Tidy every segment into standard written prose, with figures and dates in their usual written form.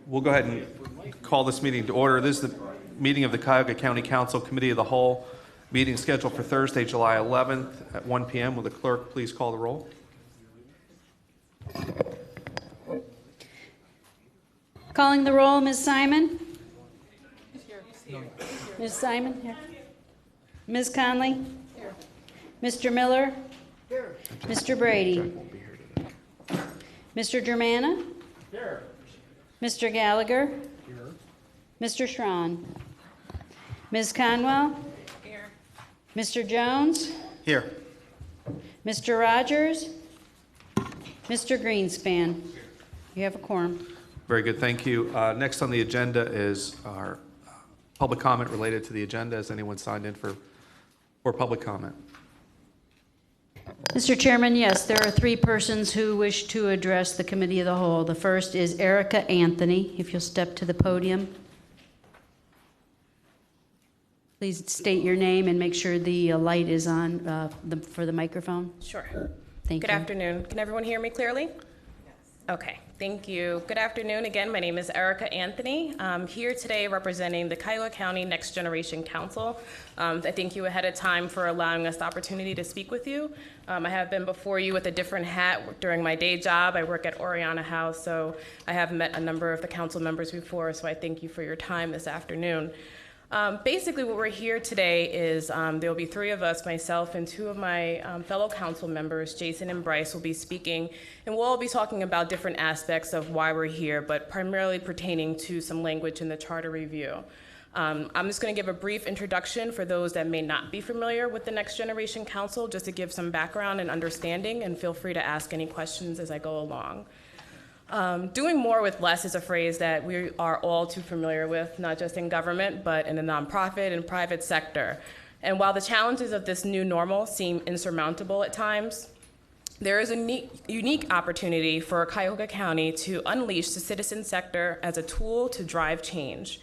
We'll go ahead and call this meeting to order. This is the meeting of the Cuyahoga County Council Committee of the Whole. Meeting scheduled for Thursday, July 11th at 1 p.m. Will the clerk please call the roll? Calling the roll, Ms. Simon? Ms. Simon? Here. Ms. Conley? Here. Mr. Miller? Here. Mr. Brady? Mr. Germana? Here. Mr. Gallagher? Here. Mr. Schron? Ms. Conwell? Here. Mr. Jones? Here. Mr. Rogers? Mr. Greenspan? You have a quorum. Very good, thank you. Next on the agenda is our public comment related to the agenda. Has anyone signed in for public comment? Mr. Chairman, yes, there are three persons who wish to address the Committee of the Whole. The first is Erica Anthony. If you'll step to the podium. Please state your name and make sure the light is on for the microphone. Sure. Thank you. Good afternoon. Can everyone hear me clearly? Yes. Okay, thank you. Good afternoon again. My name is Erica Anthony. I'm here today representing the Cuyahoga County Next Generation Council. I thank you ahead of time for allowing us the opportunity to speak with you. I have been before you with a different hat during my day job. I work at Oriana House, so I have met a number of the council members before, so I thank you for your time this afternoon. Basically, what we're here today is there will be three of us, myself and two of my fellow council members, Jason and Bryce, will be speaking, and we'll all be talking about different aspects of why we're here, but primarily pertaining to some language in the charter review. I'm just going to give a brief introduction for those that may not be familiar with the Next Generation Council, just to give some background and understanding, and feel free to ask any questions as I go along. Doing more with less is a phrase that we are all too familiar with, not just in government, but in the nonprofit and private sector. And while the challenges of this new normal seem insurmountable at times, there is a unique opportunity for Cuyahoga County to unleash the citizen sector as a tool to drive change.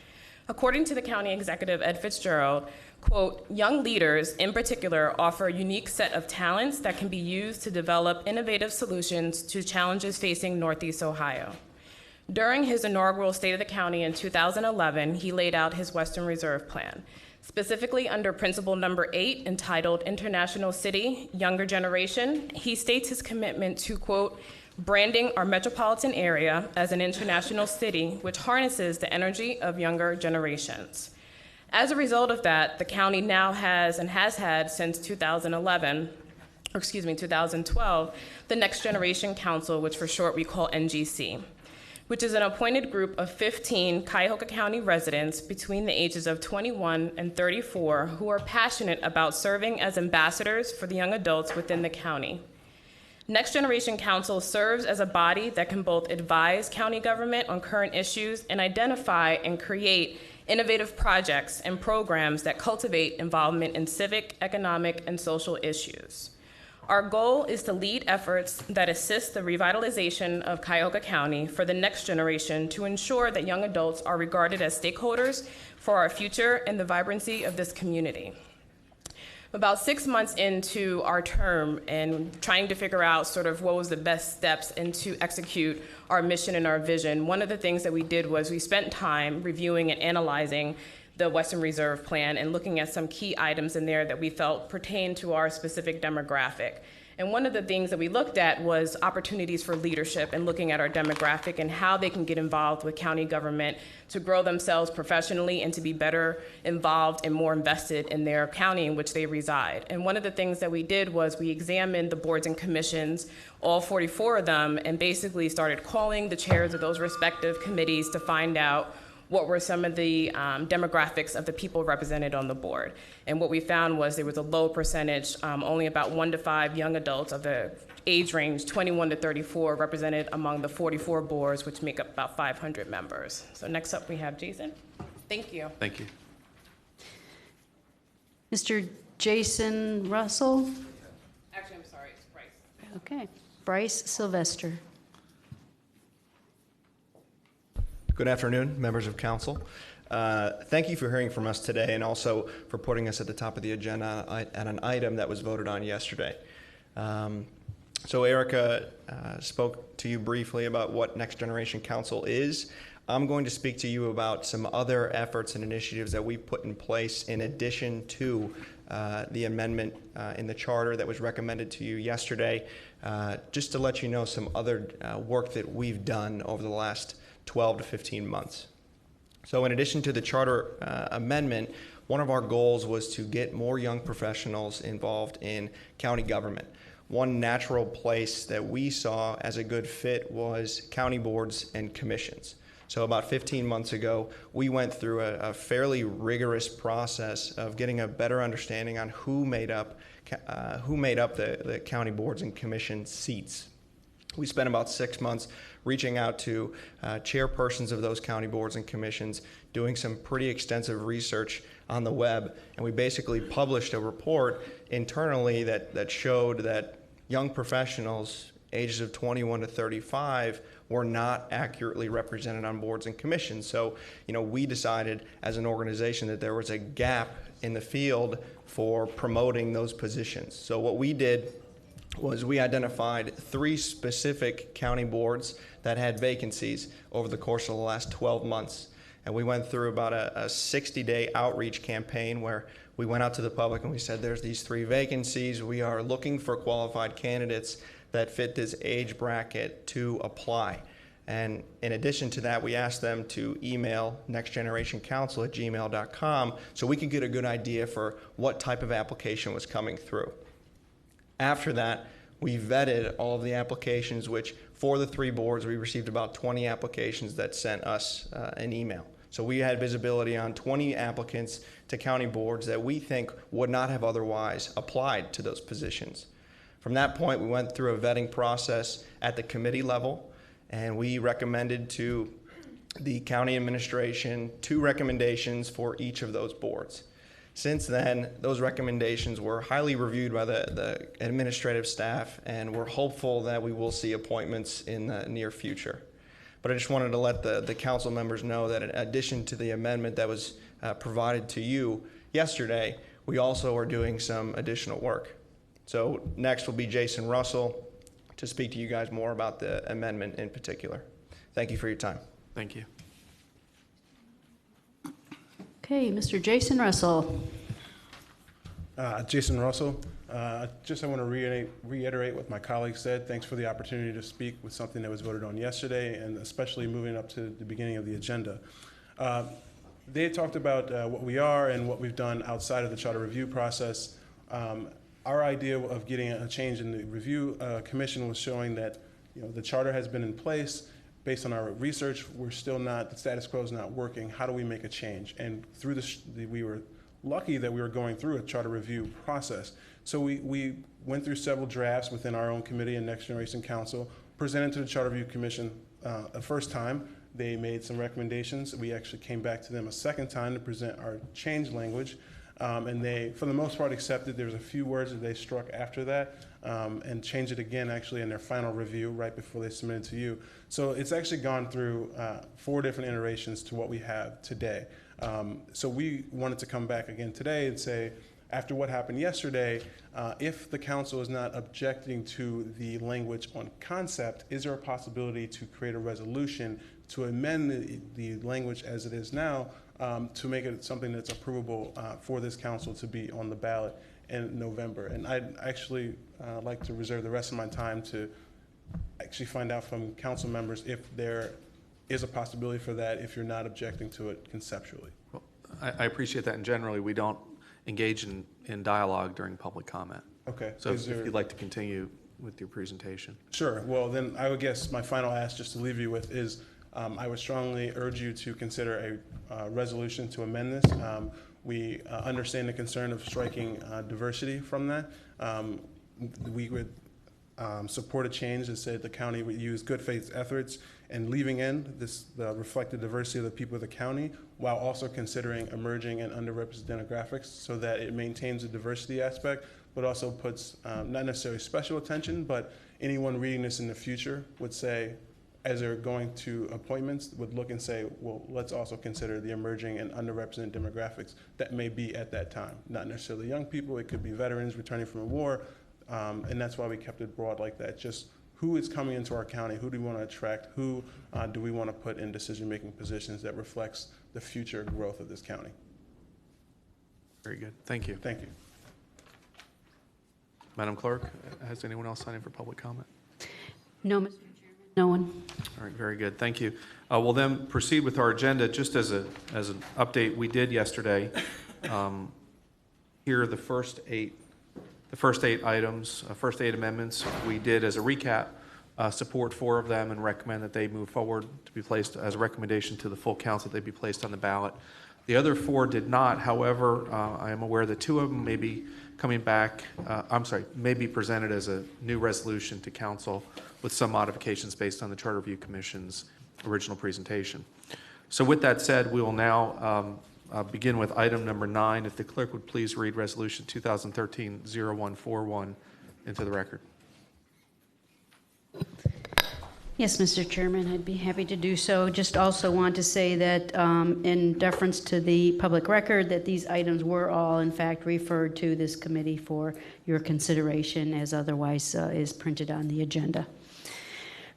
According to the county executive, Ed Fitzgerald, quote, young leaders in particular offer a unique set of talents that can be used to develop innovative solutions to challenges facing Northeast Ohio. During his inaugural State of the County in 2011, he laid out his Western Reserve Plan. Specifically under principle number 8, entitled International City, Younger Generation, he states his commitment to, quote, branding our metropolitan area as an international city which harnesses the energy of younger generations. As a result of that, the county now has and has had since 2012, the Next Generation Council, which for short we call NGC, which is an appointed group of 15 Cuyahoga County residents between the ages of 21 and 34 who are passionate about serving as ambassadors for the young adults within the county. Next Generation Council serves as a body that can both advise county government on current issues and identify and create innovative projects and programs that cultivate involvement in civic, economic, and social issues. Our goal is to lead efforts that assist the revitalization of Cuyahoga County for the next generation to ensure that young adults are regarded as stakeholders for our future and the vibrancy of this community. About 6 months into our term and trying to figure out sort of what was the best steps and to execute our mission and our vision, one of the things that we did was we spent time reviewing and analyzing the Western Reserve Plan and looking at some key items in there that we felt pertained to our specific demographic. And one of the things that we looked at was opportunities for leadership and looking at our demographic and how they can get involved with county government to grow themselves professionally and to be better involved and more invested in their county in which they reside. And one of the things that we did was we examined the boards and commissions, all 44 of them, and basically started calling the chairs of those respective committees to find out what were some of the demographics of the people represented on the board. And what we found was there was a low percentage, only about 1 to 5 young adults of the age range 21 to 34 represented among the 44 boards, which make up about 500 members. So next up we have Jason. Thank you. Thank you. Mr. Jason Russell? Actually, I'm sorry, it's Bryce. Okay. Bryce Sylvester. Good afternoon, members of council. Thank you for hearing from us today and also for putting us at the top of the agenda at an item that was voted on yesterday. So Erica spoke to you briefly about what Next Generation Council is. I'm going to speak to you about some other efforts and initiatives that we've put in place in addition to the amendment in the charter that was recommended to you yesterday, just to let you know some other work that we've done over the last 12 to 15 months. So in addition to the charter amendment, one of our goals was to get more young professionals involved in county government. One natural place that we saw as a good fit was county boards and commissions. So about 15 months ago, we went through a fairly rigorous process of getting a better understanding on who made up the county boards and commission seats. We spent about 6 months reaching out to chairpersons of those county boards and commissions, doing some pretty extensive research on the web, and we basically published a report internally that showed that young professionals ages of 21 to 35 were not accurately represented on boards and commissions. So, we decided as an organization that there was a gap in the field for promoting those positions. So what we did was we identified 3 specific county boards that had vacancies over the course of the last 12 months. And we went through about a 60-day outreach campaign where we went out to the public and we said, there's these 3 vacancies. We are looking for qualified candidates that fit this age bracket to apply. And in addition to that, we asked them to email nextgenerationcouncil@gmail.com so we could get a good idea for what type of application was coming through. After that, we vetted all of the applications, which for the 3 boards, we received about 20 applications that sent us an email. So we had visibility on 20 applicants to county boards that we think would not have otherwise applied to those positions. From that point, we went through a vetting process at the committee level, and we recommended to the county administration 2 recommendations for each of those boards. Since then, those recommendations were highly reviewed by the administrative staff, and we're hopeful that we will see appointments in the near future. But I just wanted to let the council members know that in addition to the amendment that was provided to you yesterday, we also are doing some additional work. So next will be Jason Russell to speak to you guys more about the amendment in particular. Thank you for your time. Thank you. Okay, Mr. Jason Russell. Jason Russell. I want to reiterate what my colleague said. Thanks for the opportunity to speak with something that was voted on yesterday, and especially moving up to the beginning of the agenda. They talked about what we are and what we've done outside of the charter review process. Our idea of getting a change in the review commission was showing that the charter has been in place. Based on our research, the status quo is not working. How do we make a change? And through we were lucky that we were going through a charter review process. So we went through several drafts within our own committee and Next Generation Council, presented to the Charter Review Commission a first time. They made some recommendations. We actually came back to them a second time to present our change language. And they, for the most part, accepted. There was a few words that they struck after that and changed it again, actually, in their final review right before they submitted to you. So it's actually gone through 4 different iterations to what we have today. So we wanted to come back again today and say, after what happened yesterday, if the council is not objecting to the language on concept, is there a possibility to create a resolution to amend the language as it is now to make it something that's approvable for this council to be on the ballot in November? And I'd actually like to reserve the rest of my time to actually find out from council members if there is a possibility for that, if you're not objecting to it conceptually. Well, I appreciate that, and generally we don't engage in dialogue during public comment. Okay. So if you'd like to continue with your presentation. Sure. Well, then I would guess my final ask, just to leave you with, is I would strongly urge you to consider a resolution to amend this. We understand the concern of striking diversity from that. We would support a change that said the county would use good faith efforts and leaving in the reflected diversity of the people of the county while also considering emerging and underrepresented demographics so that it maintains the diversity aspect, but also puts not necessarily special attention, but anyone reading this in the future would say, as they're going to appointments, would look and say, well, let's also consider the emerging and underrepresented demographics that may be at that time. Not necessarily young people, it could be veterans returning from a war, and that's why we kept it broad like that. Just who is coming into our county, who do we want to attract, who do we want to put in decision-making positions that reflects the future growth of this county. Very good. Thank you. Thank you. Madam Clerk, has anyone else signed in for public comment? No, Mr. Chairman. No one. All right, very good. Thank you. We'll then proceed with our agenda. Just as an update, we did yesterday hear the first eight items, first eight amendments. We did, as a recap, support 4 of them and recommend that they move forward to be placed as a recommendation to the full council that they be placed on the ballot. The other 4 did not. However, I am aware that 2 of them may be coming back, may be presented as a new resolution to council with some modifications based on the Charter Review Commission's original presentation. So with that said, we will now begin with item number 9. If the clerk would please read Resolution 2013-0141 into the record. Yes, Mr. Chairman, I'd be happy to do so. Just also want to say that in deference to the public record, that these items were all, in fact, referred to this committee for your consideration, as otherwise is printed on the agenda.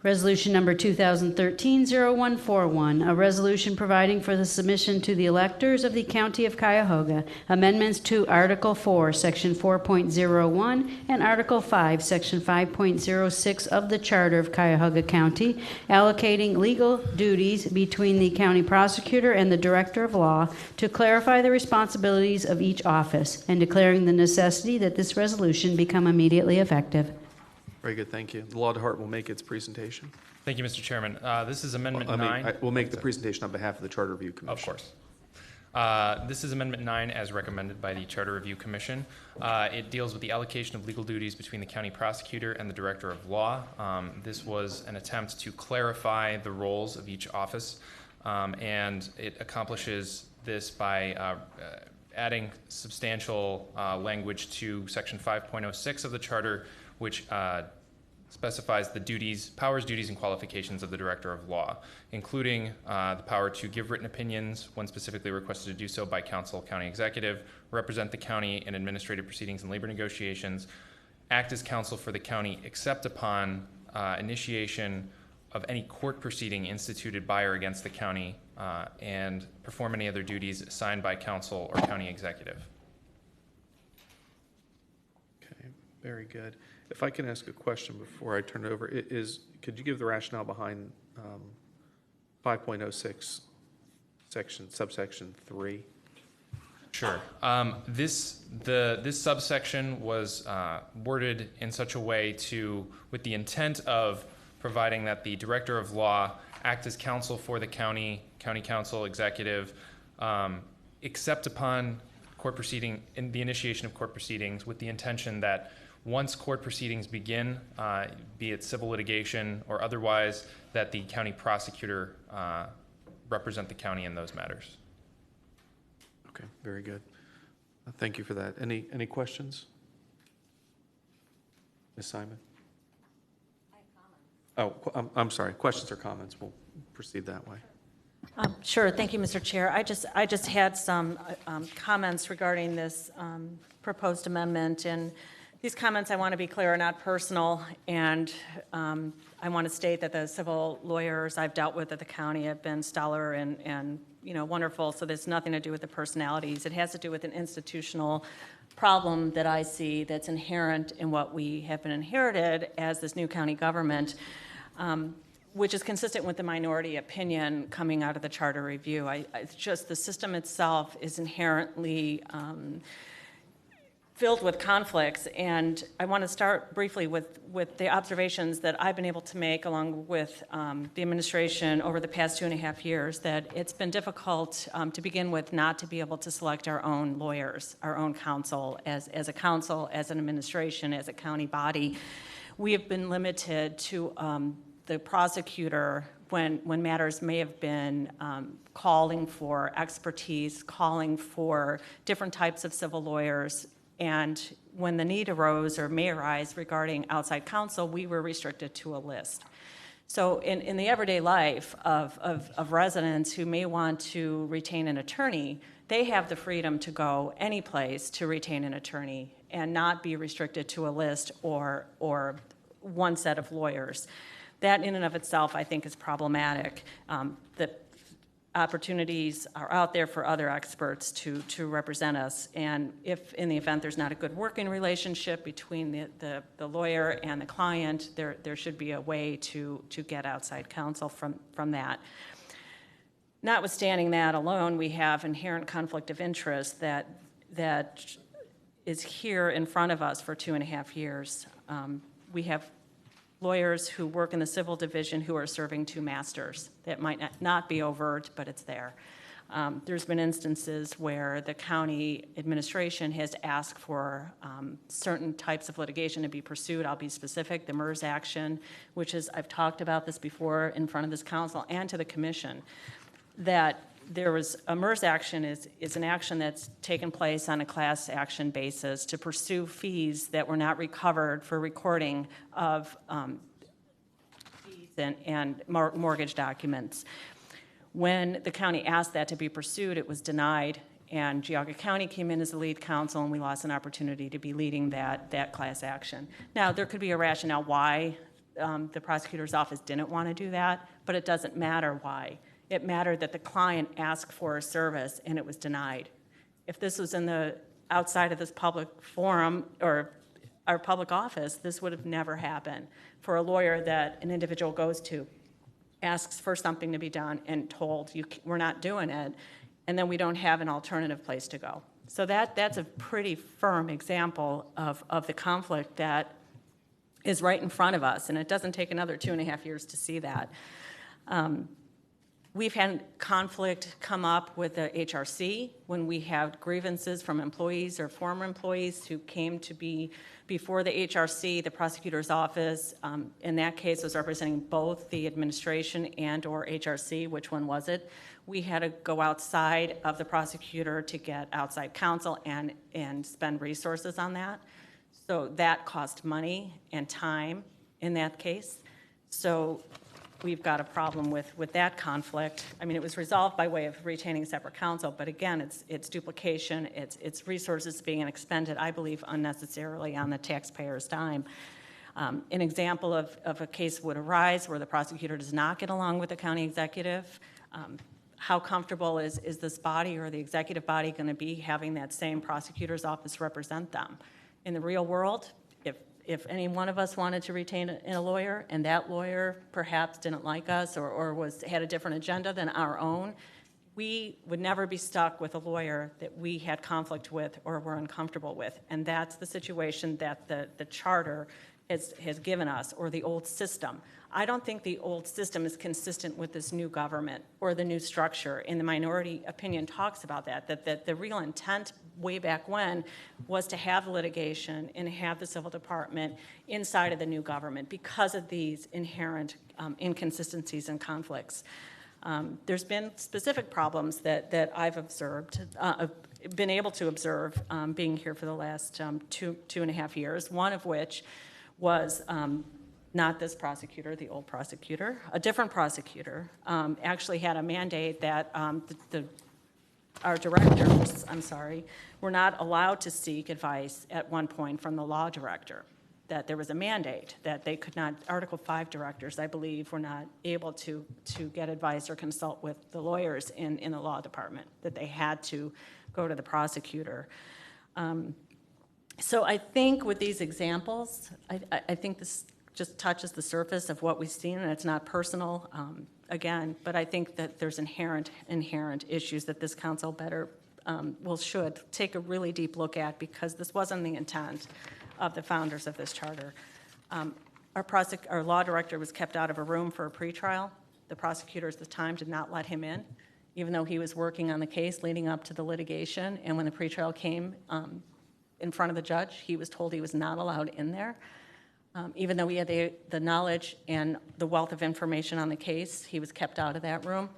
Resolution number 2013-0141, a resolution providing for the submission to the electors of the County of Cuyahoga amendments to Article 4, Section 4.01, and Article 5, Section 5.06 of the Charter of Cuyahoga County, allocating legal duties between the county prosecutor and the director of law to clarify the responsibilities of each office, and declaring the necessity that this resolution become immediately effective. Very good, thank you. The Law Department will make its presentation. Thank you, Mr. Chairman. This is Amendment 9. We'll make the presentation on behalf of the Charter Review Commission. Of course. This is Amendment 9 as recommended by the Charter Review Commission. It deals with the allocation of legal duties between the county prosecutor and the director of law. This was an attempt to clarify the roles of each office, and it accomplishes this by adding substantial language to Section 5.06 of the Charter, which specifies the duties, powers, duties, and qualifications of the Director of Law, including the power to give written opinions when specifically requested to do so by council, county executive, represent the county in administrative proceedings and labor negotiations, act as counsel for the county except upon initiation of any court proceeding instituted by or against the county, and perform any other duties assigned by council or county executive. Okay, very good. If I can ask a question before I turn it over, could you give the rationale behind 5.06 subsection 3? Sure. This subsection was worded in such a way with the intent of providing that the director of law act as counsel for the county council executive, except upon in the initiation of court proceedings, with the intention that once court proceedings begin, be it civil litigation or otherwise, that the county prosecutor represent the county in those matters. Okay, very good. Thank you for that. Any questions? Ms. Simon? I have comments. Oh, I'm sorry. Questions or comments? We'll proceed that way. Sure. Thank you, Mr. Chair. I just had some comments regarding this proposed amendment, and these comments, I want to be clear, are not personal, and I want to state that the civil lawyers I've dealt with at the county have been stellar and wonderful, so there's nothing to do with the personalities. It has to do with an institutional problem that I see that's inherent in what we have been inherited as this new county government, which is consistent with the minority opinion coming out of the Charter Review. It's just the system itself is inherently filled with conflicts, and I want to start briefly with the observations that I've been able to make along with the administration over the past 2.5 years, that it's been difficult to begin with not to be able to select our own lawyers, our own counsel, as a council, as an administration, as a county body. We have been limited to the prosecutor when matters may have been calling for expertise, calling for different types of civil lawyers, and when the need arose or may arise regarding outside counsel, we were restricted to a list. So in the everyday life of residents who may want to retain an attorney, they have the freedom to go any place to retain an attorney and not be restricted to a list or one set of lawyers. That in and of itself, I think, is problematic. The opportunities are out there for other experts to represent us, and if in the event there's not a good working relationship between the lawyer and the client, there should be a way to get outside counsel from that. Notwithstanding that alone, we have inherent conflict of interest that is here in front of us for 2.5 years. We have lawyers who work in the civil division who are serving two masters. That might not be overt, but it's there. There's been instances where the county administration has asked for certain types of litigation to be pursued. I'll be specific, the MERS action, which is, I've talked about this before in front of this council and to the commission, that there was a MERS action is an action that's taken place on a class action basis to pursue fees that were not recovered for recording of fees and mortgage documents. When the county asked that to be pursued, it was denied, and Geauga County came in as the lead counsel, and we lost an opportunity to be leading that class action. Now, there could be a rationale why the prosecutor's office didn't want to do that, but it doesn't matter why. It mattered that the client asked for a service and it was denied. If this was outside of this public forum or our public office, this would have never happened. For a lawyer that an individual goes to, asks for something to be done and told, we're not doing it, and then we don't have an alternative place to go. So that's a pretty firm example of the conflict that is right in front of us, and it doesn't take another 2.5 years to see that. We've had conflict come up with the HRC when we have grievances from employees or former employees who came to be before the HRC, the prosecutor's office. In that case, was representing both the administration and or HRC. Which one was it? We had to go outside of the prosecutor to get outside counsel and spend resources on that. So that cost money and time in that case. So we've got a problem with that conflict. I mean, it was resolved by way of retaining separate counsel, but again, it's duplication, it's resources being expended, I believe, unnecessarily on the taxpayer's dime. An example of a case would arise where the prosecutor does not get along with the county executive. How comfortable is this body or the executive body going to be having that same prosecutor's office represent them? In the real world, if any one of us wanted to retain a lawyer and that lawyer perhaps didn't like us or had a different agenda than our own, we would never be stuck with a lawyer that we had conflict with or were uncomfortable with. And that's the situation that the charter has given us, or the old system. I don't think the old system is consistent with this new government or the new structure, and the minority opinion talks about that the real intent way back when was to have litigation and have the civil department inside of the new government because of these inherent inconsistencies and conflicts. There's been specific problems that I've observed, been able to observe being here for the last 2.5 years, one of which was not this prosecutor, the old prosecutor, a different prosecutor, actually had a mandate that our directors, were not allowed to seek advice at one point from the law director, that there was a mandate that they could not, Article 5 directors, I believe, were not able to get advice or consult with the lawyers in the law department, that they had to go to the prosecutor. So I think with these examples, I think this just touches the surface of what we've seen, and it's not personal, again, but I think that there's inherent issues that this council should take a really deep look at, because this wasn't the intent of the founders of this charter. Our law director was kept out of a room for a pretrial. The prosecutors at the time did not let him in, even though he was working on the case leading up to the litigation, and when the pretrial came in front of the judge, he was told he was not allowed in there. Even though he had the knowledge and the wealth of information on the case, he was kept out of that room.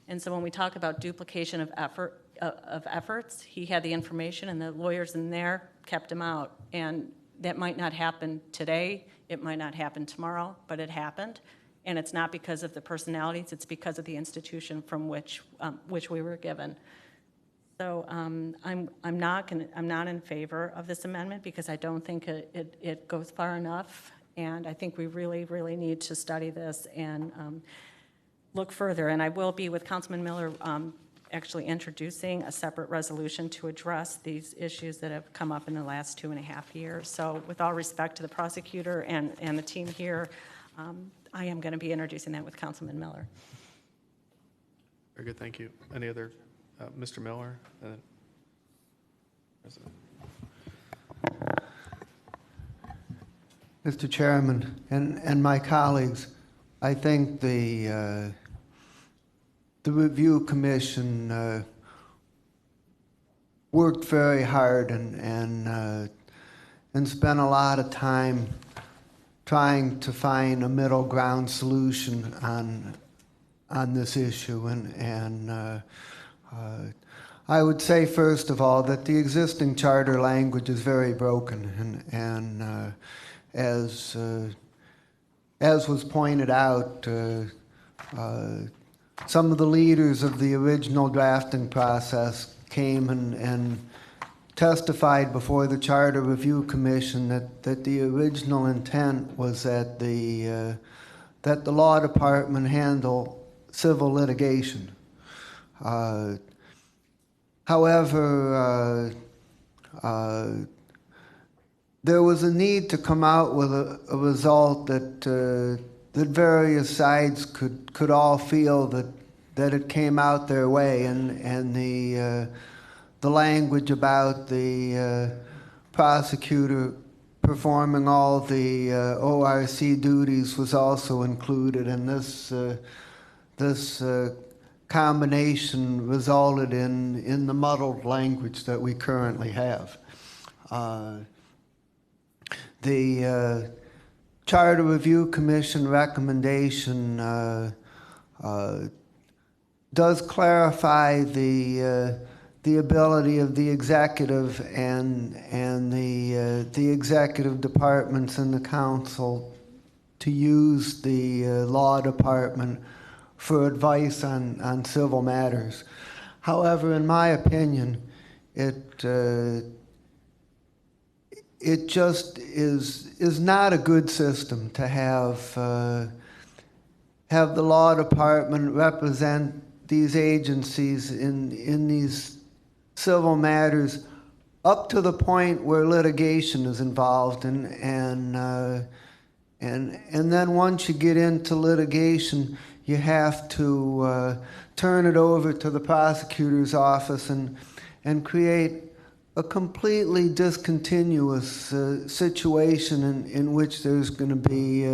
And so when we talk about duplication of efforts, he had the information and the lawyers in there kept him out. And that might not happen today, it might not happen tomorrow, but it happened. And it's not because of the personalities, it's because of the institution from which we were given. So I'm not in favor of this amendment, because I don't think it goes far enough, And I think we really, really need to study this and look further. And I will be with Councilman Miller actually introducing a separate resolution to address these issues that have come up in the last 2.5 years. So with all respect to the prosecutor and the team here, I am going to be introducing that with Councilman Miller. Very good, thank you. Any other, Mr. Miller? President. Mr. Chairman and my colleagues, I think the review commission worked very hard and spent a lot of time trying to find a middle ground solution on this issue. And I would say, first of all, that the existing charter language is very broken, and as was pointed out, some of the leaders of the original drafting process came and testified before the Charter Review Commission that the original intent was that the law department handle civil litigation. However, there was a need to come out with a result that various sides could all feel that it came out their way, and the language about the prosecutor performing all the ORC duties was also included, and this combination resulted in the muddled language that we currently have. The Charter Review Commission recommendation does clarify the ability of the executive and the executive departments in the council to use the law department for advice on civil matters. However, in my opinion, it just is not a good system to have the law department represent these agencies in these civil matters up to the point where litigation is involved, and then once you get into litigation, you have to turn it over to the prosecutor's office and create a completely discontinuous situation in which there's going to be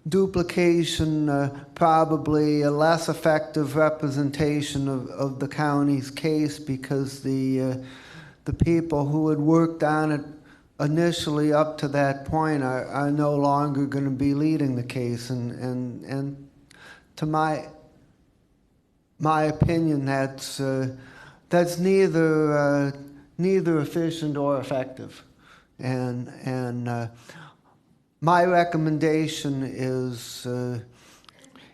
duplication, probably a less effective representation of the county's case, because the people who had worked on it initially up to that point are no longer going to be leading the case, and to my opinion, that's neither efficient or effective, and my recommendation is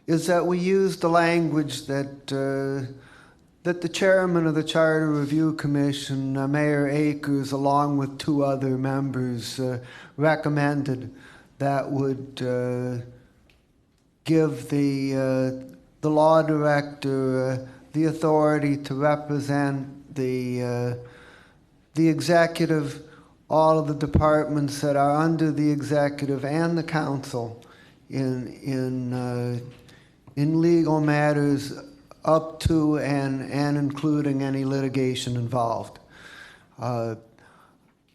that we use the language that the chairman of the Charter Review Commission, Mayor Akers, along with 2 other members, recommended, that would give the law director the authority to represent the executive, all of the departments that are under the executive and the council in legal matters up to and including any litigation involved. I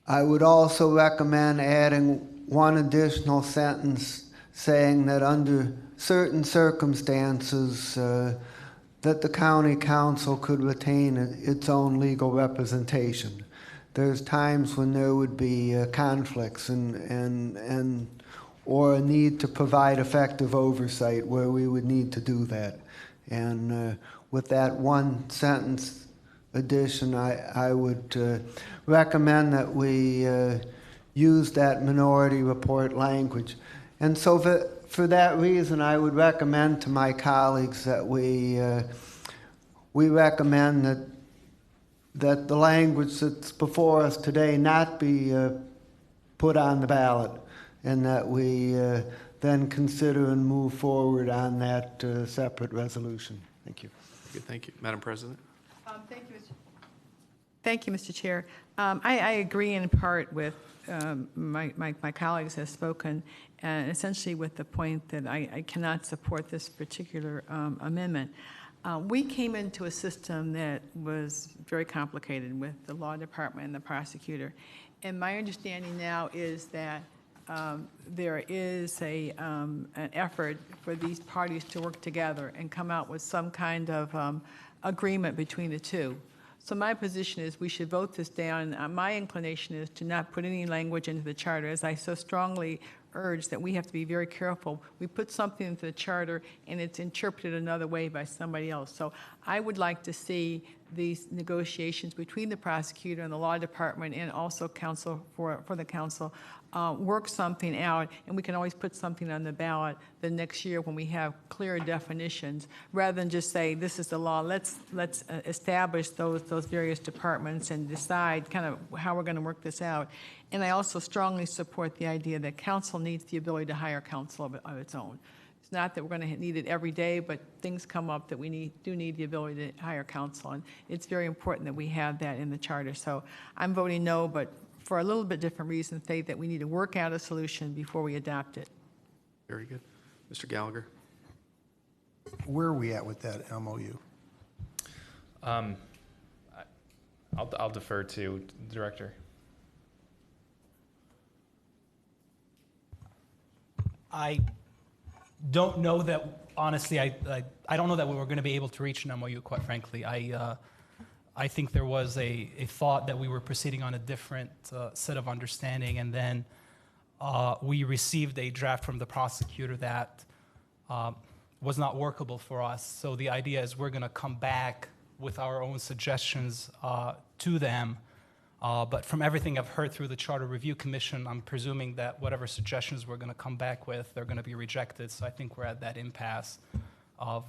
would also recommend adding one additional sentence saying that under certain circumstances that the county council could retain its own legal representation. There's times when there would be conflicts and or a need to provide effective oversight where we would need to do that. And with that one sentence addition, I would recommend that we use that minority report language. And so for that reason, I would recommend to my colleagues that we recommend that the language that's before us today not be put on the ballot, and that we then consider and move forward on that separate resolution. Thank you. Good, thank you. Madam President? Thank you, Mr. Chair. I agree in part with my colleagues have spoken, and essentially with the point that I cannot support this particular amendment. We came into a system that was very complicated with the law department and the prosecutor. And my understanding now is that there is an effort for these parties to work together and come out with some kind of agreement between the two. So my position is we should vote this down. My inclination is to not put any language into the charter, as I so strongly urge that we have to be very careful. We put something into the charter and it's interpreted another way by somebody else. So I would like to see these negotiations between the prosecutor and the law department and also counsel for the council work something out, and we can always put something on the ballot the next year when we have clearer definitions, rather than just say this is the law. Let's establish those various departments and decide kind of how we're going to work this out. And I also strongly support the idea that council needs the ability to hire counsel of its own. It's not that we're going to need it every day, but things come up that we do need the ability to hire counsel, and it's very important that we have that in the charter. So I'm voting no, but for a little bit different reason, say that we need to work out a solution before we adopt it. Very good. Mr. Gallagher? Where are we at with that MOU? I'll defer to the director. I don't know that, honestly, I don't know that we were going to be able to reach an MOU, quite frankly. I think there was a thought that we were proceeding on a different set of understanding, and then we received a draft from the prosecutor that was not workable for us. So the idea is we're going to come back with our own suggestions to them. But from everything I've heard through the Charter Review Commission, I'm presuming that whatever suggestions we're going to come back with, they're going to be rejected. So I think we're at that impasse of,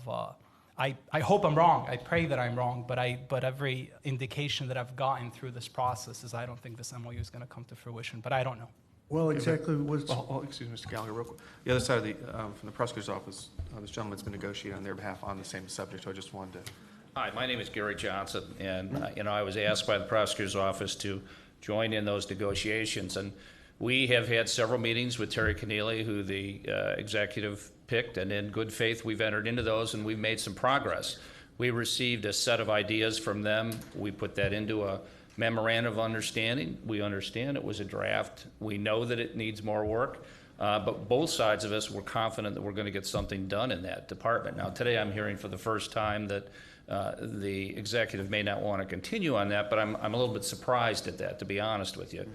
I hope I'm wrong. I pray that I'm wrong, but every indication that I've gotten through this process is I don't think this MOU is going to come to fruition, but I don't know. Well, exactly what's, Excuse me, Mr. Gallagher, real quick. The other side of the, from the prosecutor's office, this gentleman's been negotiating on their behalf on the same subject, so I just wanted to. Hi, my name is Gary Johnson, and I was asked by the prosecutor's office to join in those negotiations. And we have had several meetings with Terry Keneally, who the executive picked, and in good faith, we've entered into those, and we've made some progress. We received a set of ideas from them. We put that into a memorandum of understanding. We understand it was a draft. We know that it needs more work. But both sides of us were confident that we're going to get something done in that department. Now, today I'm hearing for the first time that the executive may not want to continue on that, but I'm a little bit surprised at that, to be honest with you.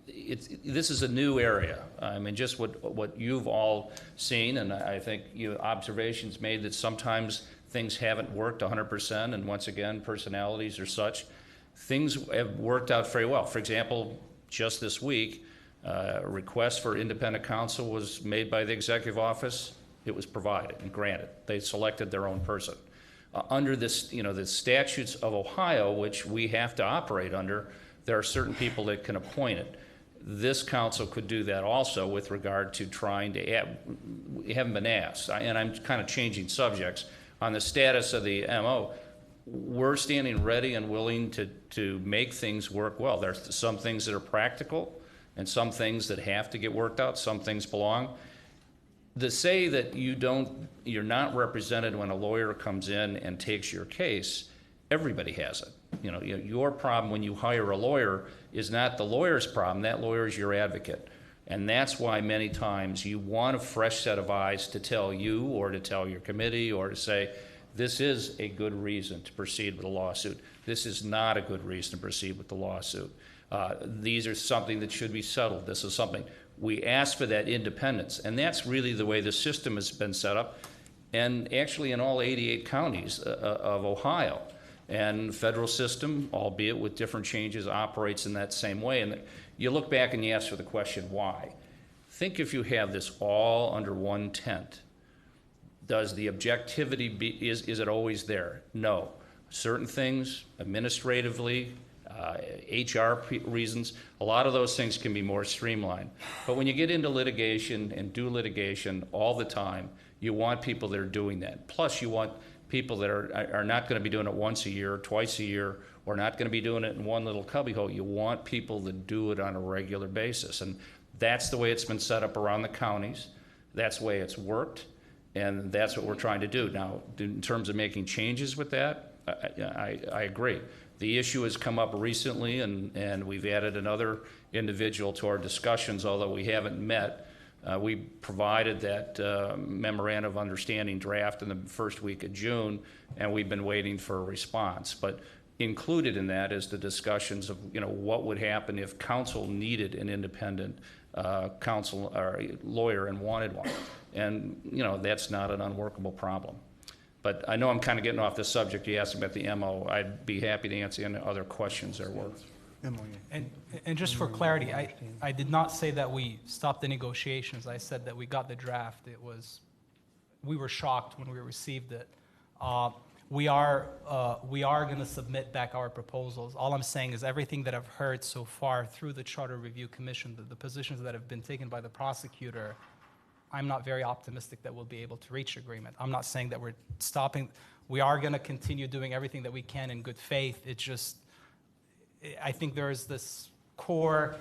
This is a new area. I mean, just what you've all seen, and I think observations made that sometimes things haven't worked 100%, and once again, personalities are such. Things have worked out very well. For example, just this week, a request for independent counsel was made by the executive office. It was provided and granted. They selected their own person. Under this, the statutes of Ohio, which we have to operate under, there are certain people that can appoint it. This council could do that also with regard to trying to add, we haven't been asked, and I'm kind of changing subjects, on the status of the MO. We're standing ready and willing to make things work well. There's some things that are practical and some things that have to get worked out, some things belong. To say that you're not represented when a lawyer comes in and takes your case, everybody has it. Your problem when you hire a lawyer is not the lawyer's problem. That lawyer is your advocate. And that's why many times you want a fresh set of eyes to tell you or to tell your committee or to say, this is a good reason to proceed with a lawsuit. This is not a good reason to proceed with the lawsuit. These are something that should be settled. This is something. We ask for that independence, and that's really the way the system has been set up, and actually in all 88 counties of Ohio. And the federal system, albeit with different changes, operates in that same way. And you look back and you ask for the question, why? Think if you have this all under one tent, does the objectivity is it always there? No. Certain things, administratively, HR reasons. A lot of those things can be more streamlined. But when you get into litigation and do litigation all the time, you want people that are doing that. Plus, you want people that are not going to be doing it once a year, twice a year, or not going to be doing it in one little cubbyhole. You want people that do it on a regular basis. And that's the way it's been set up around the counties. That's the way it's worked. And that's what we're trying to do. Now, in terms of making changes with that, I agree. The issue has come up recently, and we've added another individual to our discussions, although we haven't met. We provided that memorandum of understanding draft in the first week of June, and we've been waiting for a response. But included in that is the discussions of, what would happen if council needed an independent counsel or lawyer and wanted one. And, that's not an unworkable problem. But I know I'm kind of getting off the subject. You asked about the MO. I'd be happy to answer any other questions there were. And just for clarity, I did not say that we stopped the negotiations. I said that we got the draft. We were shocked when we received it. We are going to submit back our proposals. All I'm saying is everything that I've heard so far through the Charter Review Commission, the positions that have been taken by the prosecutor, I'm not very optimistic that we'll be able to reach agreement. I'm not saying that we're stopping. We are going to continue doing everything that we can in good faith. It's just, I think there is this core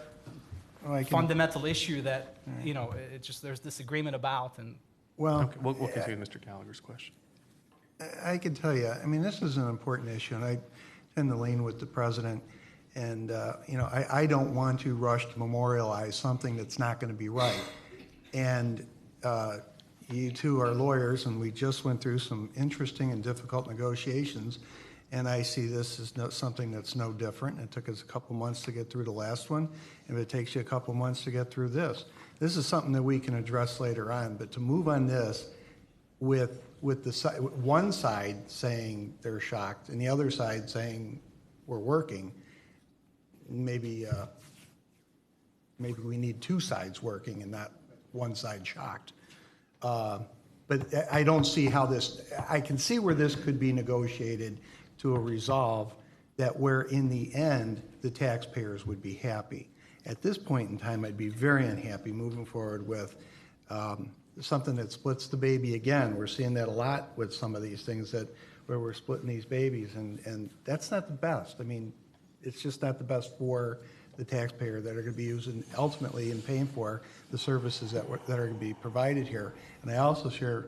fundamental issue that, there's disagreement about. And Well, Okay, we'll continue with Mr. Gallagher's question. I can tell you, this is an important issue, and I tend to lean with the president. And, I don't want to rush to memorialize something that's not going to be right. And you two are lawyers, and we just went through some interesting and difficult negotiations. And I see this as something that's no different. It took us a couple months to get through the last one. If it takes you a couple months to get through this is something that we can address later on. But to move on this with one side saying they're shocked and the other side saying we're working, maybe we need two sides working and not one side shocked. But I don't see how I can see where this could be negotiated to a resolve that where in the end the taxpayers would be happy. At this point in time, I'd be very unhappy moving forward with something that splits the baby again. We're seeing that a lot with some of these things where we're splitting these babies, and that's not the best. It's just not the best for the taxpayer that are going to be using ultimately and paying for the services that are going to be provided here. And I also share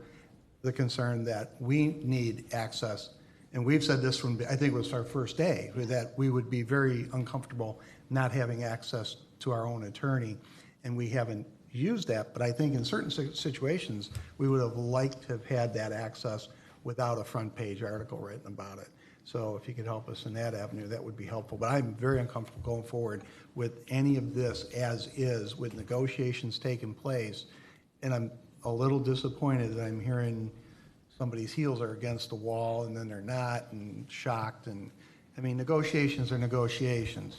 the concern that we need access, and we've said this one, I think it was our first day, that we would be very uncomfortable not having access to our own attorney, and we haven't used that. But I think in certain situations, we would have liked to have had that access without a front page article written about it. So if you could help us in that avenue, that would be helpful. But I'm very uncomfortable going forward with any of this as is, with negotiations taking place. And I'm a little disappointed that I'm hearing somebody's heels are against the wall and then they're not, and shocked. And negotiations are negotiations.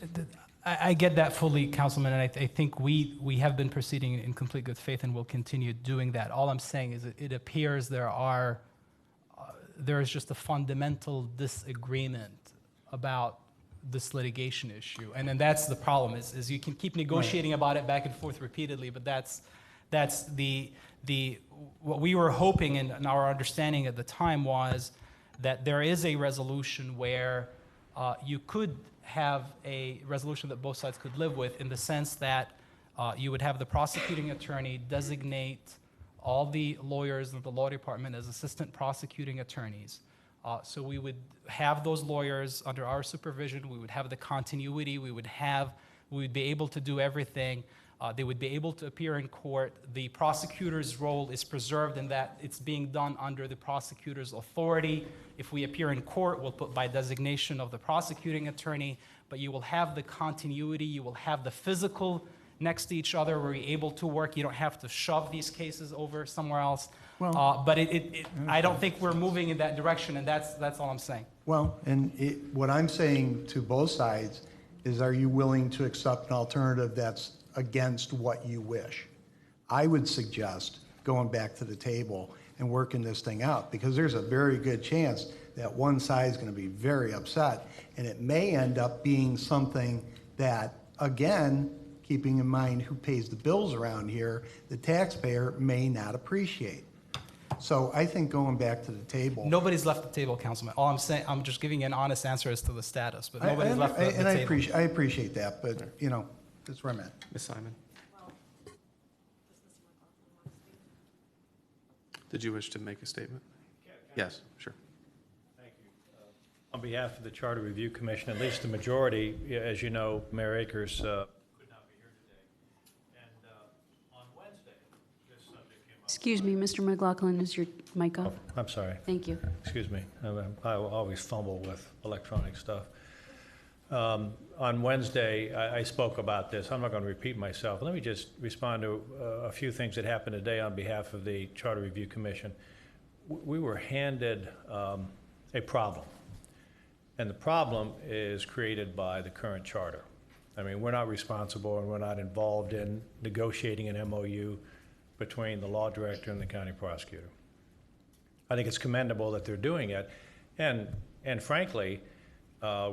I get that fully, Councilman, and I think we have been proceeding in complete good faith and will continue doing that. All I'm saying is it appears there is just a fundamental disagreement about this litigation issue. And then that's the problem, is you can keep negotiating about it back and forth repeatedly, but that's what we were hoping, and our understanding at the time was that there is a resolution where you could have a resolution that both sides could live with, in the sense that you would have the prosecuting attorney designate all the lawyers in the law department as assistant prosecuting attorneys. So we would have those lawyers under our supervision. We would have the continuity. We would be able to do everything. They would be able to appear in court. The prosecutor's role is preserved in that it's being done under the prosecutor's authority. If we appear in court, we'll put by designation of the prosecuting attorney, but you will have the continuity. You will have the physical next to each other where you're able to work. You don't have to shove these cases over somewhere else. Well, but I don't think we're moving in that direction, and that's all I'm saying. Well, and what I'm saying to both sides is, are you willing to accept an alternative that's against what you wish? I would suggest going back to the table and working this thing out, because there's a very good chance that one side is going to be very upset, and it may end up being something that, again, keeping in mind who pays the bills around here, the taxpayer may not appreciate. So I think going back to the table. Nobody's left the table, Councilman. All I'm saying, I'm just giving you an honest answer as to the status, but nobody's left the And table. I appreciate that, but, you know, that's where I'm at. Ms. Simon? Did you wish to make a statement? Yes, sure. Thank you. On behalf of the Charter Review Commission, at least the majority, as you know, Mayor Akers could not be here today. And on Wednesday, this subject came up. Excuse me, Mr. McLaughlin, is your mic off? Oh, I'm sorry. Thank you. Excuse me. I always fumble with electronic stuff. On Wednesday, I spoke about this. I'm not going to repeat myself. Let me just respond to a few things that happened today on behalf of the Charter Review Commission. We were handed a problem, and the problem is created by the current charter. I mean, we're not responsible and we're not involved in negotiating an MOU between the law director and the county prosecutor. I think it's commendable that they're doing it, and frankly,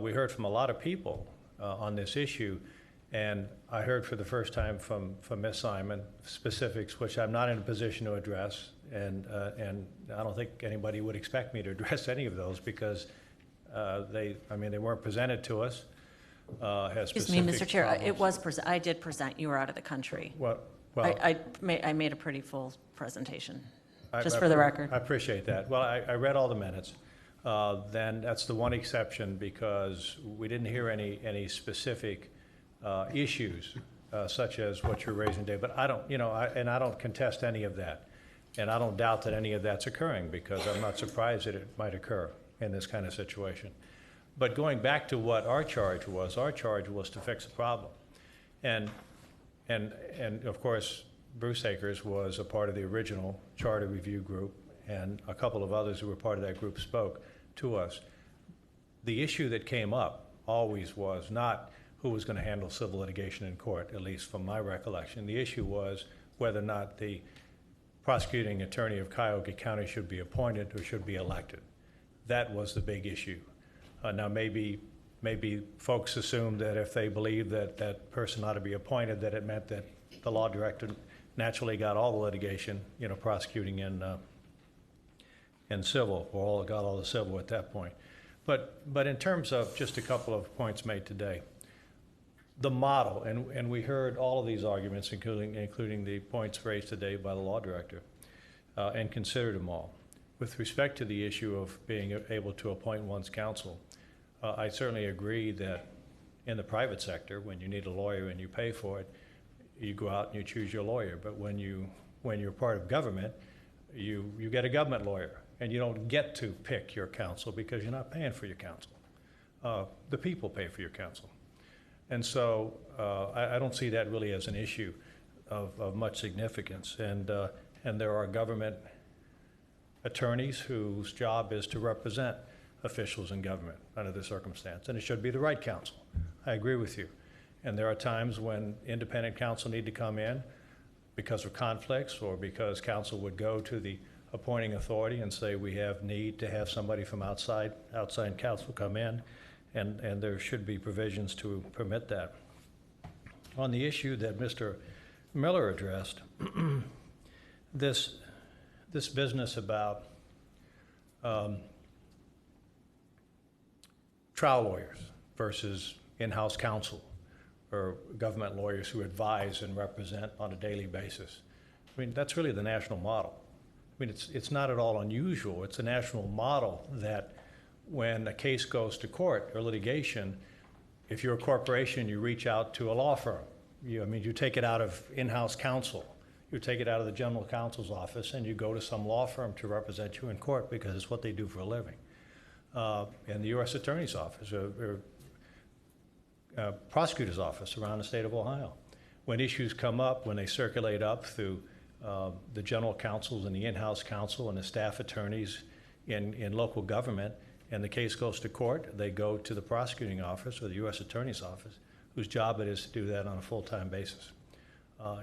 we heard from a lot of people on this issue, and I heard for the first time from Ms. Simon specifics which I'm not in a position to address, and I don't think anybody would expect me to address any of those because they weren't presented to us. Excuse me, Mr. Chair, it was I did present. You were out of the country. Well, I made a pretty full presentation, just for the record. I appreciate that. Well, I read all the minutes. Then that's the one exception because we didn't hear any specific issues such as what you're raising today. But I don't, I don't contest any of that, and I don't doubt that any of that's occurring because I'm not surprised that it might occur in this kind of situation. But going back to what our charge was to fix the problem, and of course Bruce Akers was a part of the original Charter Review group, and a couple of others who were part of that group spoke to us. The issue that came up always was not who was going to handle civil litigation in court, at least from my recollection. The issue was whether or not the prosecuting attorney of Cuyahoga County should be appointed or should be elected. That was the big issue. Now maybe folks assumed that if they believed that that person ought to be appointed, that it meant that the law director naturally got all the litigation, prosecuting in civil, or got all the civil at that point. But in terms of just a couple of points made today, the model, and we heard all of these arguments, including the points raised today by the law director, and considered them all. With respect to the issue of being able to appoint one's counsel, I certainly agree that in the private sector, when you need a lawyer and you pay for it, you go out and you choose your lawyer. But when you're part of government, you get a government lawyer, and you don't get to pick your counsel because you're not paying for your counsel. The people pay for your counsel. And so I don't see that really as an issue of much significance. And there are government attorneys whose job is to represent officials in government under the circumstance, and it should be the right counsel. I agree with you. And there are times when independent counsel need to come in because of conflicts or because counsel would go to the appointing authority and say we have need to have somebody from outside counsel come in, and there should be provisions to permit that. On the issue that Mr. Miller addressed, this business about trial lawyers versus in-house counsel or government lawyers who advise and represent on a daily basis. I mean, that's really the national model. I mean, it's not at all unusual. It's a national model that when a case goes to court or litigation, if you're a corporation, you reach out to a law firm. You take it out of in-house counsel. You take it out of the general counsel's office and you go to some law firm to represent you in court because it's what they do for a living. And the U.S. Attorney's Office or prosecutor's office around the state of Ohio. When issues come up, when they circulate up through the general counsels and the in-house counsel and the staff attorneys in local government, and the case goes to court, they go to the prosecuting office or the U.S. Attorney's Office, whose job it is to do that on a full-time basis,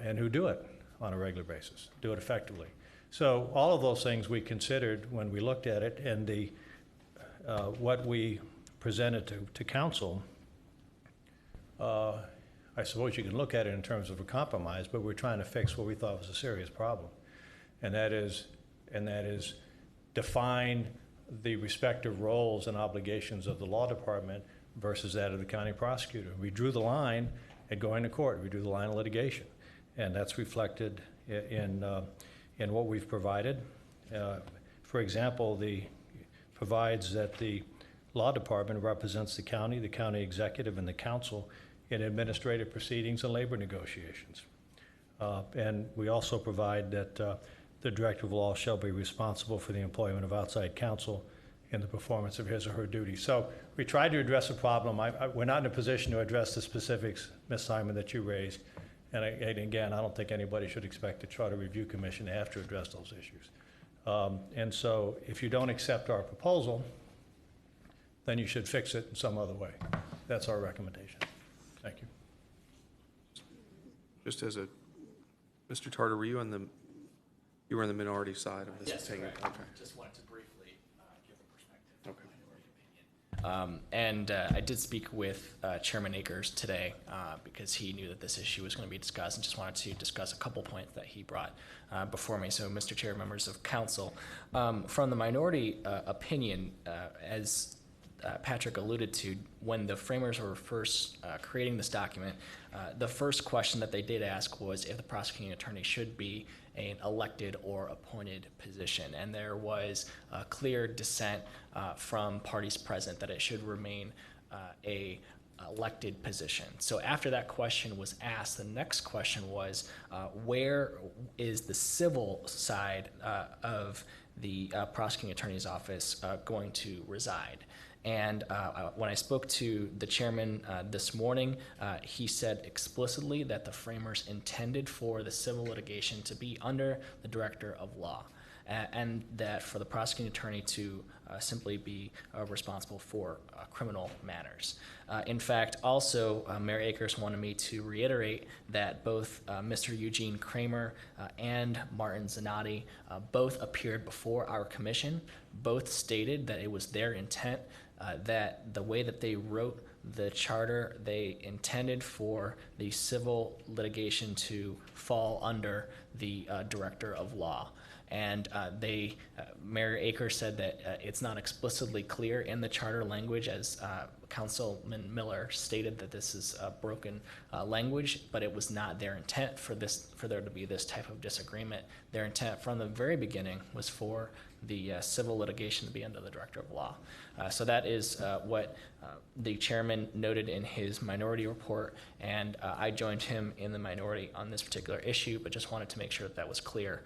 and who do it on a regular basis, do it effectively. So all of those things we considered when we looked at it, and what we presented to council, I suppose you can look at it in terms of a compromise, but we're trying to fix what we thought was a serious problem. And that is define the respective roles and obligations of the law department versus that of the county prosecutor. We drew the line at going to court. We drew the line of litigation. And that's reflected in what we've provided. For example, provides that the law department represents the county executive, and the council in administrative proceedings and labor negotiations. And we also provide that the director of law shall be responsible for the employment of outside counsel in the performance of his or her duties. So we tried to address a problem. We're not in a position to address the specifics, Ms. Simon, that you raised. And again, I don't think anybody should expect the Charter Review Commission to have to address those issues. And so if you don't accept our proposal, then you should fix it in some other way. That's our recommendation. Thank you. Just as Mr. Tartar, were you on you were on the minority side of this? Yes, correct. Okay. Just wanted to briefly give a perspective Okay. of my minority opinion. And I did speak with Chairman Akers today because he knew that this issue was going to be discussed, and just wanted to discuss a couple points that he brought before me. So, Mr. Chair, members of council, from the minority opinion, as Patrick alluded to, when the framers were first creating this document, the first question that they did ask was if the prosecuting attorney should be an elected or appointed position. And there was a clear dissent from parties present that it should remain a elected position. So after that question was asked, the next question was, where is the civil side of the prosecuting attorney's office going to reside? And when I spoke to the chairman this morning, he said explicitly that the framers intended for the civil litigation to be under the director of law, and that for the prosecuting attorney to simply be responsible for criminal matters. In fact, also, Mayor Akers wanted me to reiterate that both Mr. Eugene Kramer and Martin Zanotti both appeared before our commission. Both stated that it was their intent that the way that they wrote the charter, they intended for the civil litigation to fall under the director of law. And Mayor Akers said that it's not explicitly clear in the charter language, as Councilman Miller stated that this is a broken language, but it was not their intent for there to be this type of disagreement. Their intent from the very beginning was for the civil litigation to be under the director of law. So that is what the chairman noted in his minority report, and I joined him in the minority on this particular issue, but just wanted to make sure that was clear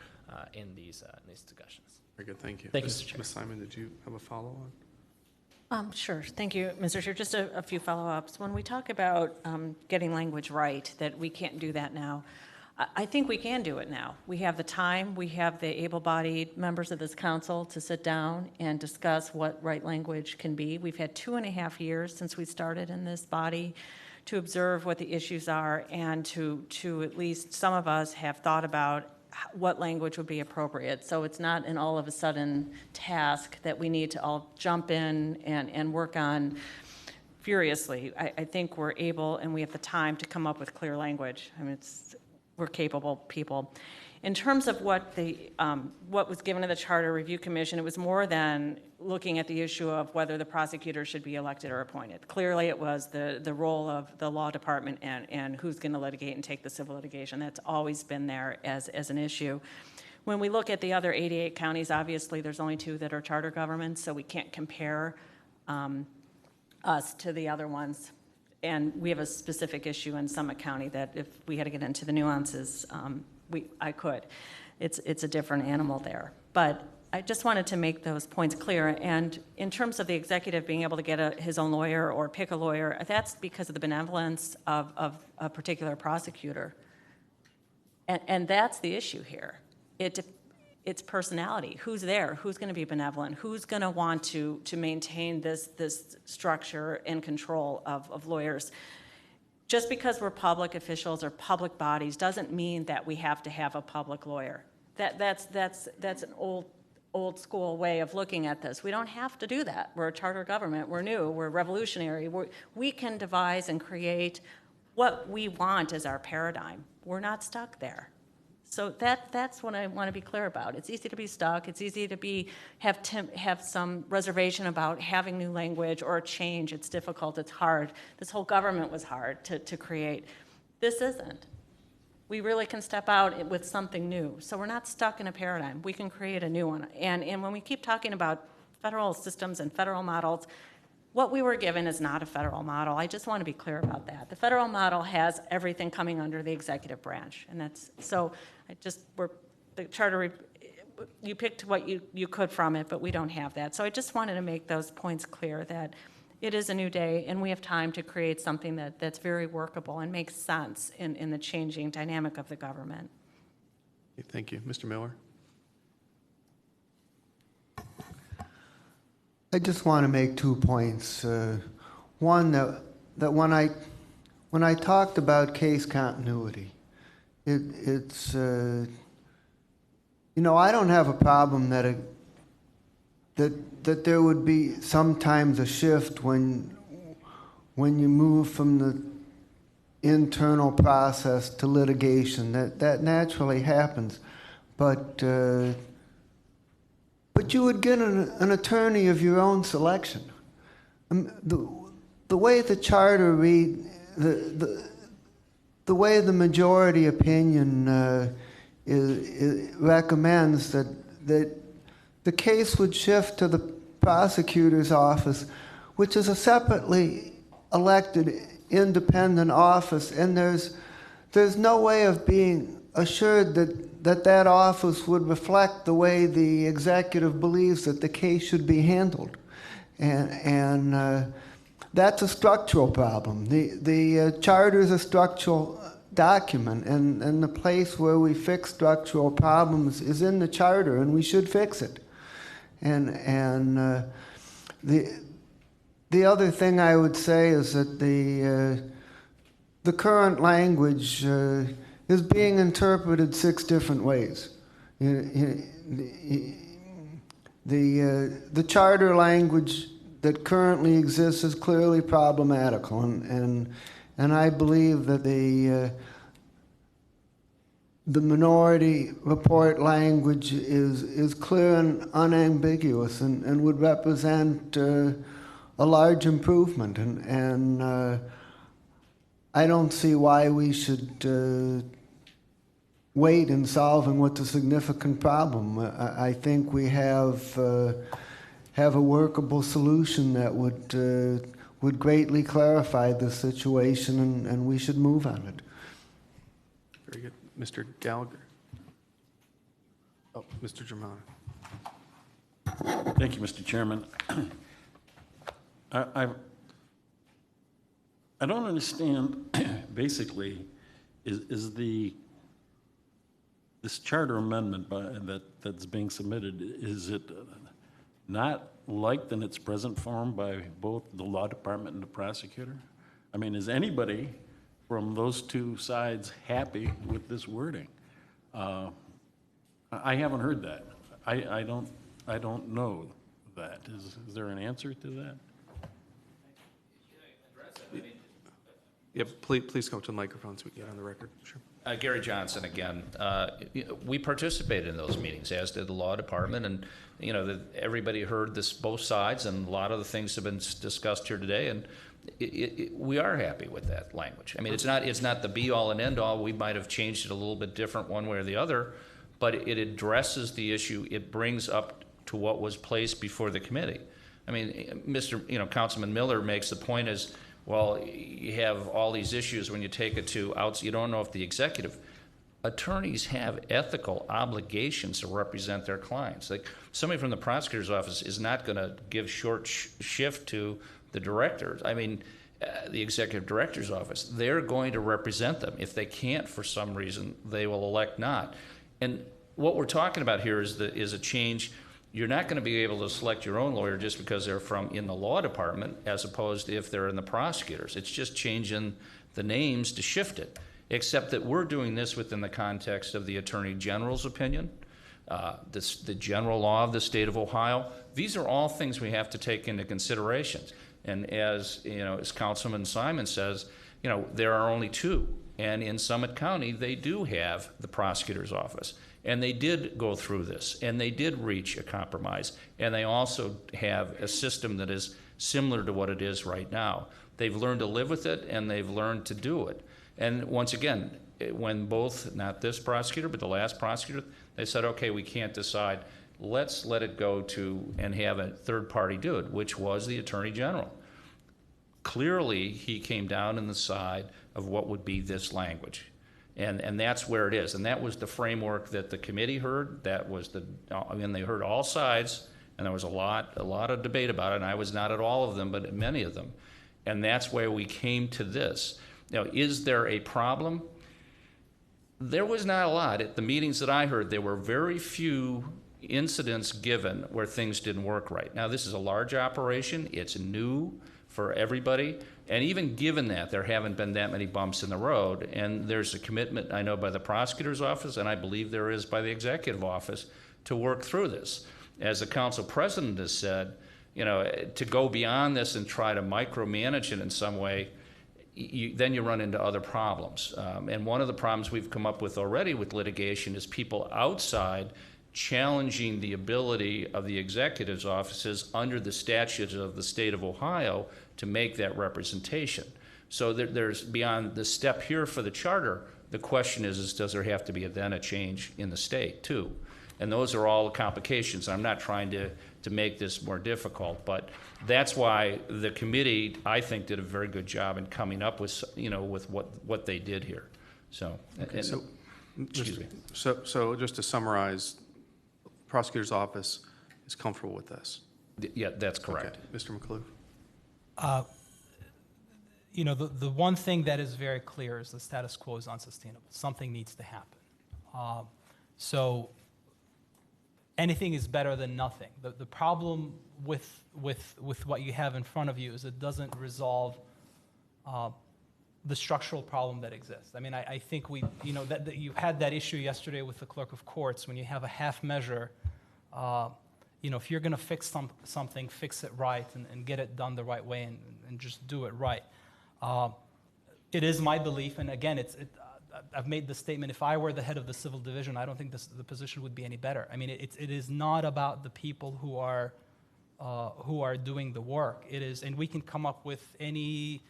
in these discussions. Very good, thank you. Thank you, Mr. Chair. Ms. Simon, did you have a follow-on? Sure. Thank you, Mr. Chair. Just a few follow-ups. When we talk about getting language right, that we can't do that now, I think we can do it now. We have the time, we have the able-bodied members of this council to sit down and discuss what right language can be. We've had 2.5 years since we started in this body to observe what the issues are, and to at least some of us have thought about what language would be appropriate. So it's not an all of a sudden task that we need to all jump in and work on furiously. I think we're able and we have the time to come up with clear language. I mean, we're capable people. In terms of what was given to the Charter Review Commission, it was more than looking at the issue of whether the prosecutor should be elected or appointed. Clearly, it was the role of the law department and who's going to litigate and take the civil litigation. That's always been there as an issue. When we look at the other 88 counties, obviously there's only 2 that are charter governments, so we can't compare us to the other ones. And we have a specific issue in Summit County that if we had to get into the nuances, I could. It's a different animal there. But I just wanted to make those points clear. And in terms of the executive being able to get his own lawyer or pick a lawyer, that's because of the benevolence of a particular prosecutor. And that's the issue here. It's personality. Who's there? Who's going to be benevolent? Who's going to want to maintain this structure and control of lawyers? Just because we're public officials or public bodies doesn't mean that we have to have a public lawyer. that's an old school way of looking at this. We don't have to do that. We're a charter government. We're new. We're revolutionary. We can devise and create what we want as our paradigm. We're not stuck there. So that's what I want to be clear about. It's easy to be stuck. It's easy to have some reservation about having new language or change. It's difficult. It's hard. This whole government was hard to create. This isn't. We really can step out with something new. So we're not stuck in a paradigm. We can create a new one. And when we keep talking about federal systems and federal models, what we were given is not a federal model. I just want to be clear about that. The federal model has everything coming under the executive branch. And that's, so the charter, you picked what you could from it, but we don't have that. So I just wanted to make those points clear that it is a new day, and we have time to create something that's very workable and makes sense in the changing dynamic of the government. Okay, thank you. Mr. Miller? I just want to make 2 points. One, that when I talked about case continuity, it's I don't have a problem that there would be sometimes a shift when you move from the internal process to litigation. That naturally happens, but you would get an attorney of your own selection. The way the charter read, the way the majority opinion recommends that the case would shift to the prosecutor's office, which is a separately elected independent office, and there's no way of being assured that office would reflect the way the executive believes that the case should be handled. And that's a structural problem. The charter is a structural document, and the place where we fix structural problems is in the charter, and we should fix it. And the other thing I would say is that the current language is being interpreted 6 different ways. The charter language that currently exists is clearly problematical, and I believe that the minority report language is clear and unambiguous and would represent a large improvement, and I don't see why we should wait in solving what's a significant problem. I think we have a workable solution that would greatly clarify the situation, and we should move on it. Very good. Mr. Gallagher? Oh, Mr. Germano. Thank you, Mr. Chairman. I don't understand, basically, is this charter amendment that's being submitted, is it not liked in its present form by both the law department and the prosecutor? I mean, is anybody from those 2 sides happy with this wording? I haven't heard that. I don't know that. Is there an answer to that? Yeah, please come to the microphone so we can get on the record. Sure. Gary Johnson again. We participated in those meetings, as did the law department, and everybody heard both sides, and a lot of the things have been discussed here today, and we are happy with that language. I mean, it's not the be all and end all. We might have changed it a little bit different one way or the other, but it addresses the issue. It brings up to what was placed before the committee. I mean, Councilman Miller makes the point is, well, you have all these issues when you take it to outs. You don't know if the executive attorneys have ethical obligations to represent their clients. Like somebody from the prosecutor's office is not going to give short shift to the directors. I mean, the executive director's office. They're going to represent them. If they can't for some reason, they will elect not. And what we're talking about here is a change. You're not going to be able to select your own lawyer just because they're in the law department, as opposed to if they're in the prosecutors. It's just changing the names to shift it, except that we're doing this within the context of the Attorney General's opinion. the general law of the state of Ohio. These are all things we have to take into consideration. And as Councilman Simon says, there are only two. And in Summit County, they do have the prosecutor's office. And they did go through this, and they did reach a compromise. And they also have a system that is similar to what it is right now. They've learned to live with it, and they've learned to do it. And once again, when both, not this prosecutor, but the last prosecutor, they said, okay, we can't decide. Let's let it go to and have a third party do it, which was the Attorney General. Clearly, he came down on the side of what would be this language. And that's where it is. And that was the framework that the committee heard. That was they heard all sides, and there was a lot of debate about it, and I was not at all of them, but at many of them. And that's where we came to this. Now, is there a problem? There was not a lot. At the meetings that I heard, there were very few incidents given where things didn't work right. Now, this is a large operation. It's new for everybody. And even given that, there haven't been that many bumps in the road. And there's a commitment, I know, by the prosecutor's office, and I believe there is by the executive office, to work through this. As the council president has said, to go beyond this and try to micromanage it in some way, then you run into other problems. And one of the problems we've come up with already with litigation is people outside challenging the ability of the executive's offices under the statutes of the state of Ohio to make that representation. So there's beyond the step here for the charter, the question is does there have to be then a change in the state too? And those are all complications. I'm not trying to make this more difficult, but that's why the committee, I think, did a very good job in coming up with, with what they did here. So, okay, excuse me. So just to summarize, prosecutor's office is comfortable with this. Yeah, that's correct. Okay. Mr. McClure. The one thing that is very clear is the status quo is unsustainable. Something needs to happen. So anything is better than nothing. The problem with what you have in front of you is it doesn't resolve the structural problem that exists. I mean, I think that you had that issue yesterday with the clerk of courts when you have a half measure. If you're going to fix something, fix it right and get it done the right way and just do it right. It is my belief, and again, I've made the statement, if I were the head of the civil division, I don't think the position would be any better. I mean, it is not about the people who are doing the work. It is, and we can come up with any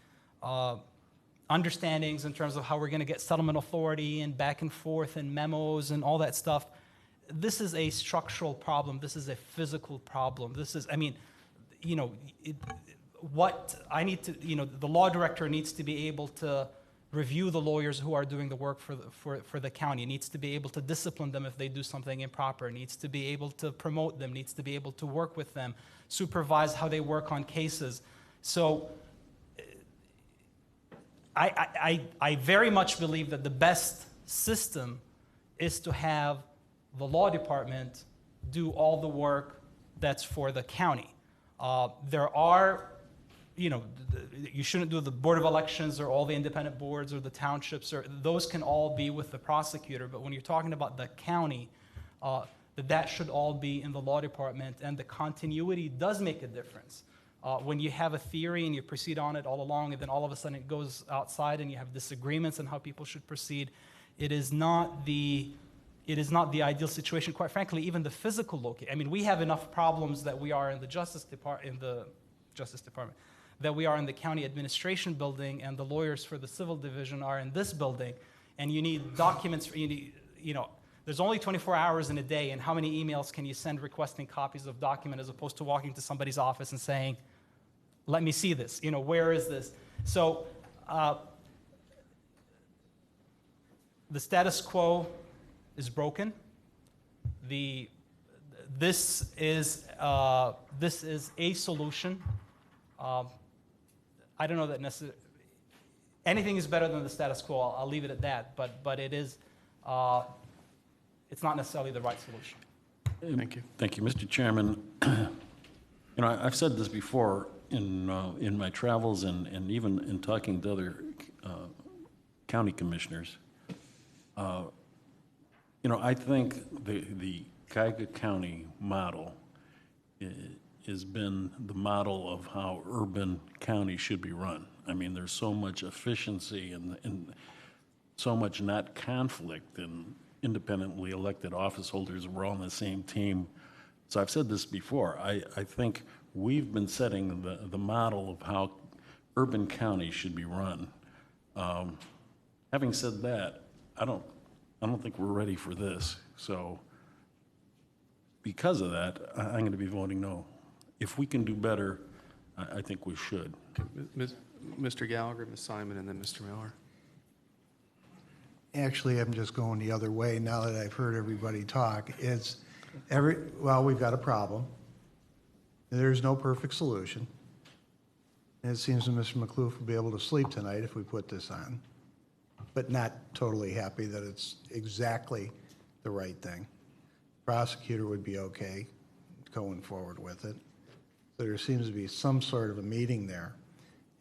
understandings in terms of how we're going to get settlement authority and back and forth and memos and all that stuff. This is a structural problem. This is a physical problem. This is, what I need to, the law director needs to be able to review the lawyers who are doing the work for the county, needs to be able to discipline them if they do something improper, needs to be able to promote them, needs to be able to work with them, supervise how they work on cases. So I very much believe that the best system is to have the law department do all the work that's for the county. There are, you shouldn't do the Board of Elections or all the independent boards or the townships, or those can all be with the prosecutor. But when you're talking about the county, that should all be in the law department, and the continuity does make a difference. When you have a theory and you proceed on it all along, and then all of a sudden it goes outside and you have disagreements on how people should proceed, it is not the ideal situation. Quite frankly, even the physical location. I mean, we have enough problems that we are in the Justice Department, that we are in the county administration building, and the lawyers for the civil division are in this building, and you need documents. There's only 24 hours in a day, and how many emails can you send requesting copies of document as opposed to walking to somebody's office and saying, "Let me see this. Where is this?" So the status quo is broken. This is a solution. I don't know that necessarily anything is better than the status quo. I'll leave it at that. But it is. It's not necessarily the right solution. Thank you. Thank you, Mr. Chairman. I've said this before in my travels and even in talking to other county commissioners. I think the Cuyahoga County model has been the model of how urban counties should be run. I mean, there's so much efficiency and so much not conflict, and independently elected office holders were all on the same team. So I've said this before, I think we've been setting the model of how urban counties should be run. Having said that, I don't think we're ready for this. So because of that, I'm going to be voting no. If we can do better, I think we should. Mr. Gallagher, Ms. Simon, and then Mr. Miller. Actually, I'm just going the other way now that I've heard everybody talk. Well, we've got a problem. There's no perfect solution. And it seems that Mr. McCloof will be able to sleep tonight if we put this on, but not totally happy that it's exactly the right thing. Prosecutor would be okay going forward with it. So there seems to be some sort of a meeting there.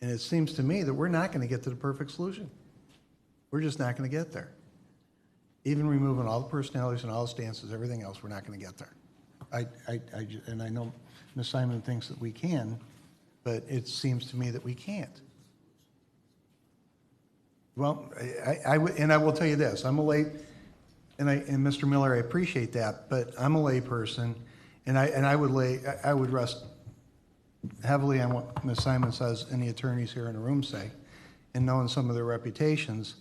And it seems to me that we're not going to get to the perfect solution. We're just not going to get there. Even removing all the personalities and all the stances, everything else, we're not going to get there. And I know Ms. Simon thinks that we can, but it seems to me that we can't. Well, I will tell you this, I'm a lay, and Mr. Miller, I appreciate that, but I'm a lay person, and I would rest heavily on what Ms. Simon says and the attorneys here in the room say, and knowing some of their reputations,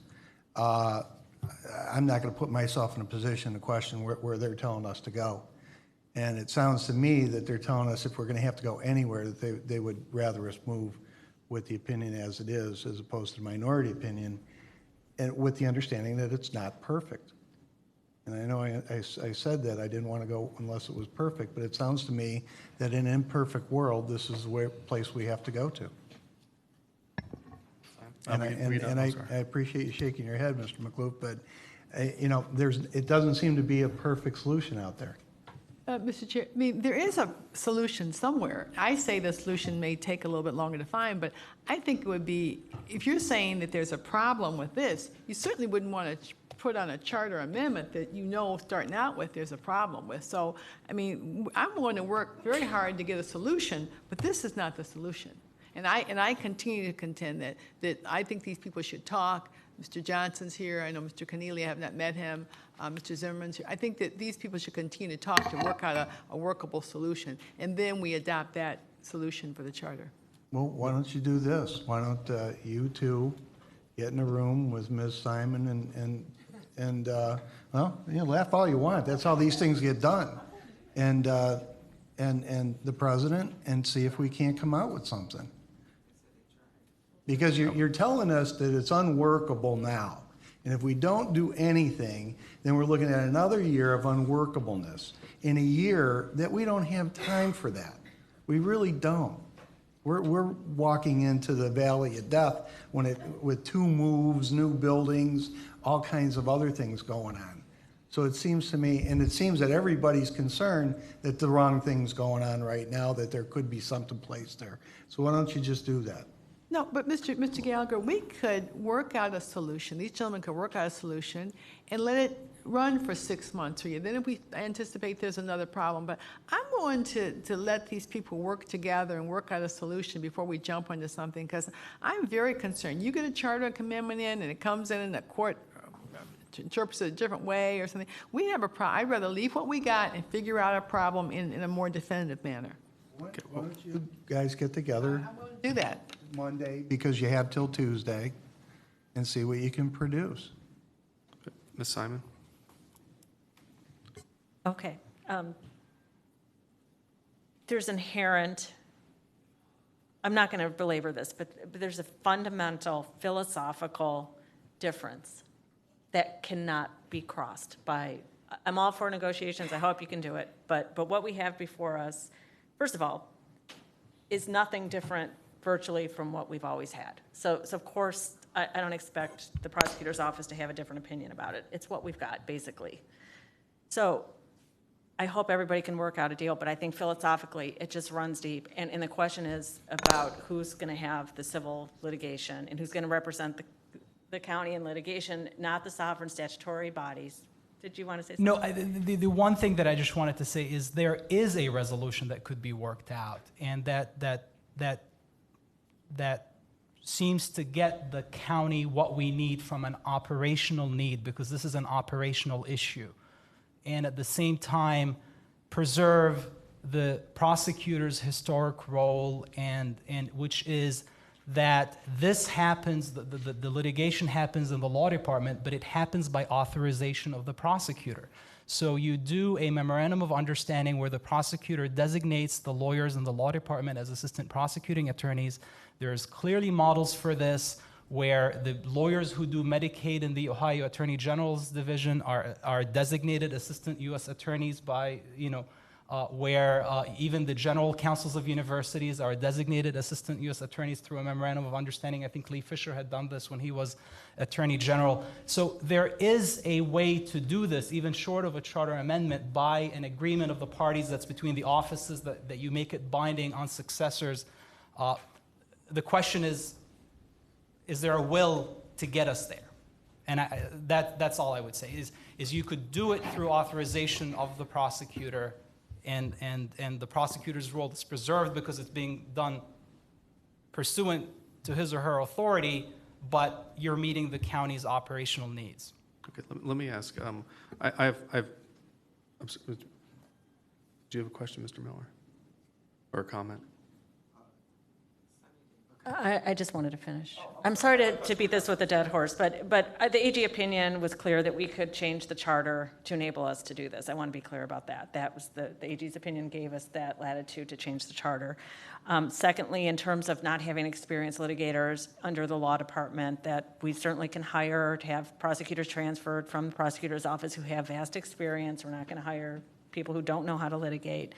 I'm not going to put myself in a position to question where they're telling us to go. And it sounds to me that they're telling us if we're going to have to go anywhere, that they would rather us move with the opinion as it is, as opposed to the minority opinion, and with the understanding that it's not perfect. And I know I said that I didn't want to go unless it was perfect, but it sounds to me that in an imperfect world, this is the place we have to go to. And I appreciate you shaking your head, Mr. McCloof, but it doesn't seem to be a perfect solution out there. Mr. Chair, I mean, there is a solution somewhere. I say the solution may take a little bit longer to find, but I think it would be, if you're saying that there's a problem with this, you certainly wouldn't want to put on a charter amendment that starting out with there's a problem with. So, I mean, I'm going to work very hard to get a solution, but this is not the solution. And I continue to contend that I think these people should talk. Mr. Johnson's here. I know Mr. Keneally, I have not met him. Mr. Zimmerman's here. I think that these people should continue to talk to work out a workable solution, and then we adopt that solution for the charter. Well, why don't you do this? Why don't you two get in a room with Ms. Simon and laugh all you want. That's how these things get done. And the president, and see if we can't come out with something. Because you're telling us that it's unworkable now. And if we don't do anything, then we're looking at another year of unworkableness. In a year that we don't have time for that. We really don't. We're walking into the valley of death with 2 moves, new buildings, all kinds of other things going on. So it seems to me, and it seems that everybody's concerned that the wrong thing's going on right now, that there could be something placed there. So why don't you just do that? No, but Mr. Gallagher, we could work out a solution. These gentlemen could work out a solution and let it run for 6 months or a year. Then if we anticipate there's another problem, but I'm going to let these people work together and work out a solution before we jump into something, because I'm very concerned. You get a charter amendment in and it comes in the court interprets it a different way or something. We have a problem. I'd rather leave what we got and figure out a problem in a more definitive manner. Why don't you guys get together? I'm going to do that. Monday, because you have till Tuesday, and see what you can produce. Ms. Simon? Okay. There's inherent, I'm not going to belabor this, but there's a fundamental philosophical difference that cannot be crossed by, I'm all for negotiations, I hope you can do it, but what we have before us, first of all, is nothing different virtually from what we've always had. So of course, I don't expect the prosecutor's office to have a different opinion about it. It's what we've got, basically. So I hope everybody can work out a deal, but I think philosophically, it just runs deep. And the question is about who's going to have the civil litigation and who's going to represent the county in litigation, not the sovereign statutory bodies, did you want to say something? No, the one thing that I just wanted to say is there is a resolution that could be worked out, and that seems to get the county what we need from an operational need, because this is an operational issue, and at the same time preserve the prosecutor's historic role, and which is that this happens, the litigation happens in the law department, but it happens by authorization of the prosecutor. So you do a memorandum of understanding where the prosecutor designates the lawyers in the law department as assistant prosecuting attorneys. There's clearly models for this where the lawyers who do Medicaid in the Ohio Attorney General's division are designated assistant U.S. attorneys by, where even the general counsels of universities are designated assistant U.S. attorneys through a memorandum of understanding. I think Lee Fisher had done this when he was Attorney General. So there is a way to do this, even short of a charter amendment, by an agreement of the parties that's between the offices, that you make it binding on successors. The question is there a will to get us there? And that's all I would say, is you could do it through authorization of the prosecutor, and the prosecutor's role is preserved because it's being done pursuant to his or her authority, but you're meeting the county's operational needs. Okay, let me ask. Do you have a question, Mr. Miller, or a comment? I just wanted to finish. I'm sorry to beat this with a dead horse, but the AG opinion was clear that we could change the charter to enable us to do this. I want to be clear about that. That was the AG's opinion gave us that latitude to change the charter. Secondly, in terms of not having experienced litigators under the law department, that we certainly can hire to have prosecutors transferred from the prosecutor's office who have vast experience. We're not going to hire people who don't know how to litigate.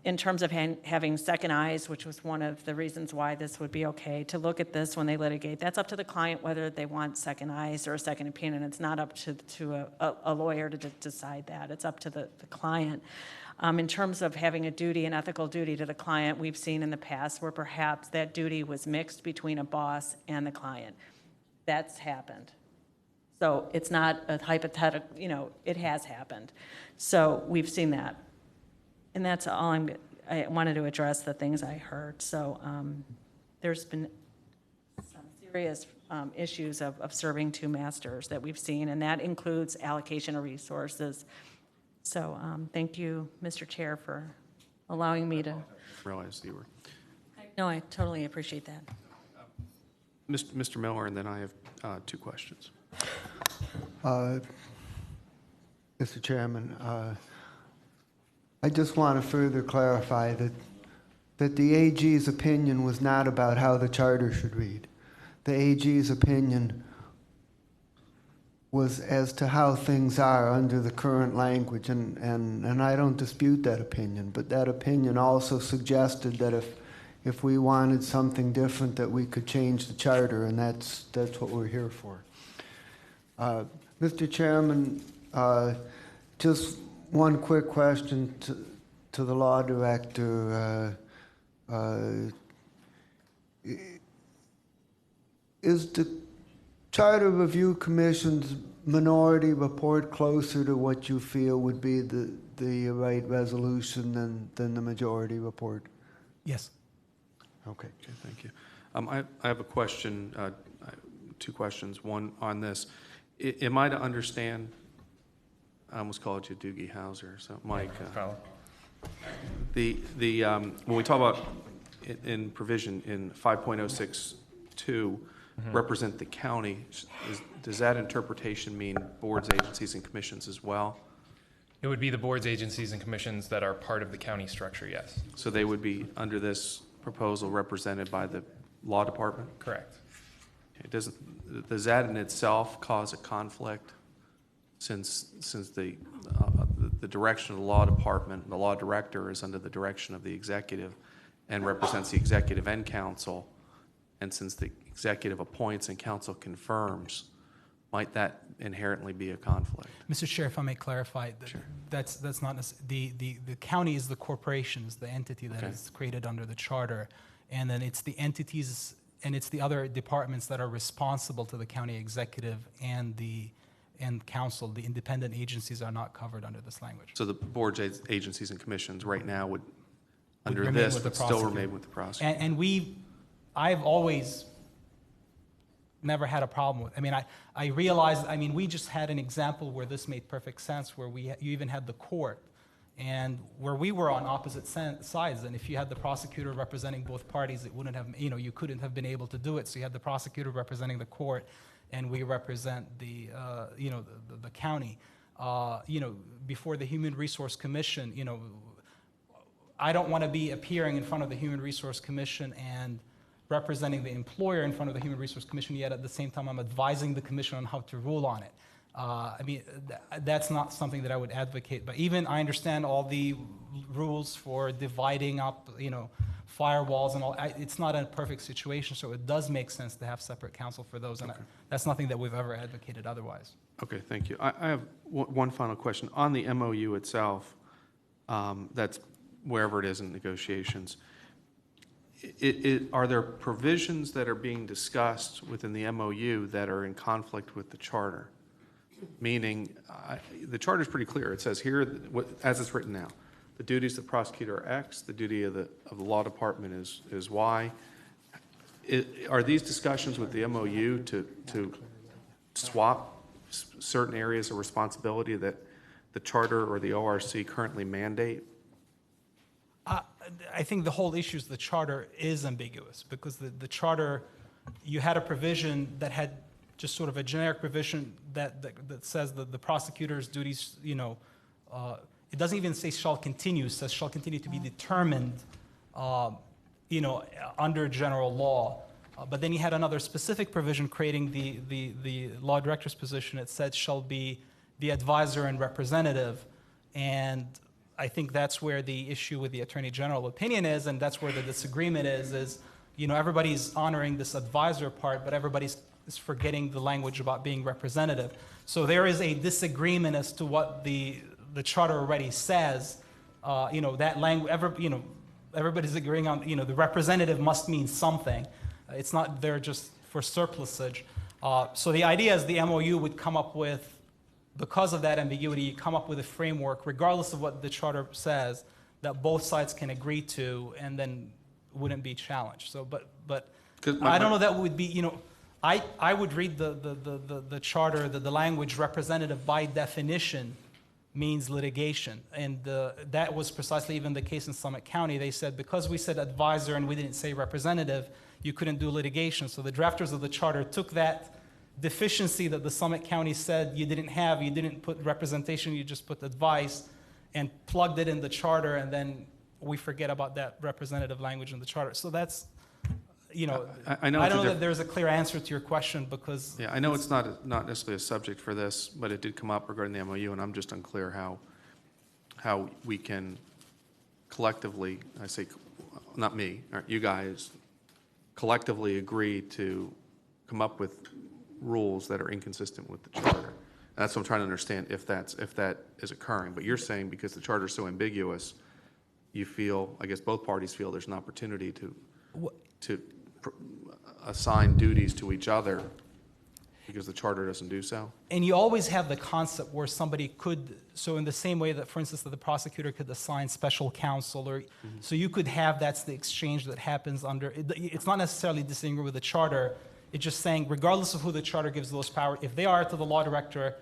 In terms of having second eyes, which was one of the reasons why this would be okay, to look at this when they litigate, that's up to the client whether they want second eyes or a second opinion. It's not up to a lawyer to decide that. It's up to the client. In terms of having a duty, an ethical duty to the client, we've seen in the past where perhaps that duty was mixed between a boss and the client. That's happened. So it's not a hypothetical, it has happened. So we've seen that. And that's all I wanted to address the things I heard. So there's been some serious issues of serving two masters that we've seen, and that includes allocation of resources. So thank you, Mr. Chair, for allowing me to. Realize you were. No, I totally appreciate that. Mr. Miller, and then I have two questions. Mr. Chairman, I just want to further clarify that the AG's opinion was not about how the charter should read. The AG's opinion was as to how things are under the current language, and I don't dispute that opinion, but that opinion also suggested that if we wanted something different, that we could change the charter, and that's what we're here for. Mr. Chairman, just one quick question to the law director. Is the Charter Review Commission's minority report closer to what you feel would be the right resolution than the majority report? Yes. Okay. Okay, thank you. I have a question, two questions. One on this. Am I to understand, I almost called you Doogie Howser, so Mike. When we talk about in provision in 5.062, represent the county, does that interpretation mean boards, agencies, and commissions as well? It would be the boards, agencies, and commissions that are part of the county structure, yes. So they would be, under this proposal, represented by the law department? Correct. Okay. Does that in itself cause a conflict, since the direction of the law department, the law director is under the direction of the executive and represents the executive and council, and since the executive appoints and council confirms, might that inherently be a conflict? Mr. Chair, if I may clarify, Sure. that's not the county is the corporation, is the entity that Okay. is created under the charter, and then it's the entities and it's the other departments that are responsible to the county executive and the and council. The independent agencies are not covered under this language. So the boards, agencies, and commissions right now would, under remain this, with the would still prosecutor. remain with the prosecutor. And I've always never had a problem with, I realized, we just had an example where this made perfect sense, where you even had the court, and where we were on opposite sides, and if you had the prosecutor representing both parties, it wouldn't have, you couldn't have been able to do it, so you had the prosecutor representing the court, and we represent the county. Before the Human Resource Commission, I don't want to be appearing in front of the Human Resource Commission and representing the employer in front of the Human Resource Commission, yet at the same time I'm advising the commission on how to rule on it. That's not something that I would advocate. But even I understand all the rules for dividing up, firewalls and all. It's not a perfect situation, so it does make sense to have separate counsel for those, and that's nothing that we've ever advocated otherwise. Okay, thank you. I have one final question. On the MOU itself, that's wherever it is in negotiations, are there provisions that are being discussed within the MOU that are in conflict with the charter? Meaning, the charter is pretty clear. It says here, as it's written now, the duties of the prosecutor are X, the duty of the law department is Y. Are these discussions with the MOU to swap certain areas of responsibility that the charter or the ORC currently mandate? I think the whole issue is the charter is ambiguous, because the charter, you had a provision that had just sort of a generic provision that says that the prosecutor's duties, it doesn't even say shall continue, it says shall continue to be determined, under general law. But then you had another specific provision creating the law director's position. It said shall be the advisor and representative. And I think that's where the issue with the Attorney General opinion is, and that's where the disagreement is everybody's honoring this advisor part, but everybody's forgetting the language about being representative. So there is a disagreement as to what the charter already says. That language, everybody's agreeing on, the representative must mean something. It's not there just for surplusage. So the idea is the MOU would come up with, because of that ambiguity, you come up with a framework, regardless of what the charter says, that both sides can agree to, and then wouldn't be challenged. So, but I don't know that would be, I would read the charter, the language representative by definition means litigation. And that was precisely even the case in Summit County. They said, because we said advisor and we didn't say representative, you couldn't do litigation. So the drafters of the charter took that deficiency that the Summit County said you didn't put representation, you just put advice, and plugged it in the charter, and then we forget about that representative language in the charter. So that's, I don't know that there's a clear answer to your question, because... Yeah, I know it's not necessarily a subject for this, but it did come up regarding the MOU, and I'm just unclear how we can collectively, I say, not me, or you guys, collectively agree to come up with rules that are inconsistent with the charter. And that's what I'm trying to understand, if that is occurring. But you're saying because the charter is so ambiguous, you feel, I guess both parties feel there's an opportunity to assign duties to each other because the charter doesn't do so? And you always have the concept where somebody could, so in the same way that, for instance, that the prosecutor could assign special counsel, or so you could have, that's the exchange that happens under, it's not necessarily disagreeing with the charter, it's just saying, regardless of who the charter gives those powers, if they are to the law director,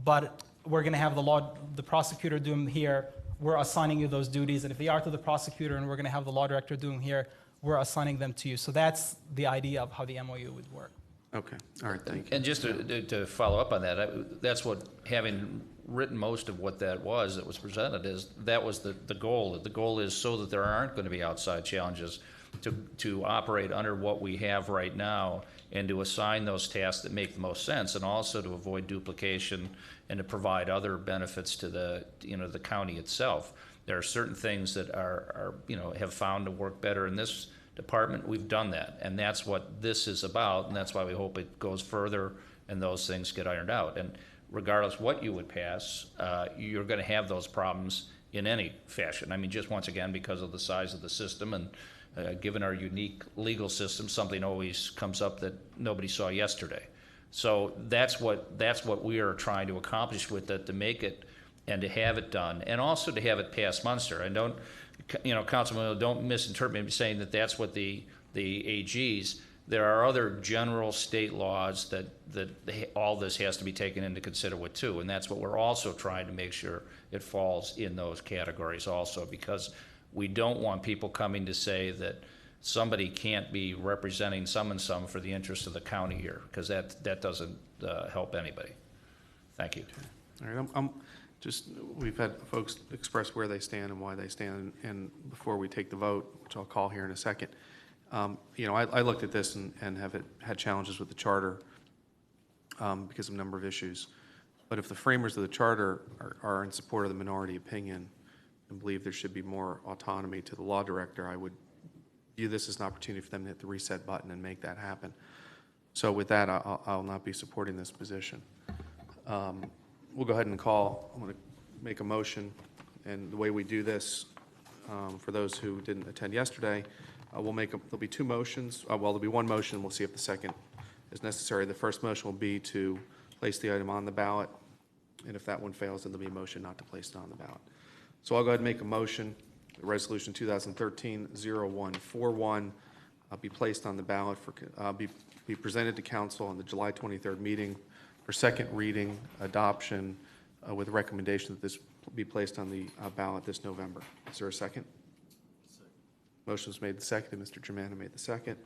but we're going to have the prosecutor do them here, we're assigning you those duties. And if they are to the prosecutor and we're going to have the law director do them here, we're assigning them to you. So that's the idea of how the MOU would work. Okay, all right, thank you. And just to follow up on that, that's what, having written most of what that was presented, is that was the goal. The goal is so that there aren't going to be outside challenges to operate under what we have right now, and to assign those tasks that make the most sense, and also to avoid duplication and to provide other benefits to the county itself. There are certain things that are have found to work better in this department. We've done that, and that's what this is about, and that's why we hope it goes further and those things get ironed out. And regardless what you would pass, you're going to have those problems in any fashion. I mean, just once again, because of the size of the system, and given our unique legal system, something always comes up that nobody saw yesterday. So that's what we are trying to accomplish with it, to make it and to have it done, and also to have it pass Munster. And don't, Councilman, don't misinterpret me saying that that's what the AGs. There are other general state laws that all this has to be taken into consider with too, and that's what we're also trying to make sure it falls in those categories also, because we don't want people coming to say that somebody can't be representing some and some for the interest of the county here, because that doesn't help anybody. Thank you. All right, we've had folks express where they stand and why they stand, and before we take the vote, which I'll call here in a second, I looked at this and have had challenges with the charter because of a number of issues. But if the framers of the charter are in support of the minority opinion and believe there should be more autonomy to the law director, I would view this as an opportunity for them to hit the reset button and make that happen. So with that, I'll not be supporting this position. We'll go ahead and call. I'm going to make a motion, and the way we do this, for those who didn't attend yesterday, there'll be two motions. There'll be one motion. We'll see if the second is necessary. The first motion will be to place the item on the ballot, and if that one fails, then there'll be a motion not to place it on the ballot. So I'll go ahead and make a motion. Resolution 2013-0141 be placed on the ballot be presented to council on the July 23rd meeting for second reading adoption with a recommendation that this be placed on the ballot this November. Is there a second? Motion was made the second. Mr. Germano made the second.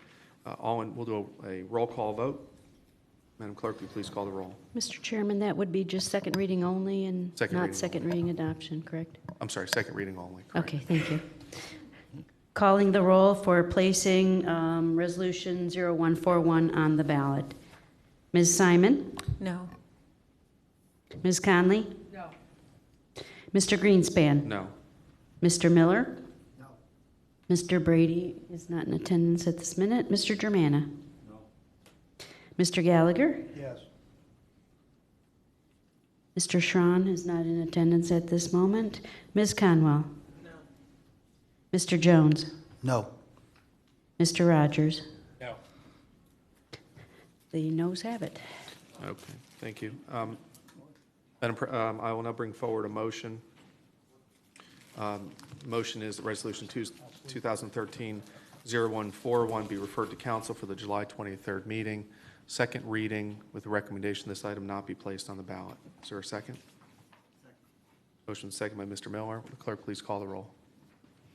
We'll do a roll call vote. Madam Clerk, will you please call the roll? Mr. Chairman, that would be just second reading only and Second not reading second reading adoption, correct? I'm sorry, second reading only. Correct. Okay, thank you. Calling the roll for placing Resolution 0141 on the ballot. Ms. Simon? No. Ms. Conley? No. Mr. Greenspan? No. Mr. Miller? No. Mr. Brady is not in attendance at this minute. Mr. Germana? No. Mr. Gallagher? Yes. Mr. Schron is not in attendance at this moment. Ms. Conwell? No. Mr. Jones? No. Mr. Rogers? No. The noes have it. Okay, thank you. I will now bring forward a motion. Motion is that Resolution 2013-0141 be referred to council for the July 23rd meeting. Second reading with the recommendation this item not be placed on the ballot. Is there a second? Motion second by Mr. Miller. Will the clerk please call the roll?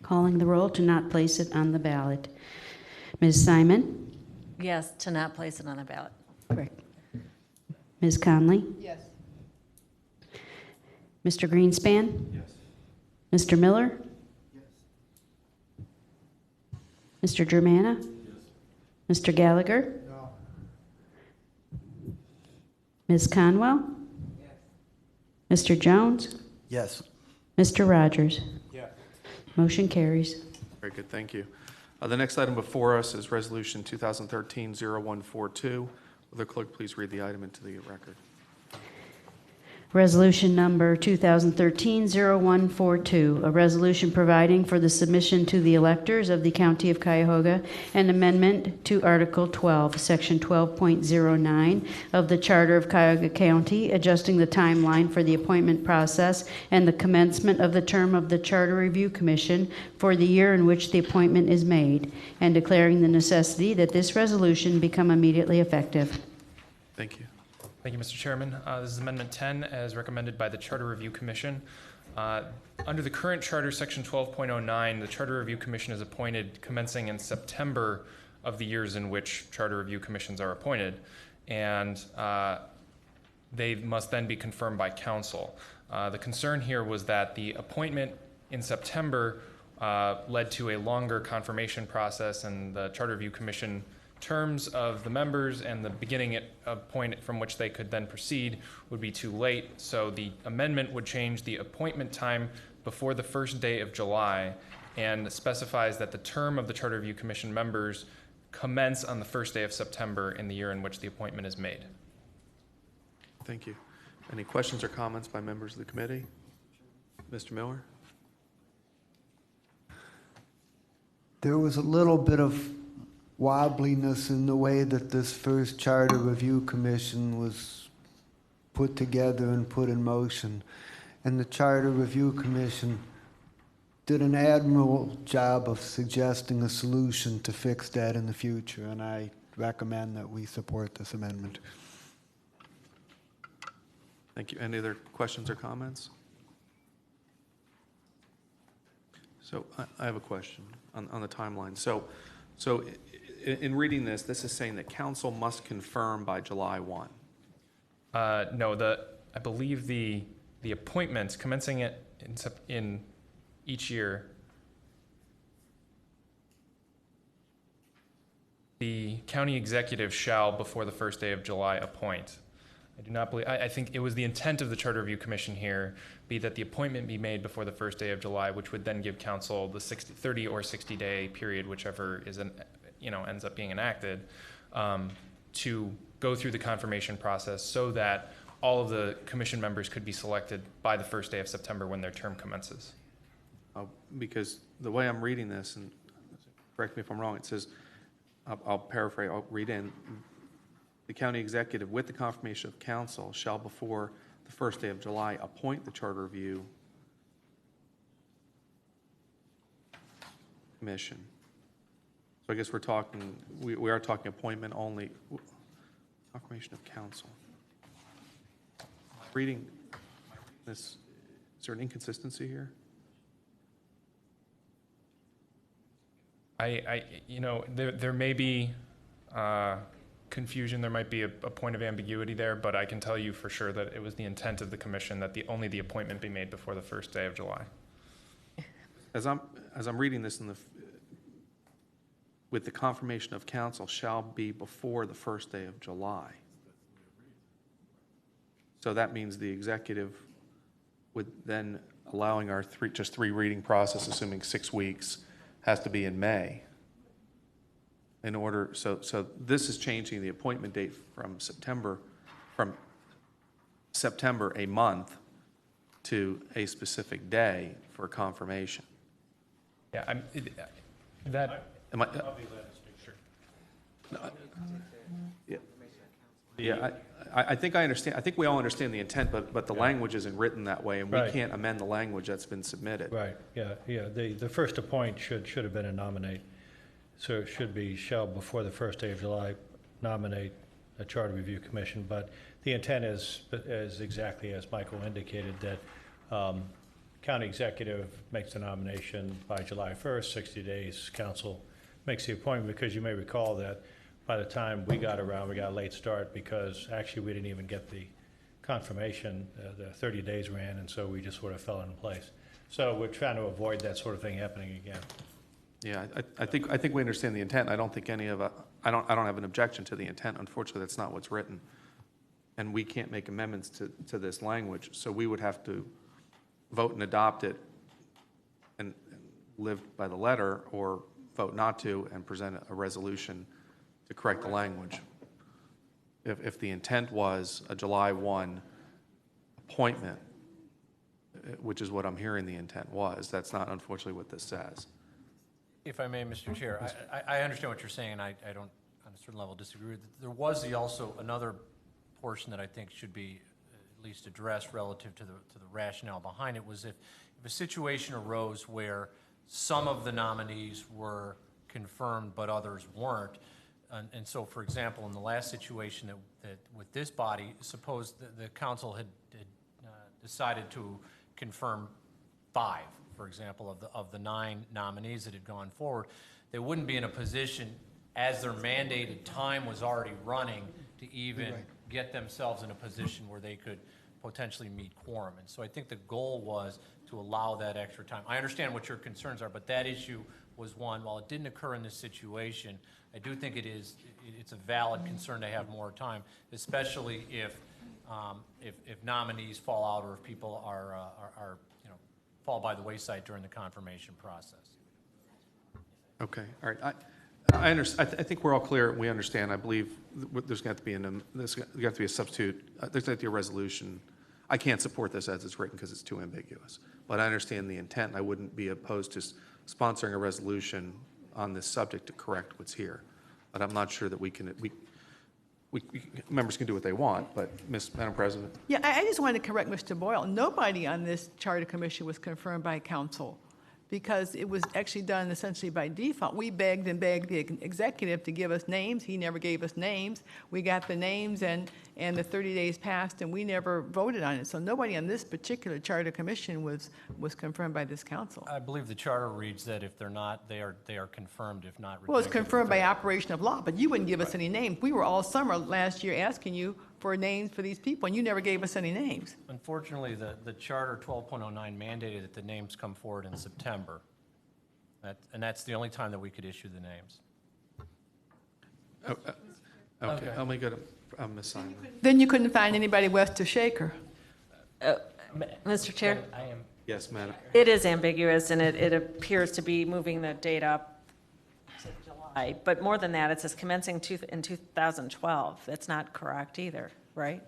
Calling the roll to not place it on the ballot. Ms. Simon? Yes, to not place it on the ballot. Correct. Ms. Conley? Yes. Mr. Greenspan? Yes. Mr. Miller? Yes. Mr. Germana? Yes. Mr. Gallagher? No. Ms. Conwell? Yes. Mr. Jones? Yes. Mr. Rogers? Yeah. Motion carries. Very good, thank you. The next item before us is Resolution 2013-0142. Will the clerk please read the item into the record? Resolution number 2013-0142, a resolution providing for the submission to the electors of the County of Cuyahoga an amendment to Article 12, Section 12.09 of the Charter of Cuyahoga County, adjusting the timeline for the appointment process and the commencement of the term of the Charter Review Commission for the year in which the appointment is made, and declaring the necessity that this resolution become immediately effective. Thank you. Thank you, Mr. Chairman. This is Amendment 10, as recommended by the Charter Review Commission. Under the current charter, Section 12.09, the Charter Review Commission is appointed commencing in September of the years in which Charter Review Commissions are appointed, and they must then be confirmed by council. The concern here was that the appointment in September led to a longer confirmation process, and the Charter Review Commission terms of the members and the beginning at a point from which they could then proceed would be too late. So the amendment would change the appointment time before the first day of July and specifies that the term of the Charter Review Commission members commence on the first day of September in the year in which the appointment is made. Thank you. Any questions or comments by members of the committee? Mr. Miller? There was a little bit of wobbliness in the way that this first Charter Review Commission was put together and put in motion. And the Charter Review Commission did an admirable job of suggesting a solution to fix that in the future, and I recommend that we support this amendment. Thank you. Any other questions or comments? So I have a question on the timeline. So in reading this, this is saying that council must confirm by July 1. No, I believe the appointments commencing it in each year, the county executive shall, before the first day of July, appoint. I do not believe, I think it was the intent of the Charter Review Commission here be that the appointment be made before the first day of July, which would then give council the 30 or 60-day period, whichever is, ends up being enacted, to go through the confirmation process so that all of the commission members could be selected by the first day of September when their term commences. Because the way I'm reading this, and correct me if I'm wrong, it says, I'll paraphrase, I'll read in, the county executive with the confirmation of council shall before the first day of July appoint the Charter Review Commission. So I guess we're talking, we are talking appointment only, confirmation of council. Reading this, is there an inconsistency here? There may be confusion, there might be a point of ambiguity there, but I can tell you for sure that it was the intent of the commission that only the appointment be made before the first day of July. As I'm reading this with the confirmation of council shall be before the first day of July. So that means the executive would then, allowing our just three reading process, assuming 6 weeks, has to be in May. In order, so this is changing the appointment date from September a month to a specific day for confirmation. Yeah, Am I? Yeah, I think I understand. I think we all understand the intent, but the language isn't written that way, and we Right. can't amend the language that's been submitted. Right, yeah. The first appoint should have been a nominate. So it should be shall before the first day of July nominate a Charter Review Commission. But the intent is exactly as Michael indicated, that county executive makes the nomination by July 1st, 60 days, council makes the appointment, because you may recall that by the time we got around, we got a late start because actually we didn't even get the confirmation. The 30 days ran, and so we just sort of fell into place. So we're trying to avoid that sort of thing happening again. Yeah, I think we understand the intent. I don't think I don't have an objection to the intent. Unfortunately, that's not what's written, and we can't make amendments to this language. So we would have to vote and adopt it and live by the letter, or vote not to and present a resolution to correct the language. If the intent was a July 1 appointment, which is what I'm hearing the intent was, that's not unfortunately what this says. If I may, Mr. Chair, I understand what you're saying, and I don't, on a certain level, disagree with it. There was also another portion that I think should be at least addressed relative to the rationale behind it, was if a situation arose where some of the nominees were confirmed but others weren't, and so, for example, in the last situation that with this body, suppose the council had decided to confirm 5, for example, of the 9 nominees that had gone forward, they wouldn't be in a position, as their mandated time was already running, to even get themselves in a position where they could potentially meet quorum. And so I think the goal was to allow that extra time. I understand what your concerns are, but that issue was one. While it didn't occur in this situation, I do think it's a valid concern to have more time, especially if nominees fall out, or if people are fall by the wayside during the confirmation process. Okay, all right. I think we're all clear. We understand. I believe there's going to have to be a substitute. There's going to be a resolution. I can't support this as it's written because it's too ambiguous. But I understand the intent. I wouldn't be opposed to sponsoring a resolution on this subject to correct what's here. but I'm not sure that members can do what they want, but Madam President. Yeah, I just wanted to correct Mr. Boyle. Nobody on this charter commission was confirmed by council because it was actually done essentially by default. We begged and begged the executive to give us names. He never gave us names. We got the names and the 30 days passed and we never voted on it. So nobody on this particular charter commission was confirmed by this council. I believe the charter reads that if they're not, they are confirmed, if not Well, it's rejected. confirmed by operation of law, but you wouldn't give us any names. We were all summer last year asking you for names for these people, and you never gave us any names. Unfortunately, the charter 12.09 mandated that the names come forward in September. And that's the only time that we could issue the names. Okay, let me go to Ms. Simon. Then you couldn't find anybody west of Shaker. Mr. Chair? I am. Yes, Madam. It is ambiguous, and it appears to be moving the date up to July. But more than that, it says commencing in 2012. That's not correct either, right?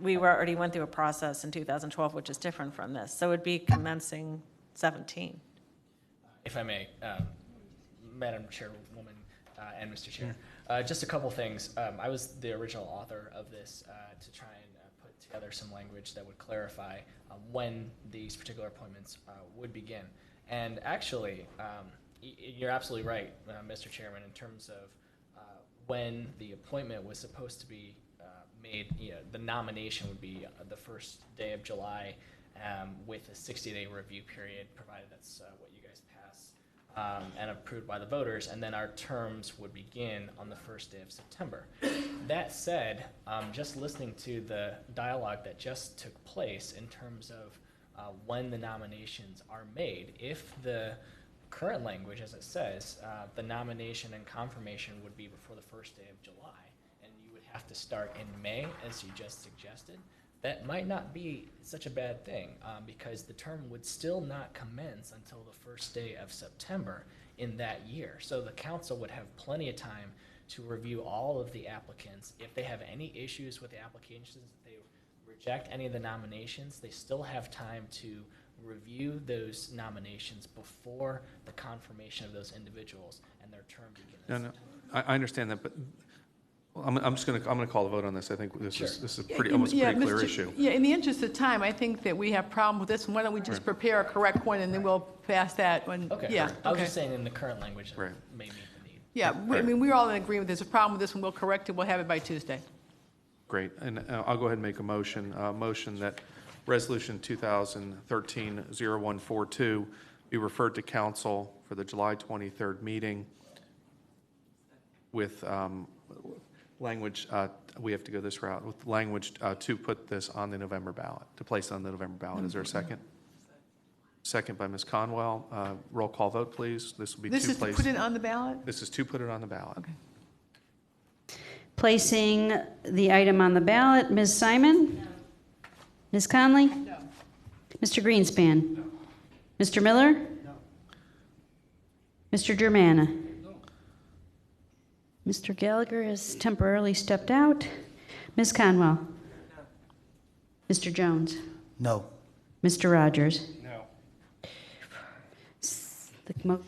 We already went through a process in 2012, which is different from this. So it'd be commencing 17. If I may, Madam Chairwoman and Mr. Chair, just a couple things. I was the original author of this to try and put together some language that would clarify when these particular appointments would begin. And actually, you're absolutely right, Mr. Chairman, in terms of when the appointment was supposed to be made. The nomination would be the first day of July with a 60-day review period, provided that's what you guys pass and approved by the voters, and then our terms would begin on the first day of September. That said, just listening to the dialogue that just took place in terms of when the nominations are made, if the current language, as it says, the nomination and confirmation would be before the first day of July, and you would have to start in May, as you just suggested, that might not be such a bad thing, because the term would still not commence until the first day of September in that year. So the council would have plenty of time to review all of the applicants. If they have any issues with the applications, if they reject any of the nominations, they still have time to review those nominations before the confirmation of those individuals and their term begins. No, I understand that, but I'm gonna call the vote on this. I think this is almost a pretty clear issue. Yeah, in the interest of time, I think that we have problem with this. Why don't we just prepare a correct one and then we'll pass that one? Okay. Yeah, I was okay. just saying in the current language, Right. may meet the need. Yeah, I mean, we're all in agreement. There's a problem with this one. We'll correct it. We'll have it by Tuesday. Great, and I'll go ahead and make a motion that Resolution 2013-0142 be referred to council for the July 23rd meeting with language, we have to go this route, with language to put this on the November ballot, to place on the November ballot. Is there a second? Second by Ms. Conwell. Roll call vote, please. This will be This to is to place. put it on the ballot? This is to put it on the ballot. Okay. Placing the item on the ballot, Ms. Simon? No. Ms. Conley? No. Mr. Greenspan? No. Mr. Miller? No. Mr. Germana? No. Mr. Gallagher has temporarily stepped out. Ms. Conwell? No. Mr. Jones? No. Mr. Rogers? No. The motion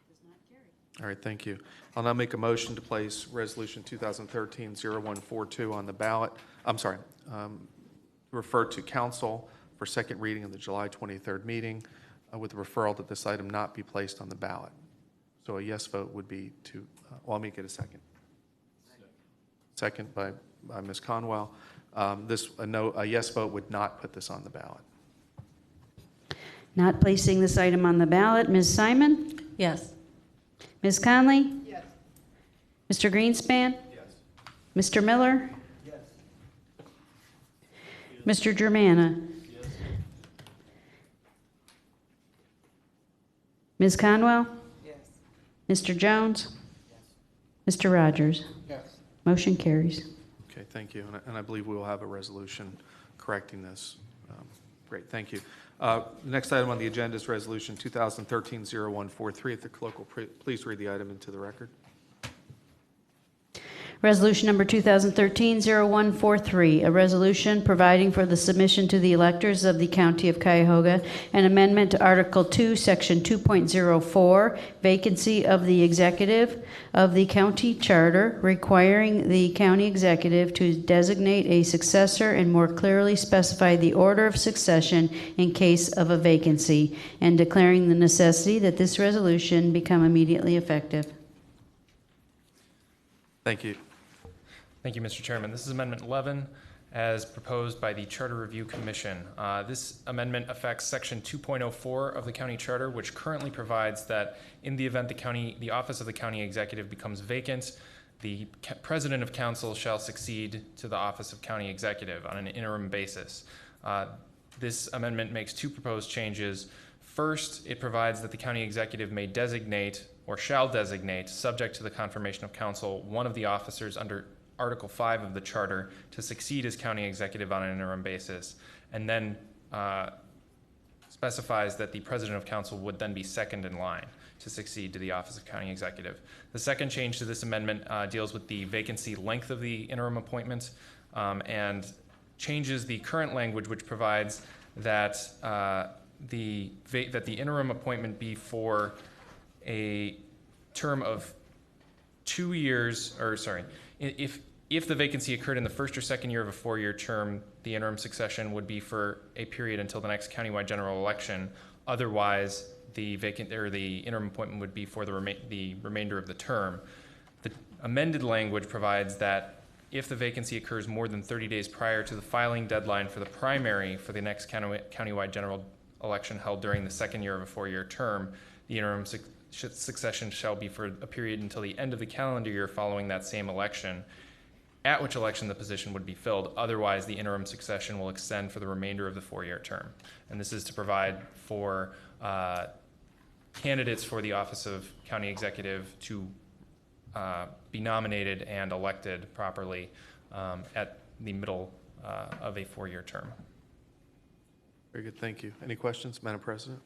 does not carry. All right, thank you. I'll now make a motion to place Resolution 2013-0142 on the ballot. Refer to council for second reading of the July 23rd meeting with the referral that this item not be placed on the ballot. So a yes vote would be to, let me get a second. Second by Ms. Conwell. A yes vote would not put this on the ballot. Not placing this item on the ballot, Ms. Simon? Yes. Ms. Conley? Yes. Mr. Greenspan? Yes. Mr. Miller? Yes. Mr. Germana? Yes. Ms. Conwell? Yes. Mr. Jones? Mr. Rogers? Yes. Motion carries. Okay, thank you. And I believe we will have a resolution correcting this. Great, thank you. The next item on the agenda is Resolution 2013-0143. If the clerk will please read the item into the record. Resolution number 2013-0143, a resolution providing for the submission to the electors of the County of Cuyahoga an amendment to Article 2, Section 2.04, vacancy of the executive of the county charter, requiring the county executive to designate a successor and more clearly specify the order of succession in case of a vacancy, and declaring the necessity that this resolution become immediately effective. Thank you. Thank you, Mr. Chairman. This is Amendment 11, as proposed by the Charter Review Commission. This amendment affects Section 2.04 of the county charter, which currently provides that in the event the office of the county executive becomes vacant, the president of council shall succeed to the office of county executive on an interim basis. This amendment makes two proposed changes. First, it provides that the county executive may designate or shall designate, subject to the confirmation of council, one of the officers under Article 5 of the Charter to succeed as county executive on an interim basis, and then specifies that the president of council would then be second in line to succeed to the office of county executive. The second change to this amendment deals with the vacancy length of the interim appointment and changes the current language, which provides that the interim appointment be for a term of 2 years, or sorry, if the vacancy occurred in the first or second year of a 4-year term, the interim succession would be for a period until the next countywide general election. Otherwise, the interim appointment would be for the remainder of the term. The amended language provides that if the vacancy occurs more than 30 days prior to the filing deadline for the primary for the next countywide general election held during the second year of a 4-year term, the interim succession shall be for a period until the end of the calendar year following that same election, at which election the position would be filled. Otherwise, the interim succession will extend for the remainder of the 4-year term. And this is to provide for candidates for the office of county executive to be nominated and elected properly at the middle of a 4-year term. Very good, thank you. Any questions, Madam President?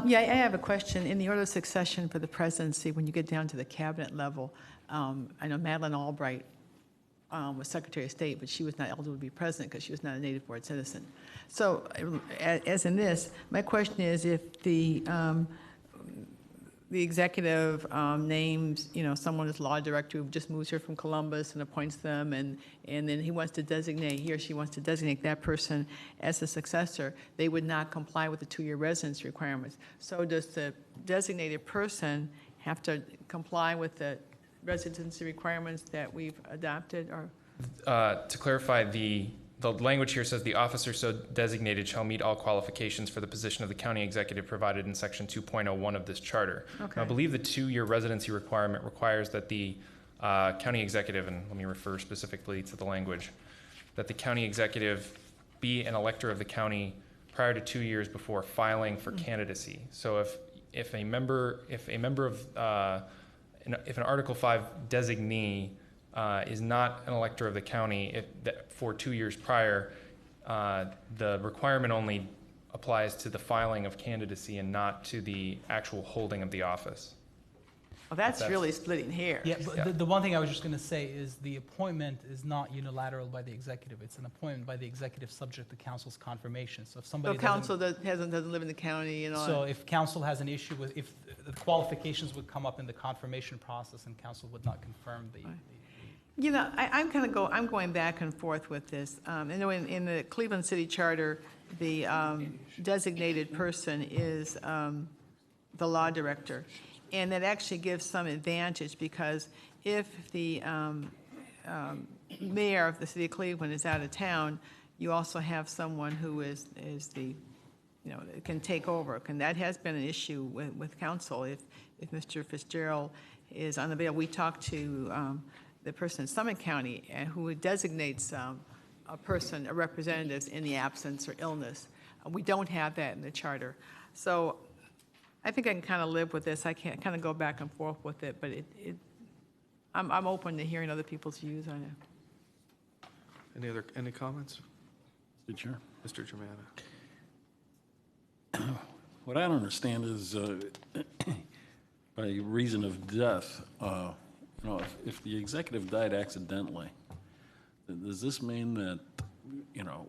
Yeah, I have a question. In the order of succession for the presidency, when you get down to the cabinet level, I know Madeleine Albright was Secretary of State, but she was not eligible to be president because she was not a native born citizen. So, as in this, my question is if the executive names, someone as law director who just moves here from Columbus and appoints them, and then he or she wants to designate that person as a successor, they would not comply with the 2-year residency requirements. So does the designated person have to comply with the residency requirements that we've adopted? Or to clarify, the language here says the officer so designated shall meet all qualifications for the position of the county executive provided in Section 2.01 of this charter. Okay. Now, I believe the 2-year residency requirement requires that the county executive, and let me refer specifically to the language, that the county executive be an elector of the county prior to 2 years before filing for candidacy. So if an Article 5 designee is not an elector of the county for 2 years prior, the requirement only applies to the filing of candidacy and not to the actual holding of the office. well, that's really splitting hairs. Yeah, but the one thing I was just going to say is the appointment is not unilateral by the executive. It's an appointment by the executive subject to council's confirmation. So if somebody council doesn't live in the county, So if council has an issue with, if the qualifications would come up in the confirmation process and council would not confirm the I'm going back and forth with this. I know in the Cleveland City Charter, the designated person is the law director. And that actually gives some advantage because if the mayor of the city of Cleveland is out of town, you also have someone who is the, can take over. And that has been an issue with council. If Mr. Fitzgerald is unavailable, we talked to the person in Summit County who designates a representative in the absence or illness. We don't have that in the charter. So I think I can kind of live with this. I can't kind of go back and forth with it, but I'm open to hearing other people's views on it. Any comments? Mr. Chair? Mr. Germana. What I don't understand is by reason of death, you know, if the executive died accidentally, does this mean that, you know,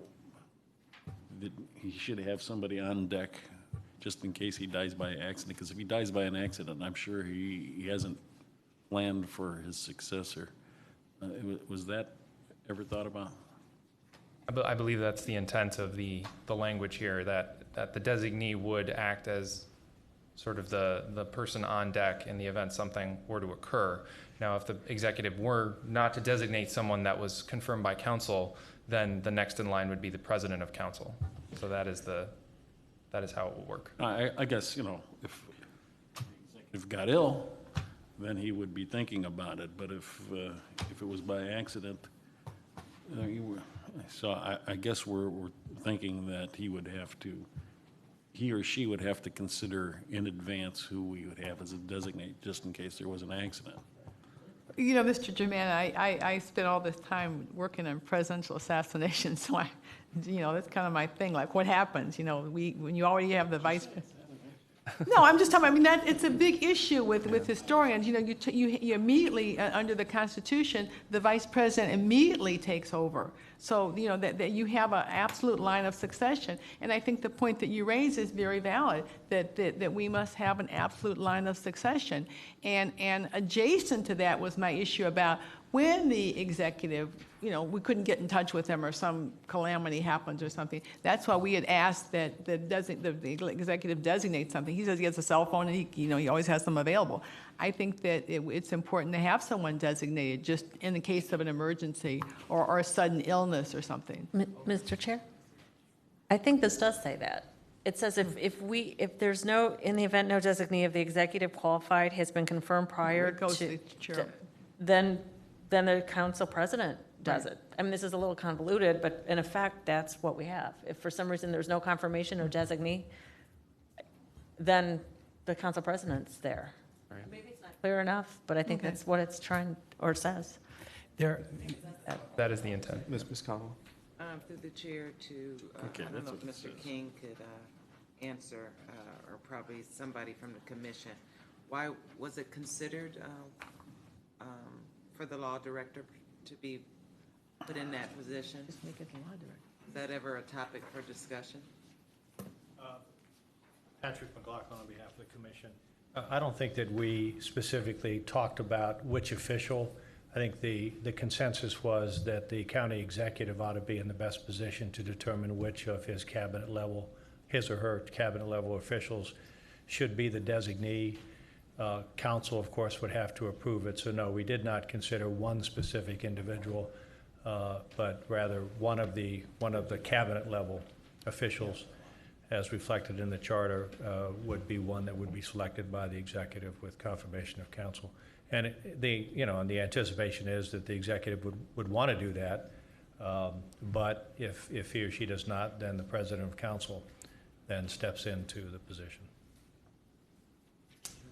that he should have somebody on deck just in case he dies by accident? Because if he dies by an accident, I'm sure he hasn't planned for his successor. Was that ever thought about? I believe that's the intent of the language here, that the designee would act as sort of the person on deck in the event something were to occur. Now, if the executive were not to designate someone that was confirmed by council, then the next in line would be the president of council. So that is how it will work. I guess, you know, if the executive got ill, then he would be thinking about it. But if it was by accident, so I guess we're thinking that he or she would have to consider in advance who we would have as a designate, just in case there was an accident. You know, Mr. Germain, I spent all this time working on presidential assassinations, so that's kind of my thing. Like, what happens? You know, when you already have the vice. No, I'm just talking. I mean, it's a big issue with historians. You know, you immediately under the Constitution, the vice president immediately takes over. So you know that you have an absolute line of succession. And I think the point that you raise is very valid. That we must have an absolute line of succession. And adjacent to that was my issue about when the executive, you know, we couldn't get in touch with him or some calamity happens or something. That's why we had asked that the executive designate something. He says he has a cell phone and he always has them available. I think that it's important to have someone designated just in the case of an emergency or a sudden illness or something. Mr. Chair? I think this does say that. It says if there's no, in the event no designee of the executive qualified has been confirmed prior It goes to, the chair. then the council president does it. I mean, this is a little convoluted, but in effect, that's what we have. If for some reason there's no confirmation or designee, then the council president's there. Right. Maybe it's not clear enough, but I think that's what it's trying, or says. That is the intent. Ms. Conwell? Through the chair to, Okay, I don't know if that's what Mr. it says. King could answer, or probably somebody from the commission. Why was it considered for the law director to be put in that position? Just make it the law director. Is that ever a topic for discussion? Patrick McLaughlin on behalf of the commission. I don't think that we specifically talked about which official. I think the consensus was that the county executive ought to be in the best position to determine which of his or her cabinet level officials should be the designee. Council, of course, would have to approve it. So no, we did not consider one specific individual, but rather one of the cabinet level officials, as reflected in the charter, would be one that would be selected by the executive with confirmation of council. And the anticipation is that the executive would want to do that, but if he or she does not, then the president of council then steps into the position.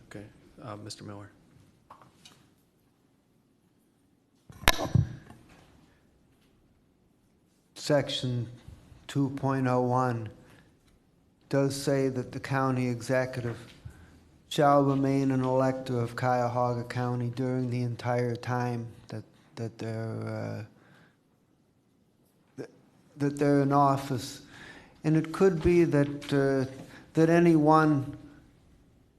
Okay. Mr. Miller? Section 2.01 does say that the county executive shall remain an elector of Cuyahoga County during the entire time that they're in office. And it could be that any one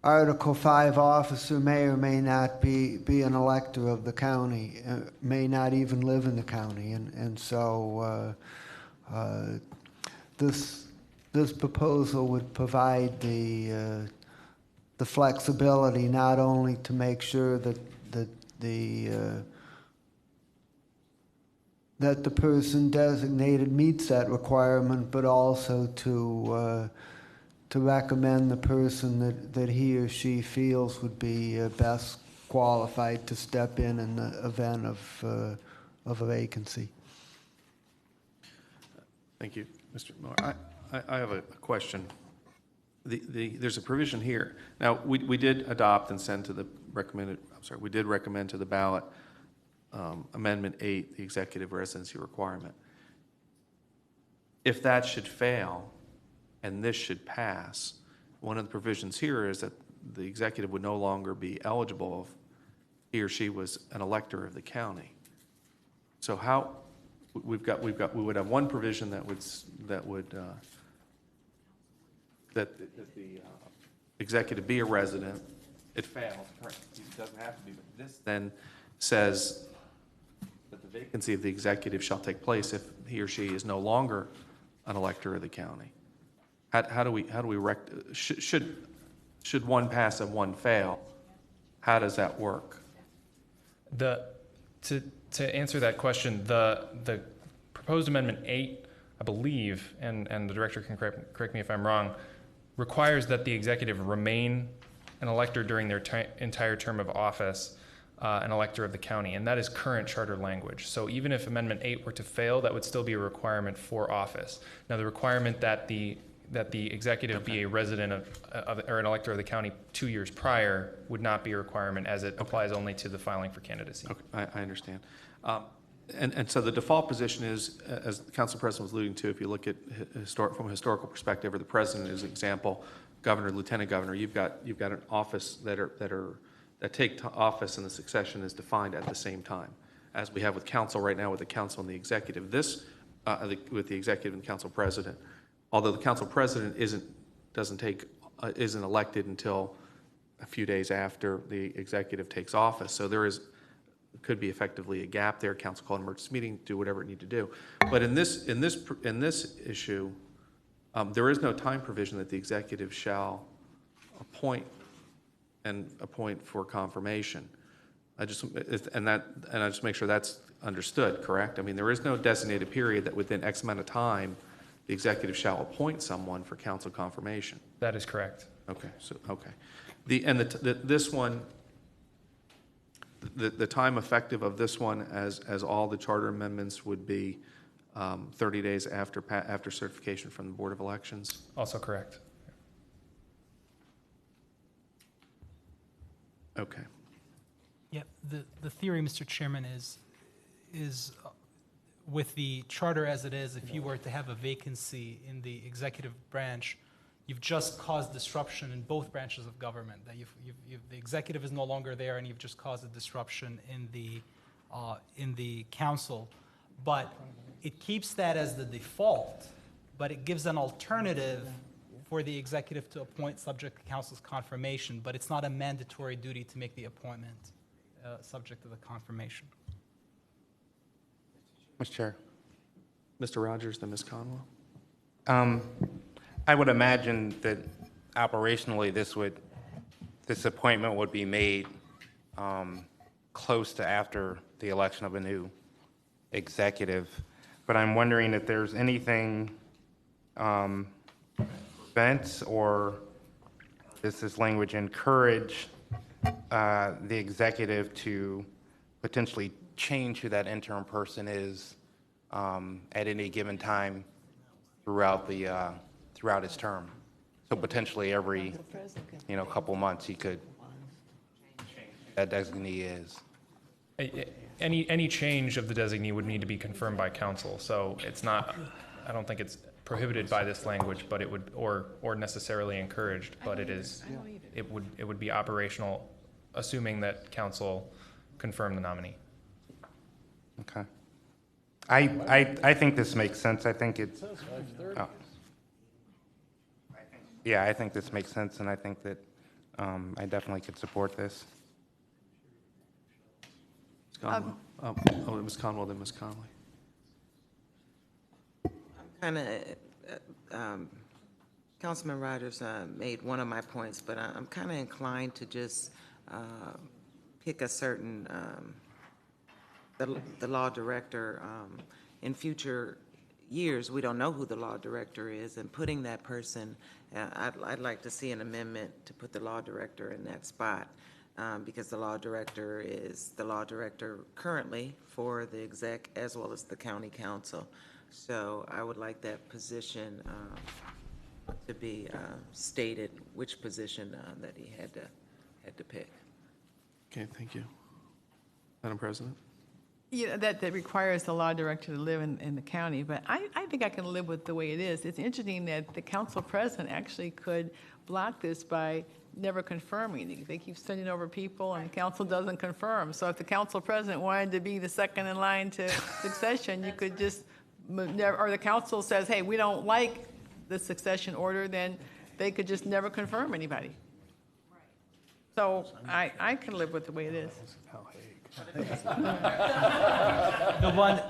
Article 5 officer may or may not be an elector of the county, may not even live in the county. And so this proposal would provide the flexibility not only to make sure that the person designated meets that requirement, but also to recommend the person that he or she feels would be best qualified to step in the event of a vacancy. Thank you, Mr. Miller. I have a question. There's a provision here. Now, we did adopt and send to the we did recommend to the ballot Amendment 8, the executive residency requirement. If that should fail and this should pass, one of the provisions here is that the executive would no longer be eligible he or she was an elector of the county. So how, we would have one provision that the executive be a resident. It fails, correct? It doesn't have to be, but this then says that the vacancy of the executive shall take place if he or she is no longer an elector of the county. How do we should one pass and one fail? How does that work? To answer that question, the proposed Amendment 8, I believe, and the director can correct me if I'm wrong, requires that the executive remain an elector during their entire term of office, an elector of the county, and that is current charter language. So even if Amendment 8 were to fail, that would still be a requirement for office. Now, the requirement that the executive be a resident or an elector of the county 2 years prior would not be a requirement, as it applies only to the filing for candidacy. Okay, I understand. And so the default position is, as the council president was alluding to, if you look at from a historical perspective, or the president as an example, governor, lieutenant governor, you've got an office that take office, and the succession is defined at the same time, as we have with council right now with the council and the executive. This with the executive and council president, although the council president isn't elected until a few days after the executive takes office. So there could be effectively a gap there. Council call an emergency meeting, do whatever it need to do. But in this issue, there is no time provision that the executive shall appoint for confirmation. I just make sure that's understood, correct? I mean, there is no designated period that within X amount of time the executive shall appoint someone for council confirmation. That is correct. Okay. So okay, this one. The time effective of this one, as all the charter amendments, would be 30 days after certification from the Board of Elections. Also correct. Okay. Yeah, the theory, Mr. Chairman, is with the charter as it is, if you were to have a vacancy in the executive branch, you've just caused disruption in both branches of government. That the executive is no longer there, and you've just caused a disruption in the council. But it keeps that as the default, but it gives an alternative for the executive to appoint subject to council's confirmation. But it's not a mandatory duty to make the appointment subject to the confirmation. Mr. Chair. Mr. Rogers, then Ms. Conwell. I would imagine that operationally this appointment would be made close to after the election of a new executive. But I'm wondering if there's anything prevents, or does this language encourage the executive to potentially change who that interim person is at any given time throughout his term. So potentially every, couple months he could change who that designee is. Any change of the designee would need to be confirmed by council. So it's not, I don't think it's prohibited by this language, but it would, or necessarily encouraged, but it would be operational, assuming that council confirmed the nominee. Okay. I think this makes sense. I think it. Yeah, I think this makes sense, and I think that I definitely could support this. Ms. Conwell, then Ms. Conley. I'm kind of, Councilman Rogers made one of my points, but I'm kind of inclined to just pick a certain, the law director. In future years, we don't know who the law director is, and putting that person, I'd like to see an amendment to put the law director in that spot, because the law director is the law director currently for the exec as well as the county council. So I would like that position to be stated, which position that he had to pick. Okay, thank you. Madam President? Yeah, that requires the law director to live in the county, but I think I can live with the way it is. It's interesting that the council president actually could block this by never confirming. They keep sending over people and the council doesn't confirm. So if the council president wanted to be the second in line to succession, you could just, or the council says, hey, we don't like the succession order, then they could just never confirm anybody. So I can live with the way it is. The one,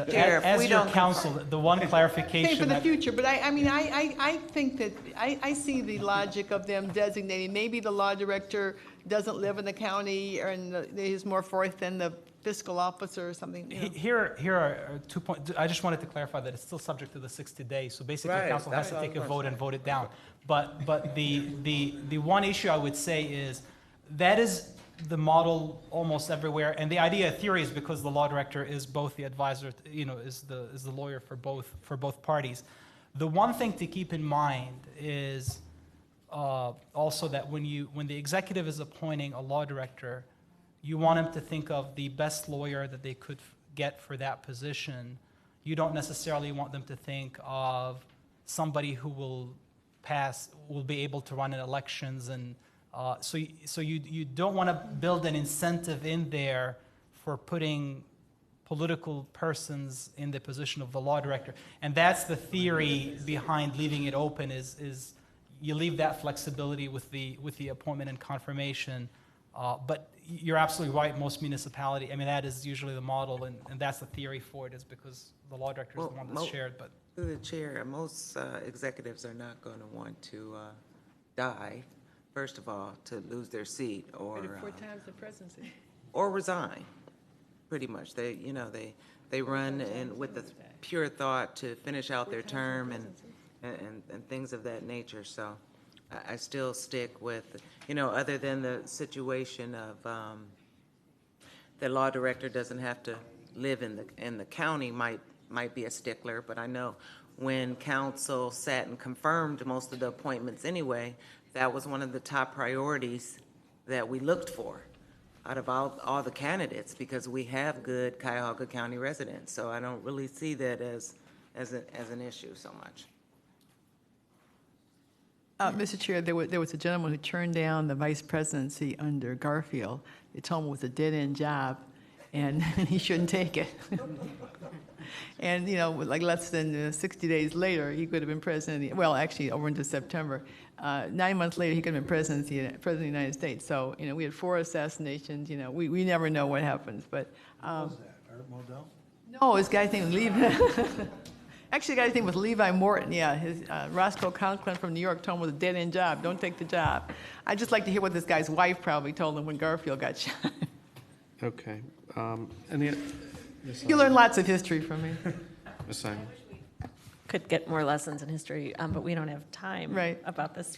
Chair, as we your don't counsel, the one Same clarification for the that- future, but I think that, I see the logic of them designating, maybe the law director doesn't live in the county and is more forth than the fiscal officer or something, you know. Here are 2 points. I just wanted to clarify that it's still subject to the 60 days. So basically, Right, council has that's to what I take a was vote gonna and say. vote it down. But the one issue I would say is that is the model almost everywhere. And the idea theory is because the law director is both the advisor, is the lawyer for both parties. The one thing to keep in mind is also that when the executive is appointing a law director, you want him to think of the best lawyer that they could get for that position. You don't necessarily want them to think of somebody who will be able to run in elections, and so you don't want to build an incentive in there for putting political persons in the position of the law director. And that's the theory behind leaving it open is you leave that flexibility with the appointment and confirmation. But you're absolutely right, most municipality, that is usually the model, and that's the theory for it, is because the law director is the one that's shared. But Through the chair, most executives are not going to want to die, first of all, to lose their seat or 4 times the presidency. or resign. Pretty much, they run in with the pure thought to finish out their term and things of that nature. So I still stick with, other than the situation of the law director doesn't have to live in the county might be a stickler, but I know when council sat and confirmed most of the appointments anyway, that was one of the top priorities that we looked for out of all the candidates, because we have good Cuyahoga County residents. So I don't really see that as an issue so much. Mr. Chair, there was a gentleman who turned down the vice presidency under Garfield. They told him it was a dead-end job, and he shouldn't take it. And, like less than 60 days later, he could have been president, well, actually, over into September. 9 months later, he could have been president of the United States. So, we had 4 assassinations, we never know what happens, but. What was that, Art Modell? No, this guy's name was Levi. Actually, the guy's name was Levi Morton, yeah. His Roscoe Conklin from New York told him it was a dead-end job. Don't take the job. I'd just like to hear what this guy's wife probably told him when Garfield got shot. Okay. You learn lots of history from me. Ms. Simon. Could get more lessons in history, but we don't have time Right. about this.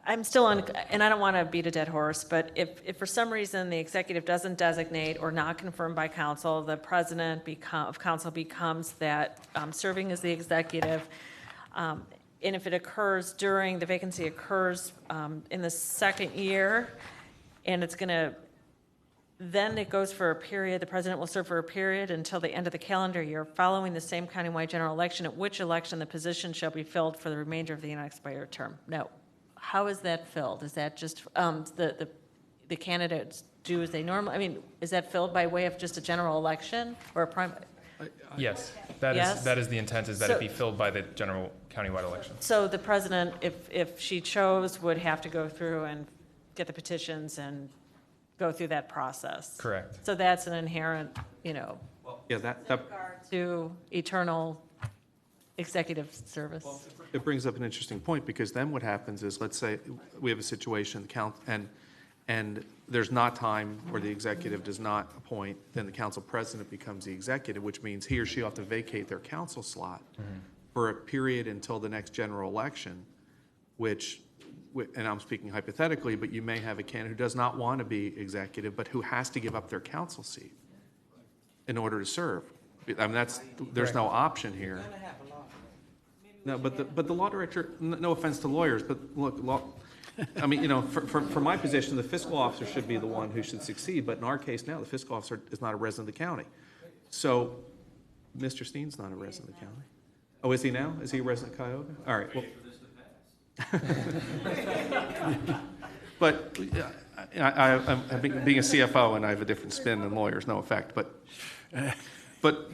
I'm still on, and I don't want to beat a dead horse, but if for some reason the executive doesn't designate or not confirmed by council, the president of council becomes that serving as the executive, and if it occurs the vacancy occurs in the second year, and it's going to, then it goes for a period, the president will serve for a period until the end of the calendar year following the same countywide general election, at which election the position shall be filled for the remainder of the unexpired term. Now, how is that filled? Is that just the candidates do as they normally, is that filled by way of just a general election or a primary? Yes, Yes? that is the intent, is that So- it be filled by the general countywide election. So the president, if she chose, would have to go through and get the petitions and go through that process. Correct. So that's an inherent, Yeah, that to eternal executive service. it brings up an interesting point, because then what happens is, let's say we have a situation, and there's not time where the executive does not appoint, then the council president becomes the executive, which means he or she will have to vacate their council slot for a period until the next general election, and I'm speaking hypothetically, but you may have a candidate who does not want to be executive, but who has to give up their council seat in order to serve. There's no option here. No, but the law director, no offense to lawyers, but look, for my position, the fiscal officer should be the one who should succeed, but in our case now, the fiscal officer is not a resident of the county. So, Mr. Steen's not a resident of the county. Oh, is he now? Is he a resident of Cuyahoga? All right, well. But being a CFO, and I have a different spin than lawyers, no effect, but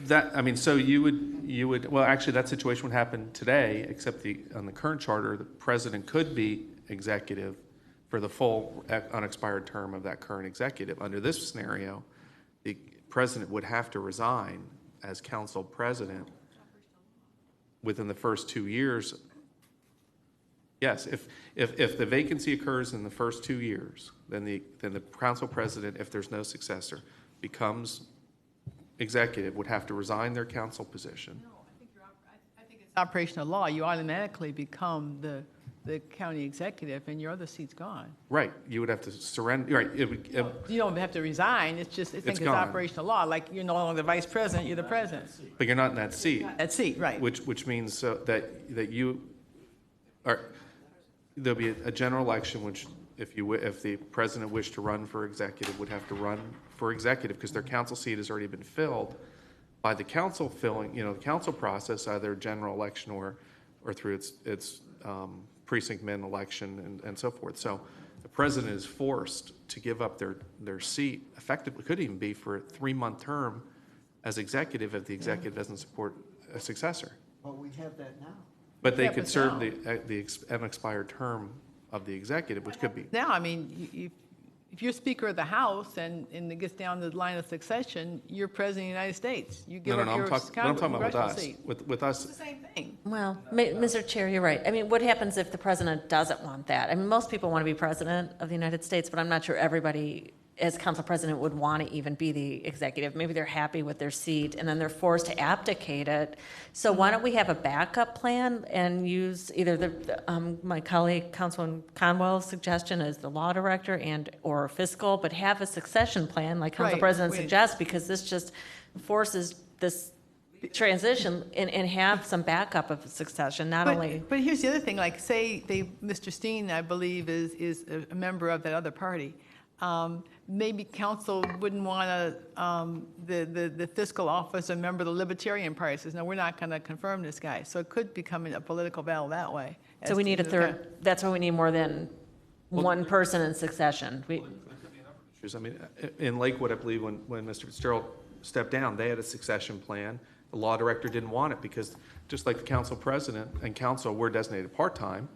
that, I mean, so you would, well, actually, that situation would happen today, except on the current charter, the president could be executive for the full unexpired term of that current executive. Under this scenario, the president would have to resign as council president within the first 2 years. Yes, if the vacancy occurs in the first 2 years, then the council president, if there's no successor, becomes executive, would have to resign their council position. No, I think it's operational law. You automatically become the county executive, and your other seat's gone. Right, you would have to surrender, right. You don't have to resign, it's just, I think it's operational law, like you're no longer the vice president, you're the president. But you're not in that seat. That seat, right. Which means that you are, there'll be a general election, which if the president wished to run for executive, would have to run for executive, because their council seat has already been filled by the council filling, the council process, either general election or through its precinct min election and so forth. So the president is forced to give up their seat, effectively, could even be for a 3-month term as executive if the executive doesn't support a successor. Well, we have that now. But they could serve the unexpired term of the executive, which could be. Now, I mean, if you're Speaker of the House and it gets down the line of succession, you're President of the United States. You give up your I'm talking about with us. seat. With us. It's the same thing. Well, Mr. Chair, you're right. I mean, what happens if the president doesn't want that? I mean, most people want to be president of the United States, but I'm not sure everybody as council president would want to even be the executive. Maybe they're happy with their seat and then they're forced to abdicate it. So why don't we have a backup plan and use either my colleague Councilman Conwell's suggestion as the law director and or fiscal, but have a succession plan like council president suggests, because this just forces this transition and have some backup of succession, But here's the other thing, like say Mr. Steen, I believe, is a member of that other party. Maybe council wouldn't want the fiscal office, a member of the Libertarian Party says, no, we're not going to confirm this guy. So it could become a political battle that way. So we need a third, that's why we need more than one person in succession. I mean, in Lakewood, I believe when Mr. Fitzgerald stepped down, they had a succession plan. The law director didn't want it because just like the council president and council, we're designated part-time,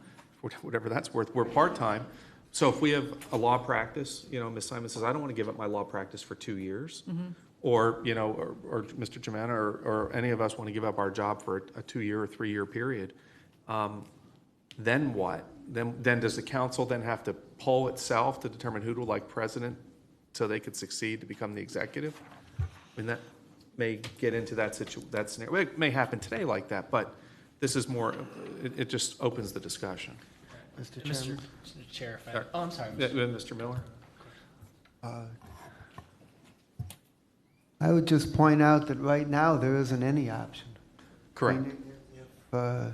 whatever that's worth, we're part-time. So if we have a law practice, Ms. Simon says, I don't want to give up my law practice for 2 years, or Mr. Germana or any of us want to give up our job for a 2-year or 3-year period, then what? Then does the council then have to poll itself to determine who to elect president so they could succeed to become the executive? I mean, that may get into that scenario. It may happen today like that, but this is more, it just opens the discussion. Mr. Chair, I'm sorry. Mr. Miller? I would just point out that right now there isn't any option. Correct. I mean,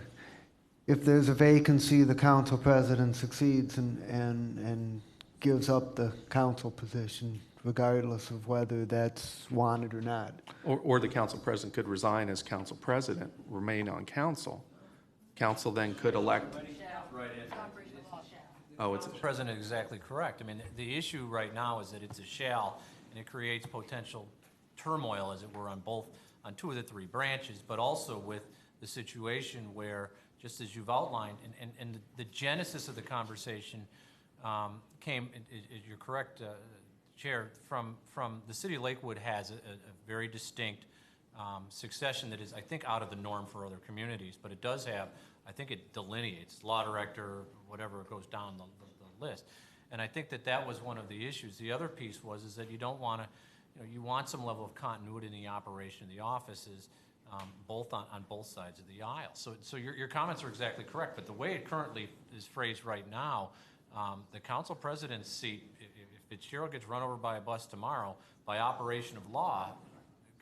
if there's a vacancy, the council president succeeds and gives up the council position, regardless of whether that's wanted or not. Or the council president could resign as council president, remain on council. Council then could elect. Oh, it's the president is exactly correct. I mean, the issue right now is that it's a shall, and it creates potential turmoil, as it were, on 2 of the 3 branches, but also with the situation where, just as you've outlined, and the genesis of the conversation came, you're correct, Chair, from the city of Lakewood has a very distinct succession that is, I think, out of the norm for other communities, but it does have, I think it delineates, law director, whatever it goes down the list. And I think that was one of the issues. The other piece is that you don't want to, you want some level of continuity in the operation of the offices, both on both sides of the aisle. So your comments are exactly correct, but the way it currently is phrased right now, the council president's seat, if Fitzgerald gets run over by a bus tomorrow, by operation of law,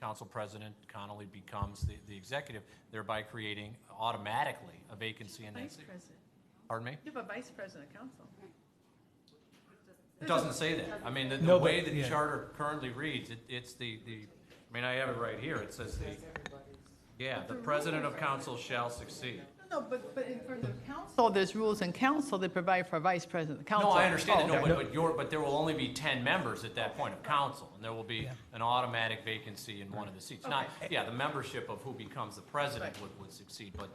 council president Connolly becomes the executive, thereby creating automatically a vacancy in that seat. Pardon me? You have a vice president of council. It doesn't say that. I mean, the way the charter currently reads, it's I mean, I have it right here. It says the president of council shall succeed. No, but for the council, there's rules in council that provide for vice president of the council. No, I understand that, Oh, no, okay. but there will only be 10 members at that point of council, and there will be an automatic vacancy in one of the seats. Not, yeah, the membership of who becomes the president would succeed, but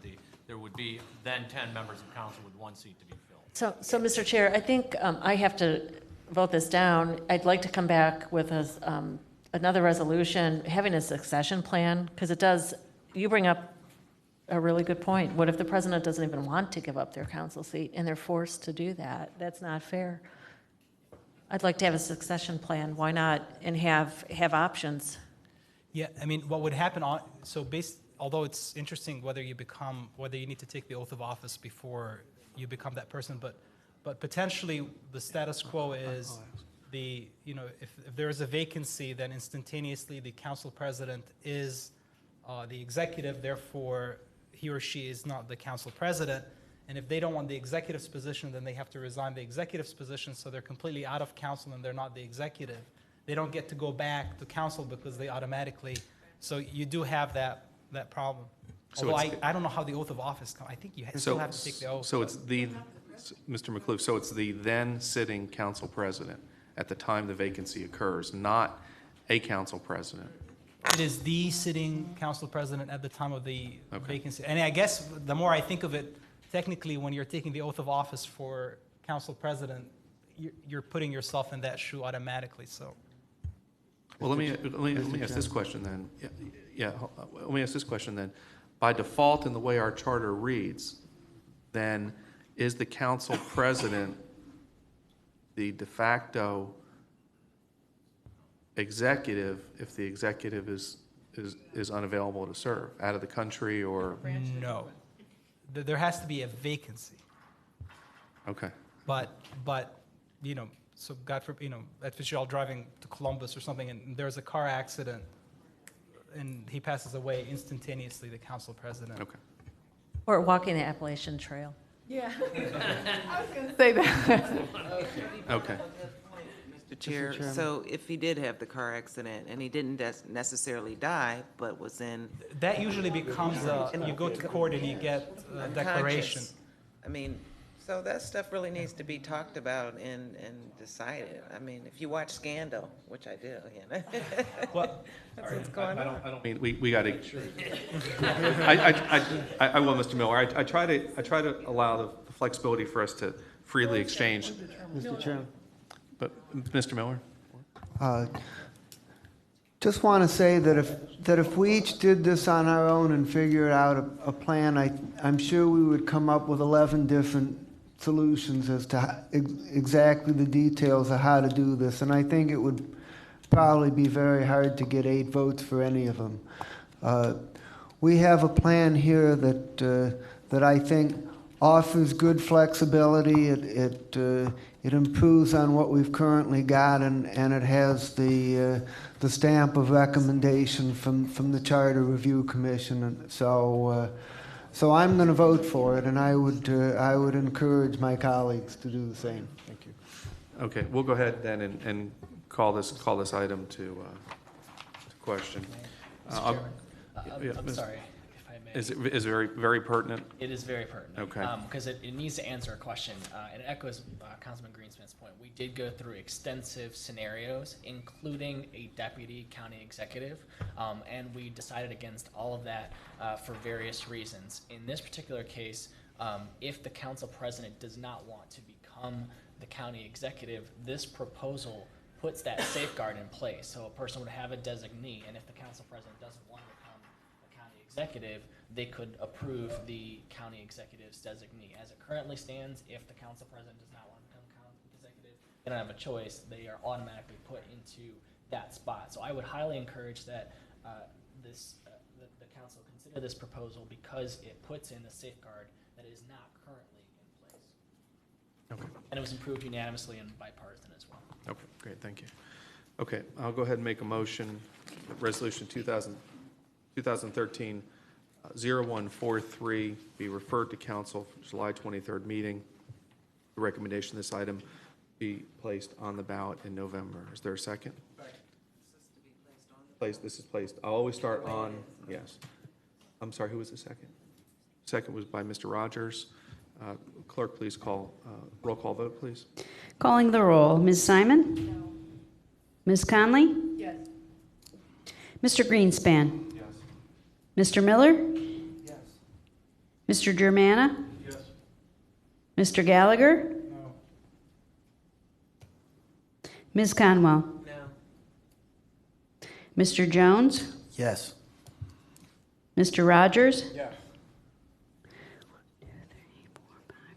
there would be then 10 members of council with one seat to be filled. So Mr. Chair, I think I have to vote this down. I'd like to come back with another resolution, having a succession plan, because you bring up a really good point. What if the president doesn't even want to give up their council seat and they're forced to do that? That's not fair. I'd like to have a succession plan. Why not? And have options. Yeah, I mean, what would happen although it's interesting whether you need to take the oath of office before you become that person, but potentially the status quo is if there is a vacancy, then instantaneously the council president is the executive, therefore he or she is not the council president. And if they don't want the executive's position, then they have to resign the executive's position, so they're completely out of council and they're not the executive. They don't get to go back to council because they automatically, so you do have that problem. So Although I don't know how the oath of office comes. I think you still have to take the oath. So it's Mr. McClure, so it's the then sitting council president at the time the vacancy occurs, not a council president. It is the sitting council president at the time of the vacancy. And I guess the more I think of it, technically, when you're taking the oath of office for council president, you're putting yourself in that shoe automatically, so. Well, let me ask this question then. Let me ask this question then. By default, in the way our charter reads, then is the council president the de facto executive if the executive is unavailable to serve, out of the country or? No. There has to be a vacancy. Okay. But so God forbid, at Fitzgerald driving to Columbus or something, and there's a car accident, and he passes away instantaneously, the council president. Okay. Or walking the Appalachian Trail. Yeah. I was going to say that. Okay. Mr. Chair, so if he did have the car accident and he didn't necessarily die, but was in. That usually becomes, you go to court and you get a declaration. I mean, so that stuff really needs to be talked about and decided. I mean, if you watch Scandal, which I do, Well, that's what's going on. I don't mean, we got to. I will, Mr. Miller. I try to allow the flexibility for us to freely exchange. Mr. Chairman. But, Mr. Miller? Just want to say that if we each did this on our own and figured out a plan, I'm sure we would come up with 11 different solutions as to exactly the details of how to do this. And I think it would probably be very hard to get 8 votes for any of them. We have a plan here that I think offers good flexibility. It improves on what we've currently got, and it has the stamp of recommendation from the Charter Review Commission. And so I'm going to vote for it, and I would encourage my colleagues to do the same. Thank you. Okay, we'll go ahead then and call this item to question. Mr. Chairman, I'm sorry, if I may. Is it very, very pertinent? It is very pertinent. Okay. Because it needs to answer a question, and it echoes Councilman Greenspan's point. We did go through extensive scenarios, including a deputy county executive, and we decided against all of that for various reasons. In this particular case, if the council president does not want to become the county executive, this proposal puts that safeguard in place. So a person would have a designee, and if the council president doesn't want to become a county executive, they could approve the county executive's designee. As it currently stands, if the council president does not want to become county executive, they don't have a choice. They are automatically put into that spot. So I would highly encourage that the council consider this proposal because it puts in a safeguard that is not currently in place. Okay. And it was improved unanimously and bipartisan as well. Okay, great, thank you. Okay, I'll go ahead and make a motion, Resolution 2013-0143 be referred to council for July 23rd meeting. The recommendation this item be placed on the ballot in November. Is there a second? This is placed. I'll always start on, yes. I'm sorry, who was the second? Second was by Mr. Rogers. Clerk, please call, roll call vote, please. Calling the roll. Ms. Simon? Ms. Conley? Yes. Mr. Greenspan? Yes. Mr. Miller? Yes. Mr. Germana? Yes. Mr. Gallagher? No. Ms. Conwell? No. Mr. Jones? Yes. Mr. Rogers? Yes.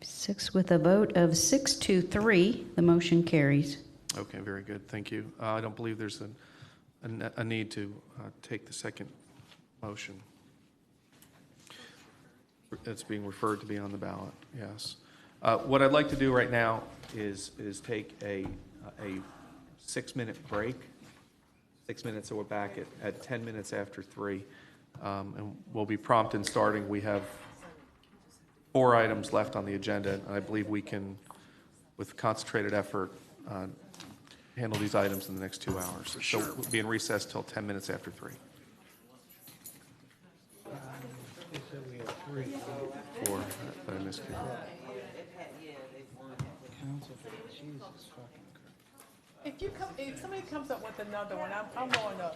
6 with a vote of 6-3, the motion carries. Okay, very good. Thank you. I don't believe there's a need to take the second motion. It's being referred to be on the ballot, yes. What I'd like to do right now is take a 6-minute break. 6 minutes, so we're back at 10 minutes after 3. And we'll be prompt in starting. We have 4 items left on the agenda, and I believe we can, with concentrated effort, handle these items in the next 2 hours. So we'll be in recess till 10 minutes after 3. 4, but I missed it. If somebody comes up with another one, I'm going to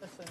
listen.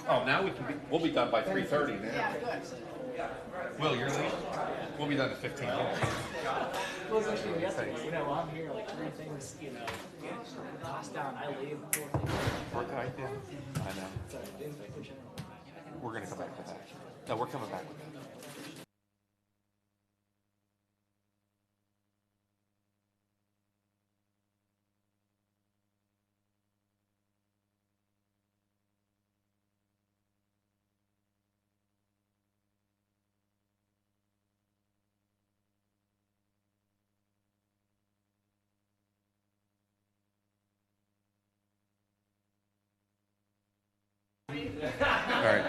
Oh, now we'll be done by 3:30 now. Yeah, good. Will, you're late? We'll be done at 15 minutes. Well, it's actually yesterday, I'm here, like, three things, tossed down, I laid the whole thing. I know. We're gonna come back to that. No, we're coming back with that. All right.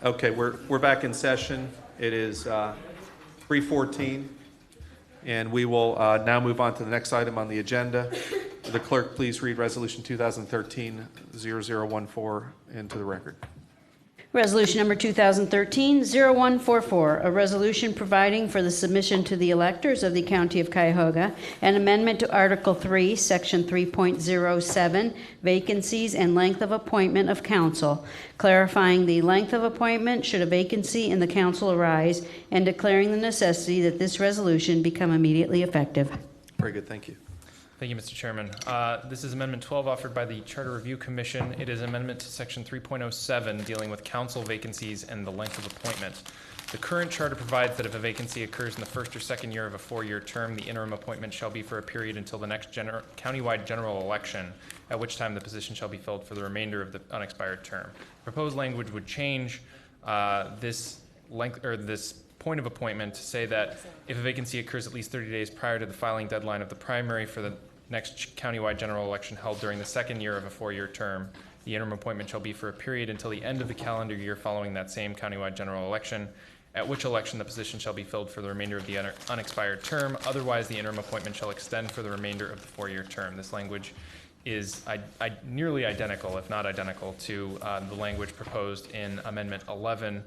Okay, we're back in session. It is 3:14, and we will now move on to the next item on the agenda. The clerk, please read Resolution 2013-0014 into the record. Resolution number 2013-0144, a resolution providing for the submission to the electors of the County of Cuyahoga an amendment to Article 3, Section 3.07, vacancies and length of appointment of council, clarifying the length of appointment should a vacancy in the council arise, and declaring the necessity that this resolution become immediately effective. Very good, thank you. Thank you, Mr. Chairman. This is Amendment 12 offered by the Charter Review Commission. It is amendment to Section 3.07 dealing with council vacancies and the length of appointment. The current charter provides that if a vacancy occurs in the first or second year of a four-year term, the interim appointment shall be for a period until the next countywide general election, at which time the position shall be filled for the remainder of the unexpired term. Proposed language would change this point of appointment to say that if a vacancy occurs at least 30 days prior to the filing deadline of the primary for the next countywide general election held during the second year of a four-year term, the interim appointment shall be for a period until the end of the calendar year following that same countywide general election, at which election the position shall be filled for the remainder of the unexpired term. Otherwise, the interim appointment shall extend for the remainder of the four-year term. This language is nearly identical, if not identical, to the language proposed in Amendment 11,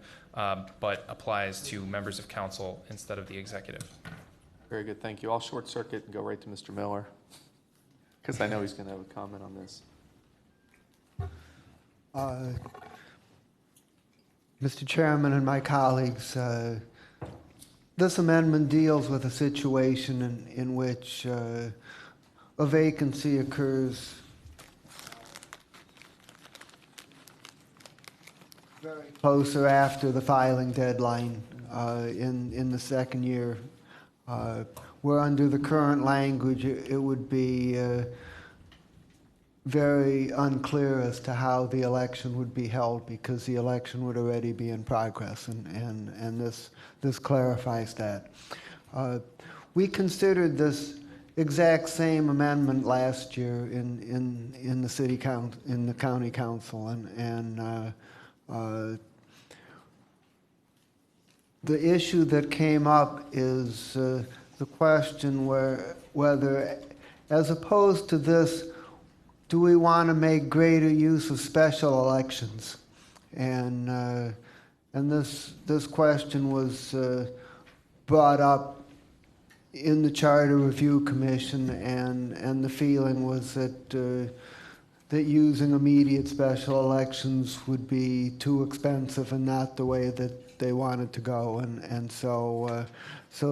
but applies to members of council instead of the executive. Very good, thank you. I'll short circuit and go right to Mr. Miller, because I know he's going to have a comment on this. Mr. Chairman and my colleagues, this amendment deals with a situation in which a vacancy occurs very close or after the filing deadline in the second year. Where under the current language, it would be very unclear as to how the election would be held because the election would already be in progress, and this clarifies that. We considered this exact same amendment last year in the city council, in the county council, and the issue that came up is the question whether, as opposed to this, do we want to make greater use of special elections? And this question was brought up in the Charter Review Commission, and the feeling was that using immediate special elections would be too expensive and not the way that they wanted to go, and so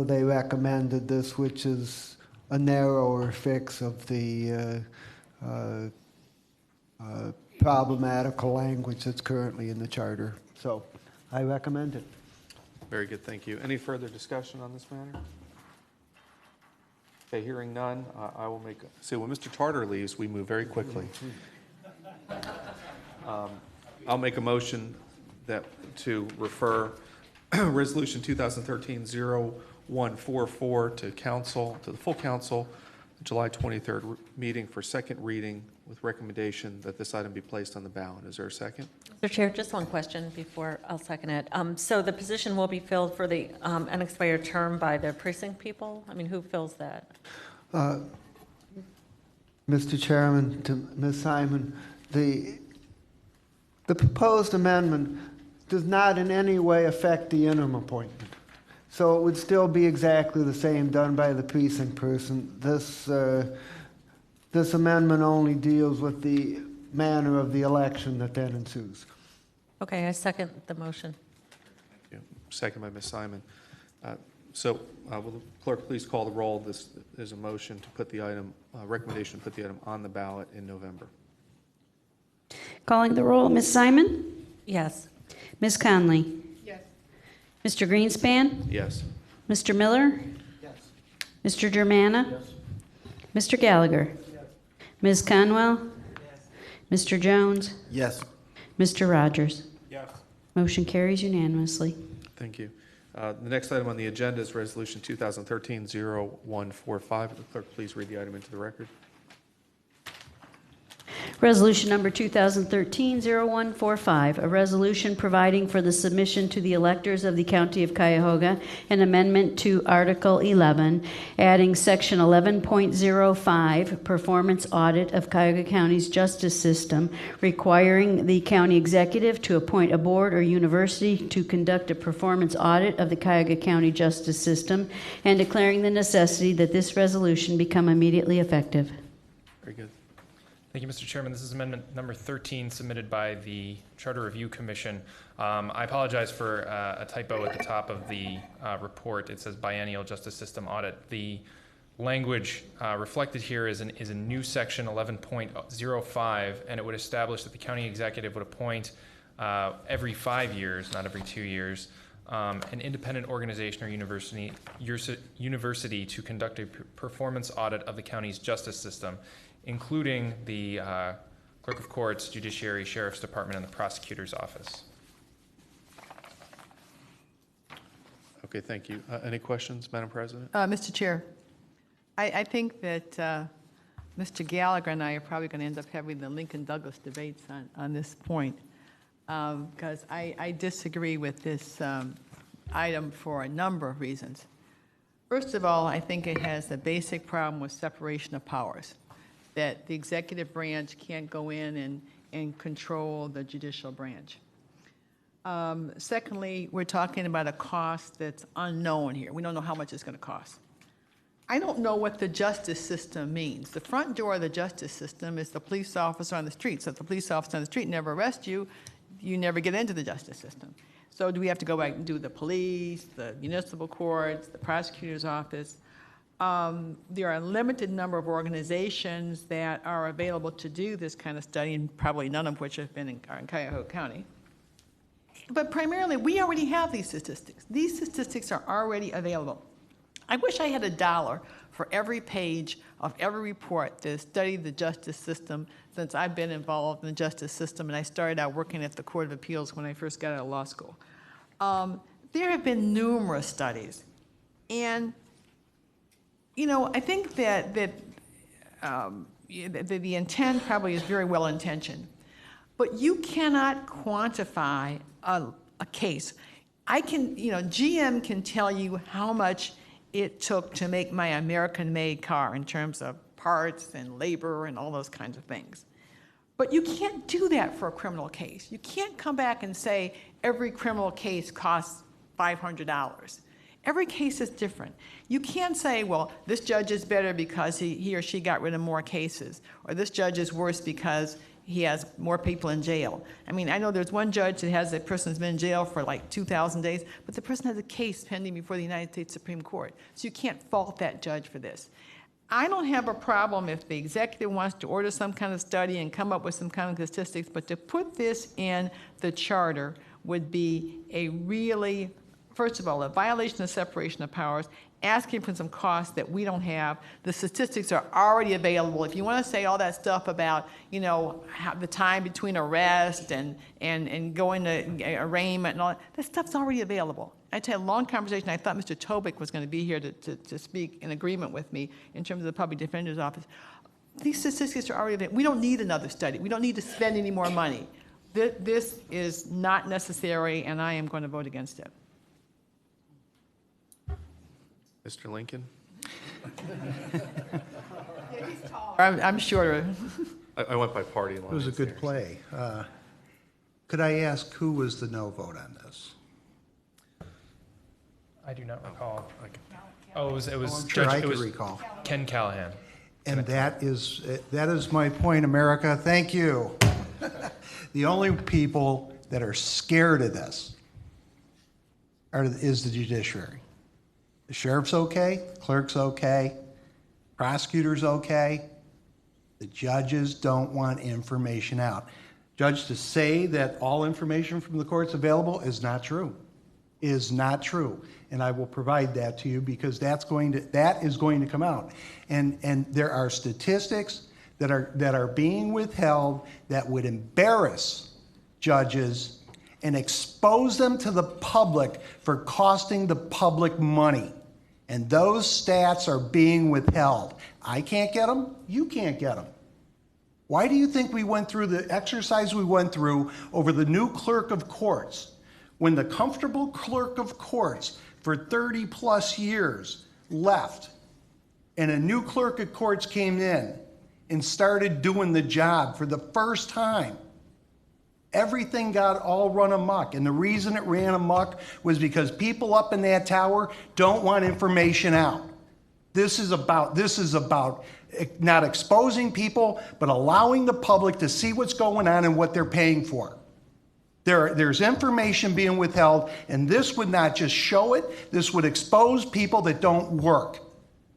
they recommended this, which is a narrower fix of the problematical language that's currently in the charter. So I recommend it. Very good, thank you. Any further discussion on this matter? Okay, hearing none, I will make, see, when Mr. Tartar leaves, we move very quickly. I'll make a motion to refer Resolution 2013-0144 to council, to the full council, July 23rd meeting for second reading with recommendation that this item be placed on the ballot. Is there a second? Mr. Chair, just one question before I'll second it. So the position will be filled for the unexpired term by the precinct people? I mean, who fills that? Mr. Chairman, to Ms. Simon, the proposed amendment does not in any way affect the interim appointment. So it would still be exactly the same done by the precinct person. This amendment only deals with the manner of the election that then ensues. Okay, I second the motion. Thank you. Second by Ms. Simon. So will the clerk please call the roll? This is a motion to put the item, recommendation to put the item on the ballot in November. Calling the roll, Ms. Simon? Yes. Ms. Conley? Yes. Mr. Greenspan? Yes. Mr. Miller? Yes. Mr. Germana? Mr. Gallagher? Ms. Conwell? Mr. Jones? Yes. Mr. Rogers? Yes. Motion carries unanimously. Thank you. The next item on the agenda is Resolution 2013-0145. Would the clerk please read the item into the record? Resolution number 2013-0145, a resolution providing for the submission to the electors of the County of Cuyahoga an amendment to Article 11, adding Section 11.05, Performance Audit of Cuyahoga County's Justice System, requiring the county executive to appoint a board or university to conduct a performance audit of the Cuyahoga County Justice System, and declaring the necessity that this resolution become immediately effective. Very good. Thank you, Mr. Chairman. This is amendment number 13 submitted by the Charter Review Commission. I apologize for a typo at the top of the report. It says biennial justice system audit. The language reflected here is a new section 11.05, and it would establish that the county executive would appoint every 5 years, not every 2 years, an independent organization or university to conduct a performance audit of the county's justice system, including the clerk of courts, judiciary, sheriff's department, and the prosecutor's office. Okay, thank you. Any questions, Madam President? Mr. Chair, I think that Mr. Gallagher and I are probably going to end up having the Lincoln Douglas debates on this point, because I disagree with this item for a number of reasons. First of all, I think it has a basic problem with separation of powers, that the executive branch can't go in and control the judicial branch. Secondly, we're talking about a cost that's unknown here. We don't know how much it's going to cost. I don't know what the justice system means. The front door of the justice system is the police officer on the street. So if the police officer on the street never arrests you, you never get into the justice system. So do we have to go back and do the police, the municipal courts, the prosecutor's office? There are a limited number of organizations that are available to do this kind of study, and probably none of which have been in Cuyahoga County. But primarily, we already have these statistics. These statistics are already available. I wish I had $1 for every page of every report that has studied the justice system since I've been involved in the justice system, and I started out working at the Court of Appeals when I first got out of law school. There have been numerous studies, and you know, I think that the intent probably is very well intentioned, but you cannot quantify a case. GM can tell you how much it took to make my American-made car in terms of parts and labor and all those kinds of things. But you can't do that for a criminal case. You can't come back and say every criminal case costs $500. Every case is different. You can't say, well, this judge is better because he or she got rid of more cases, or this judge is worse because he has more people in jail. I mean, I know there's one judge that has a person who's been in jail for like 2,000 days, but the person has a case pending before the United States Supreme Court. So you can't fault that judge for this. I don't have a problem if the executive wants to order some kind of study and come up with some kind of statistics, but to put this in the charter would be a really, first of all, a violation of separation of powers, asking for some costs that we don't have. The statistics are already available. If you want to say all that stuff about, you know, how the time between arrest and going to arraignment and all that stuff's already available. I had a long conversation. I thought Mr. Tobick was going to be here to speak in agreement with me in terms of the public defender's office. These statistics are already available. We don't need another study. We don't need to spend any more money. This is not necessary, and I am going to vote against it. Mr. Lincoln? I'm shorter. I went by party lines. It was a good play. Could I ask who was the no vote on this? I do not recall. Oh, it was I'm sure I could recall. Ken Callahan. And that is my point, America. Thank you. The only people that are scared of this is the judiciary. The sheriff's okay, clerk's okay, prosecutor's okay. The judges don't want information out. Judge, to say that all information from the court's available is not true. Is not true. And I will provide that to you because that is going to come out. And there are statistics that are being withheld that would embarrass judges and expose them to the public for costing the public money. And those stats are being withheld. I can't get them. You can't get them. Why do you think we went through the exercise we went through over the new clerk of courts when the comfortable clerk of courts for 30 plus years left and a new clerk of courts came in and started doing the job for the first time? Everything got all run amok. And the reason it ran amok was because people up in that tower don't want information out. This is about not exposing people, but allowing the public to see what's going on and what they're paying for. There's information being withheld, and this would not just show it, this would expose people that don't work.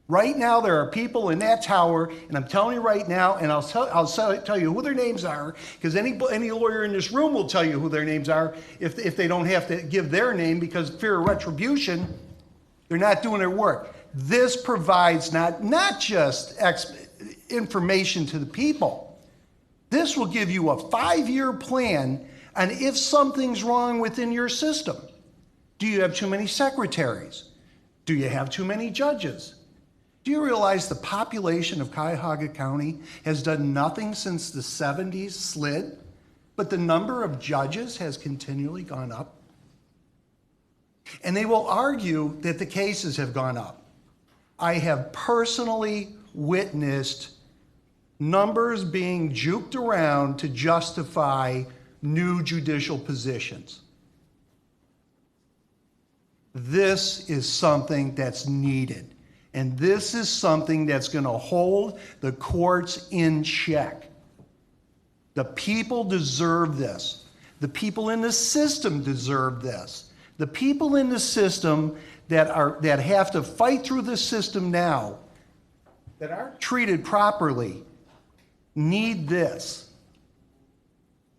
Right now, there are people in that tower, and I'm telling you right now, and I'll tell you who their names are, because any lawyer in this room will tell you who their names are if they don't have to give their name because fear of retribution, they're not doing their work. This provides not just information to the people. This will give you a 5-year plan on if something's wrong within your system. Do you have too many secretaries? Do you have too many judges? Do you realize the population of Cuyahoga County has done nothing since the 70s slid, but the number of judges has continually gone up? And they will argue that the cases have gone up. I have personally witnessed numbers being juked around to justify new judicial positions. This is something that's needed. And this is something that's going to hold the courts in check. The people deserve this. The people in the system deserve this. The people in the system that have to fight through the system now, that aren't treated properly, need this.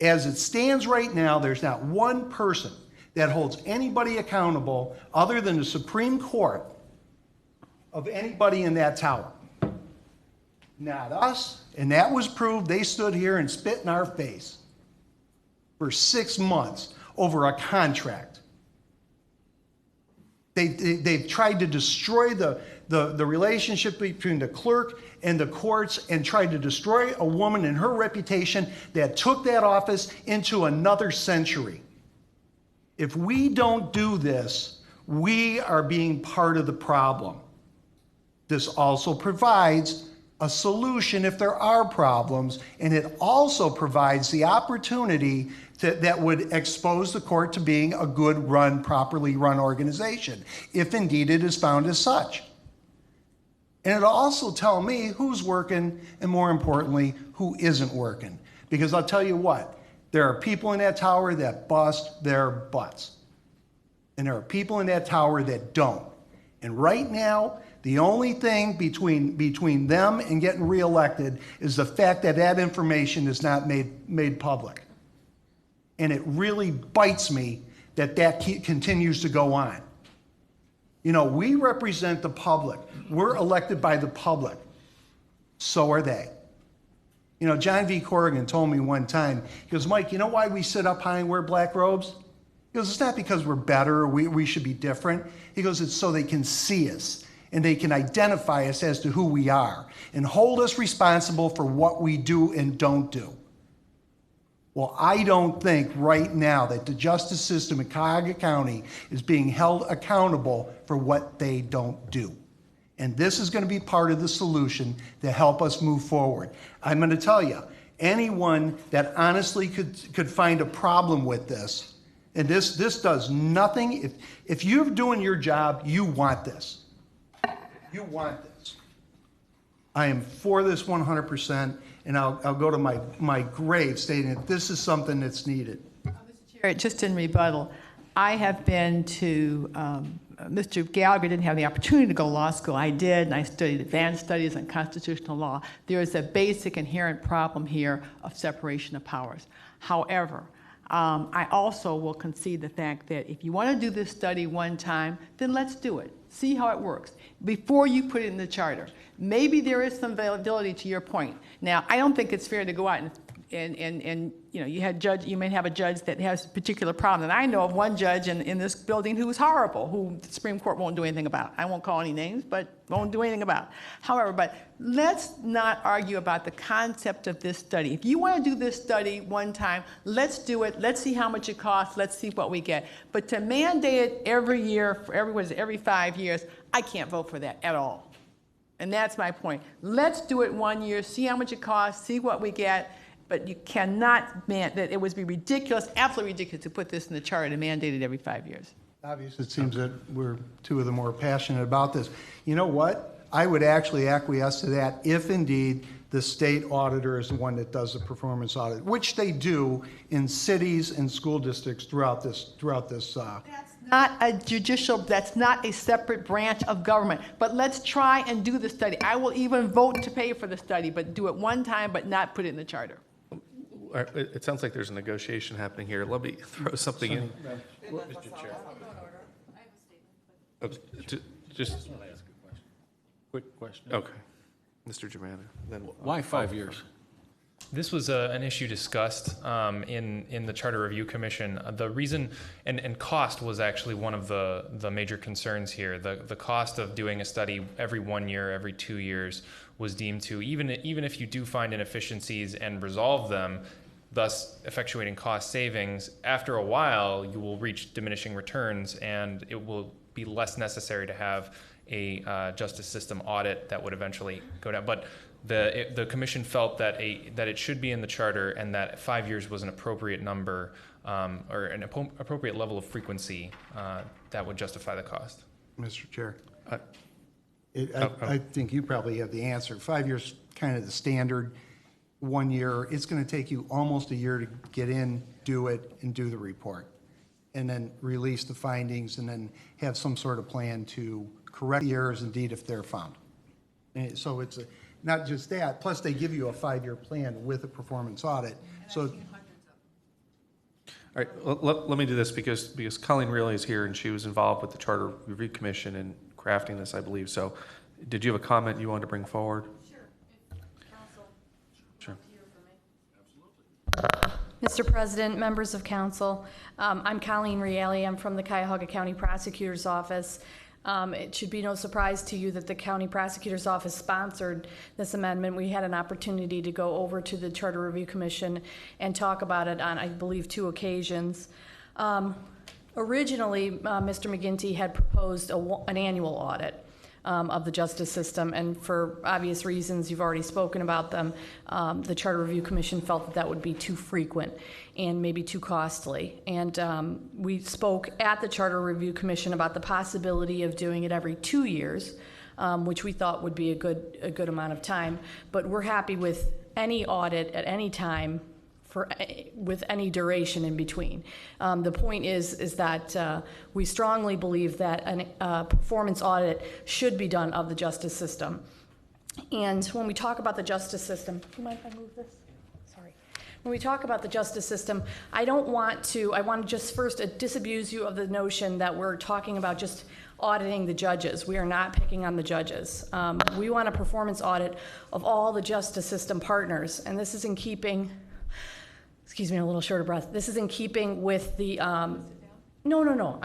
As it stands right now, there's not one person that holds anybody accountable other than the Supreme Court of anybody in that tower. Not us, and that was proved. They stood here and spit in our face for 6 months over a contract. They've tried to destroy the relationship between the clerk and the courts and tried to destroy a woman and her reputation that took that office into another century. If we don't do this, we are being part of the problem. This also provides a solution if there are problems, and it also provides the opportunity that would expose the court to being a good run, properly run organization, if indeed it is found as such. And it'll also tell me who's working and, more importantly, who isn't working. Because I'll tell you what, there are people in that tower that bust their butts. And there are people in that tower that don't. And right now, the only thing between them and getting reelected is the fact that that information is not made public. And it really bites me that continues to go on. You know, we represent the public. We're elected by the public. So are they. You know, John V. Corrigan told me one time, he goes, Mike, you know why we sit up high and wear black robes? He goes, it's not because we're better or we should be different. He goes, it's so they can see us and they can identify us as to who we are and hold us responsible for what we do and don't do. Well, I don't think right now that the justice system in Cuyahoga County is being held accountable for what they don't do. And this is going to be part of the solution to help us move forward. I'm going to tell you, anyone that honestly could find a problem with this, and this does nothing, if you're doing your job, you want this. You want this. I am for this 100%, and I'll go to my grave stating that this is something that's needed. Chair, just in rebuttal, I have been to, Mr. Gallagher didn't have the opportunity to go to law school. I did, and I studied advanced studies on constitutional law. There is a basic inherent problem here of separation of powers. However, I also will concede the fact that if you want to do this study one time, then let's do it. See how it works before you put it in the charter. Maybe there is some validity to your point. Now, I don't think it's fair to go out and you know, you may have a judge that has a particular problem. And I know of one judge in this building who is horrible, who the Supreme Court won't do anything about. I won't call any names, but won't do anything about. However, but let's not argue about the concept of this study. If you want to do this study one time, let's do it. Let's see how much it costs. Let's see what we get. But to mandate it every year, for every 5 years, I can't vote for that at all. And that's my point. Let's do it 1 year, see how much it costs, see what we get. But you cannot that it would be ridiculous, absolutely ridiculous, to put this in the charter and mandate it every 5 years. Obviously, it seems that we're two of the more passionate about this. You know what? I would actually acquiesce to that if indeed the state auditor is the one that does the performance audit, which they do in cities and school districts throughout this. Not a judicial, that's not a separate branch of government. But let's try and do the study. I will even vote to pay for the study, but do it one time, but not put it in the charter. It sounds like there's a negotiation happening here. Let me throw something in. Mr. Chair. Just Quick question. okay, Mr. Germana. Then Why 5 years? This was an issue discussed in the Charter Review Commission. The reason, and cost was actually one of the major concerns here. The cost of doing a study every 1 year, every 2 years was deemed to, even if you do find inefficiencies and resolve them, thus effectuating cost savings, after a while you will reach diminishing returns and it will be less necessary to have a justice system audit that would eventually go down. But the commission felt that it should be in the charter and that 5 years was an appropriate number or an appropriate level of frequency that would justify the cost. Mr. Chair, I think you probably have the answer. 5 years, kind of the standard. 1 year, it's going to take you almost a year to get in, do it, and do the report, and then release the findings, and then have some sort of plan to correct the errors, indeed, if they're found. And so it's not just that. Plus, they give you a 5-year plan with a performance audit. So. All right, let me do this because Colleen Reilly is here and she was involved with the Charter Review Commission in crafting this, I believe. So did you have a comment you wanted to bring forward? Sure. Mr. President, members of council, I'm Colleen Reilly. I'm from the Cuyahoga County Prosecutor's Office. It should be no surprise to you that the County Prosecutor's Office sponsored this amendment. We had an opportunity to go over to the Charter Review Commission and talk about it on, I believe, 2 occasions. Originally, Mr. McGinty had proposed an annual audit of the justice system, and for obvious reasons, you've already spoken about them, the Charter Review Commission felt that would be too frequent and maybe too costly. And we spoke at the Charter Review Commission about the possibility of doing it every 2 years, which we thought would be a good amount of time. But we're happy with any audit at any time with any duration in between. The point is that we strongly believe that a performance audit should be done of the justice system. And when we talk about the justice system, do you mind if I move this? Sorry. When we talk about the justice system, I want to just first disabuse you of the notion that we're talking about just auditing the judges. We are not picking on the judges. We want a performance audit of all the justice system partners, and this is in keeping. Excuse me, I'm a little short of breath. This is in keeping with the, no.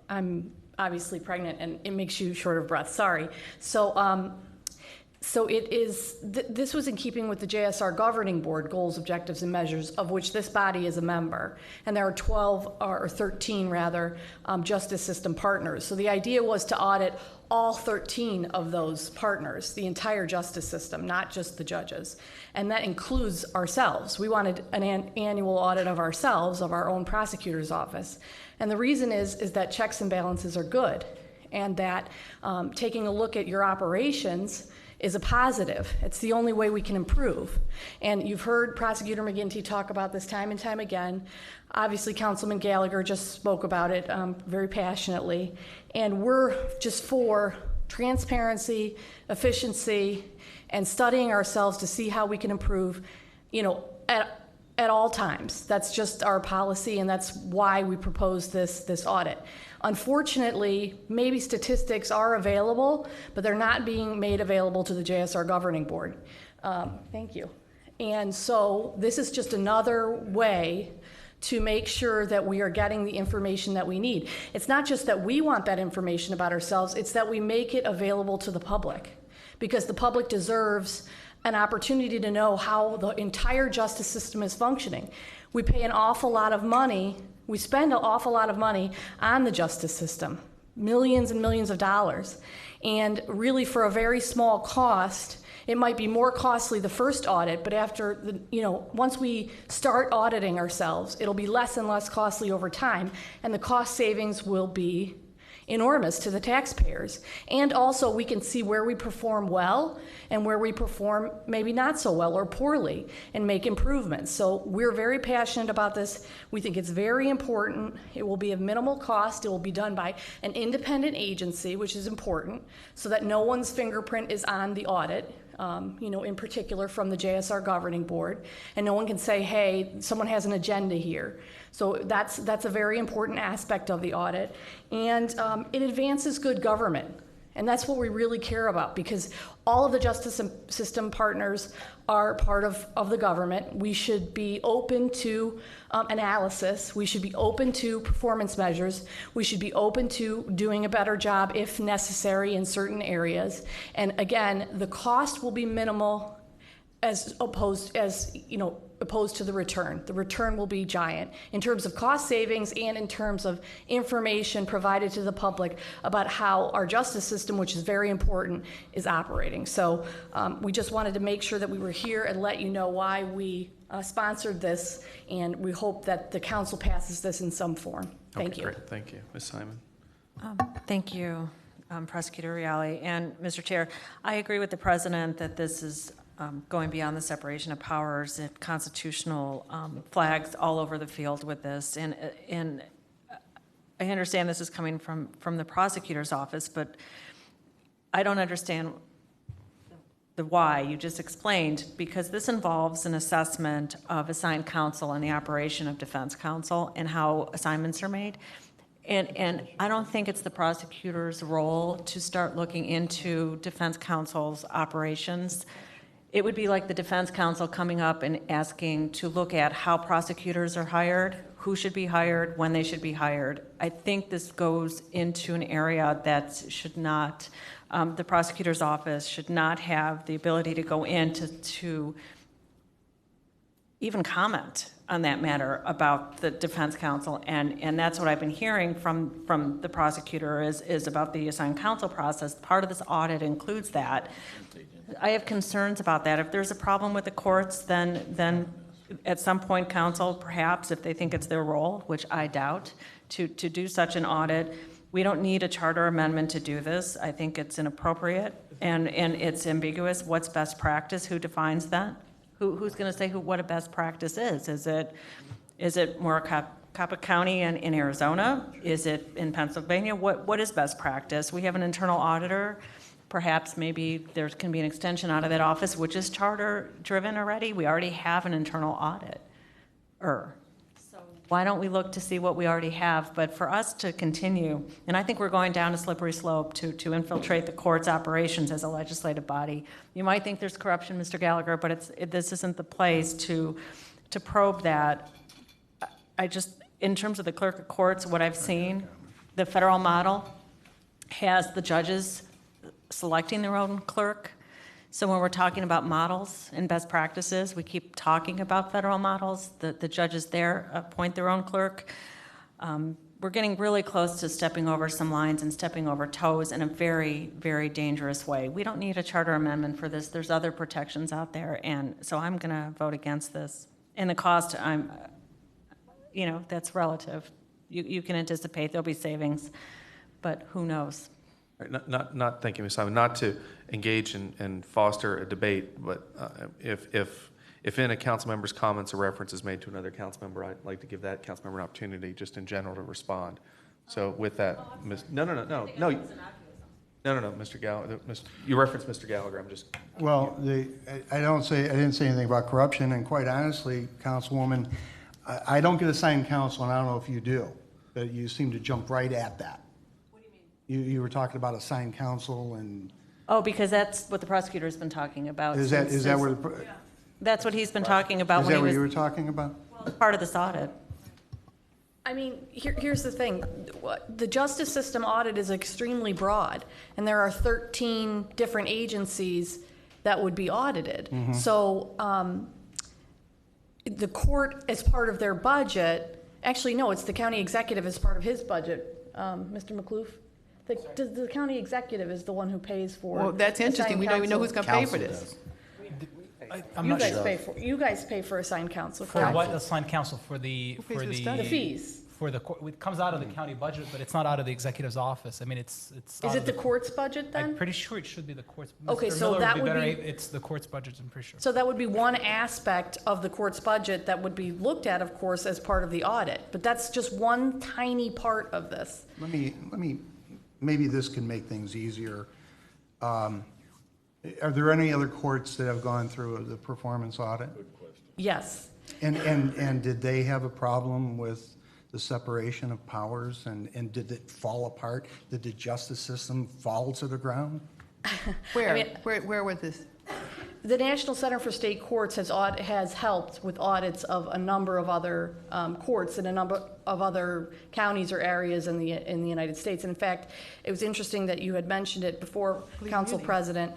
I'm obviously pregnant and it makes you short of breath, sorry. So it is, this was in keeping with the JSR Governing Board goals, objectives, and measures, of which this body is a member. And there are 12, or 13 rather, justice system partners. So the idea was to audit all 13 of those partners, the entire justice system, not just the judges. And that includes ourselves. We wanted an annual audit of ourselves, of our own prosecutor's office. And the reason is that checks and balances are good, and that taking a look at your operations is a positive. It's the only way we can improve. And you've heard Prosecutor McGinty talk about this time and time again. Obviously, Councilman Gallagher just spoke about it very passionately. And we're just for transparency, efficiency, and studying ourselves to see how we can improve, at all times. That's just our policy, and that's why we proposed this audit. Unfortunately, maybe statistics are available, but they're not being made available to the JSR Governing Board. Thank you. And so this is just another way to make sure that we are getting the information that we need. It's not just that we want that information about ourselves, it's that we make it available to the public, because the public deserves an opportunity to know how the entire justice system is functioning. We pay an awful lot of money, we spend an awful lot of money on the justice system, millions and millions of dollars. And really for a very small cost, it might be more costly the first audit, but after once we start auditing ourselves, it'll be less and less costly over time, and the cost savings will be enormous to the taxpayers. And also we can see where we perform well and where we perform maybe not so well or poorly and make improvements. So we're very passionate about this. We think it's very important. It will be of minimal cost. It will be done by an independent agency, which is important, so that no one's fingerprint is on the audit. In particular from the JSR Governing Board, and no one can say, hey, someone has an agenda here. So that's a very important aspect of the audit, and it advances good government. And that's what we really care about, because all of the justice system partners are part of the government. We should be open to analysis. We should be open to performance measures. We should be open to doing a better job if necessary in certain areas. And again, the cost will be minimal as opposed to the return. The return will be giant in terms of cost savings and in terms of information provided to the public about how our justice system, which is very important, is operating. So we just wanted to make sure that we were here and let you know why we sponsored this, and we hope that the council passes this in some form. Thank you. Great. Thank you. Ms. Simon. Thank you, Prosecutor Reale. And Mr. Chair, I agree with the president that this is going beyond the separation of powers, and constitutional flags all over the field with this. And I understand this is coming from the prosecutor's office, but I don't understand the why you just explained, because this involves an assessment of assigned counsel and the operation of defense counsel and how assignments are made. And I don't think it's the prosecutor's role to start looking into defense counsel's operations. It would be like the defense counsel coming up and asking to look at how prosecutors are hired, who should be hired, when they should be hired. I think this goes into an area that should not, the prosecutor's office should not have the ability to go into to even comment on that matter about the defense counsel. And that's what I've been hearing from the prosecutor is about the assigned counsel process. Part of this audit includes that. I have concerns about that. If there's a problem with the courts, then at some point counsel, perhaps if they think it's their role, which I doubt, to do such an audit. We don't need a charter amendment to do this. I think it's inappropriate and it's ambiguous. What's best practice? Who defines that? Who's going to say what a best practice is? Is it Maricopa County in Arizona? Is it in Pennsylvania? What is best practice? We have an internal auditor. Perhaps maybe there can be an extension out of that office, which is charter driven already. We already have an internal audit. So why don't we look to see what we already have? But for us to continue, and I think we're going down a slippery slope to infiltrate the court's operations as a legislative body. You might think there's corruption, Mr. Gallagher, but this isn't the place to probe that. In terms of the clerk of courts, what I've seen, the federal model has the judges selecting their own clerk. So when we're talking about models and best practices, we keep talking about federal models. The judges there appoint their own clerk. We're getting really close to stepping over some lines and stepping over toes in a very, very dangerous way. We don't need a charter amendment for this. There's other protections out there, and so I'm going to vote against this. And the cost, that's relative. You can anticipate there'll be savings, but who knows? Thank you, Ms. Simon, not to engage and foster a debate, but if in a council member's comments a reference is made to another council member, I'd like to give that council member an opportunity, just in general, to respond. So with that, no, Mr. Gallagher, you referenced Mr. Gallagher, I'm just. Well, I didn't say anything about corruption, and quite honestly, Councilwoman, I don't get assigned counsel, and I don't know if you do, but you seem to jump right at that. What do you mean? You were talking about assigned counsel and. Oh, because that's what the prosecutor's been talking about. Is that where That's what he's been talking about Is when that he what was you were talking about? part of this audit. I mean, here's the thing. The justice system audit is extremely broad, and there are 13 different agencies that would be audited. Mm-hmm. So the court, as part of their budget, actually, no, it's the county executive as part of his budget. Mr. McCloof? The county executive is the one who pays for. Well, that's interesting. assigned We don't even know counsel. who's going to pay for this. I'm You not guys sure. you guys pay for assigned counsel. For correct? what assigned counsel? For pays the for the study? The fees. For the it comes out of the county budget, but it's not out of the executive's office. I mean, it's. Is out it of the court's budget I'm then? pretty sure it should be the court's. Okay, Mr. so Miller that would better. be- It's the court's budget, I'm pretty sure. So that would be one aspect of the court's budget that would be looked at, of course, as part of the audit. But that's just one tiny part of this. Let me, maybe this can make things easier. Are there any other courts that have gone through the performance audit? Yes. And did they have a problem with the separation of powers, and did it fall apart? Did the justice system fall to the ground? Where was this? The National Center for State Courts has helped with audits of a number of other courts in a number of other counties or areas in the United States. In fact, it was interesting that you had mentioned it before, Council President,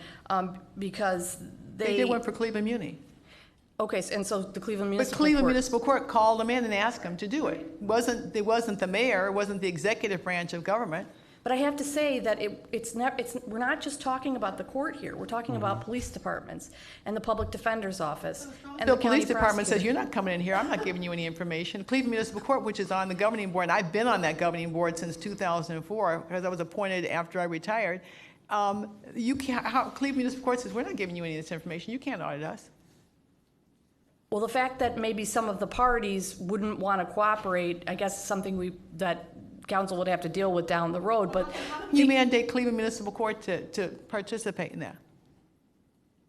because They did one for Cleveland Muni. Okay, and so the Cleveland But Municipal Cleveland Court. Municipal Court called them in and asked them to do it. It wasn't the mayor, it wasn't the executive branch of government. But I have to say that we're not just talking about the court here. We're talking about police departments and the public defender's office and The the county police department says, prosecutor. you're not coming in here, I'm not giving you any information. Cleveland Municipal Court, which is on the governing board, and I've been on that governing board since 2004, because I was appointed after I retired. Cleveland Municipal Court says, we're not giving you any of this information, you can't audit us. Well, the fact that maybe some of the parties wouldn't want to cooperate, I guess is something that council would have to deal with down the road, but. You mandate Cleveland Municipal Court to participate in that.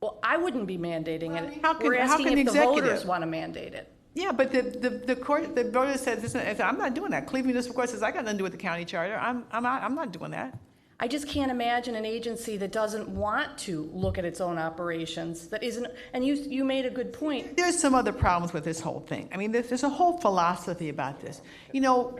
Well, I wouldn't be mandating it. How can- We're how asking can if the executive? voters want to mandate it. Yeah, but the court, the voters said, I'm not doing that. Cleveland Municipal Court says, I got nothing to do with the county charter. I'm not doing that. I just can't imagine an agency that doesn't want to look at its own operations, that isn't, and you made a good point. There's some other problems with this whole thing. I mean, there's a whole philosophy about this. You know,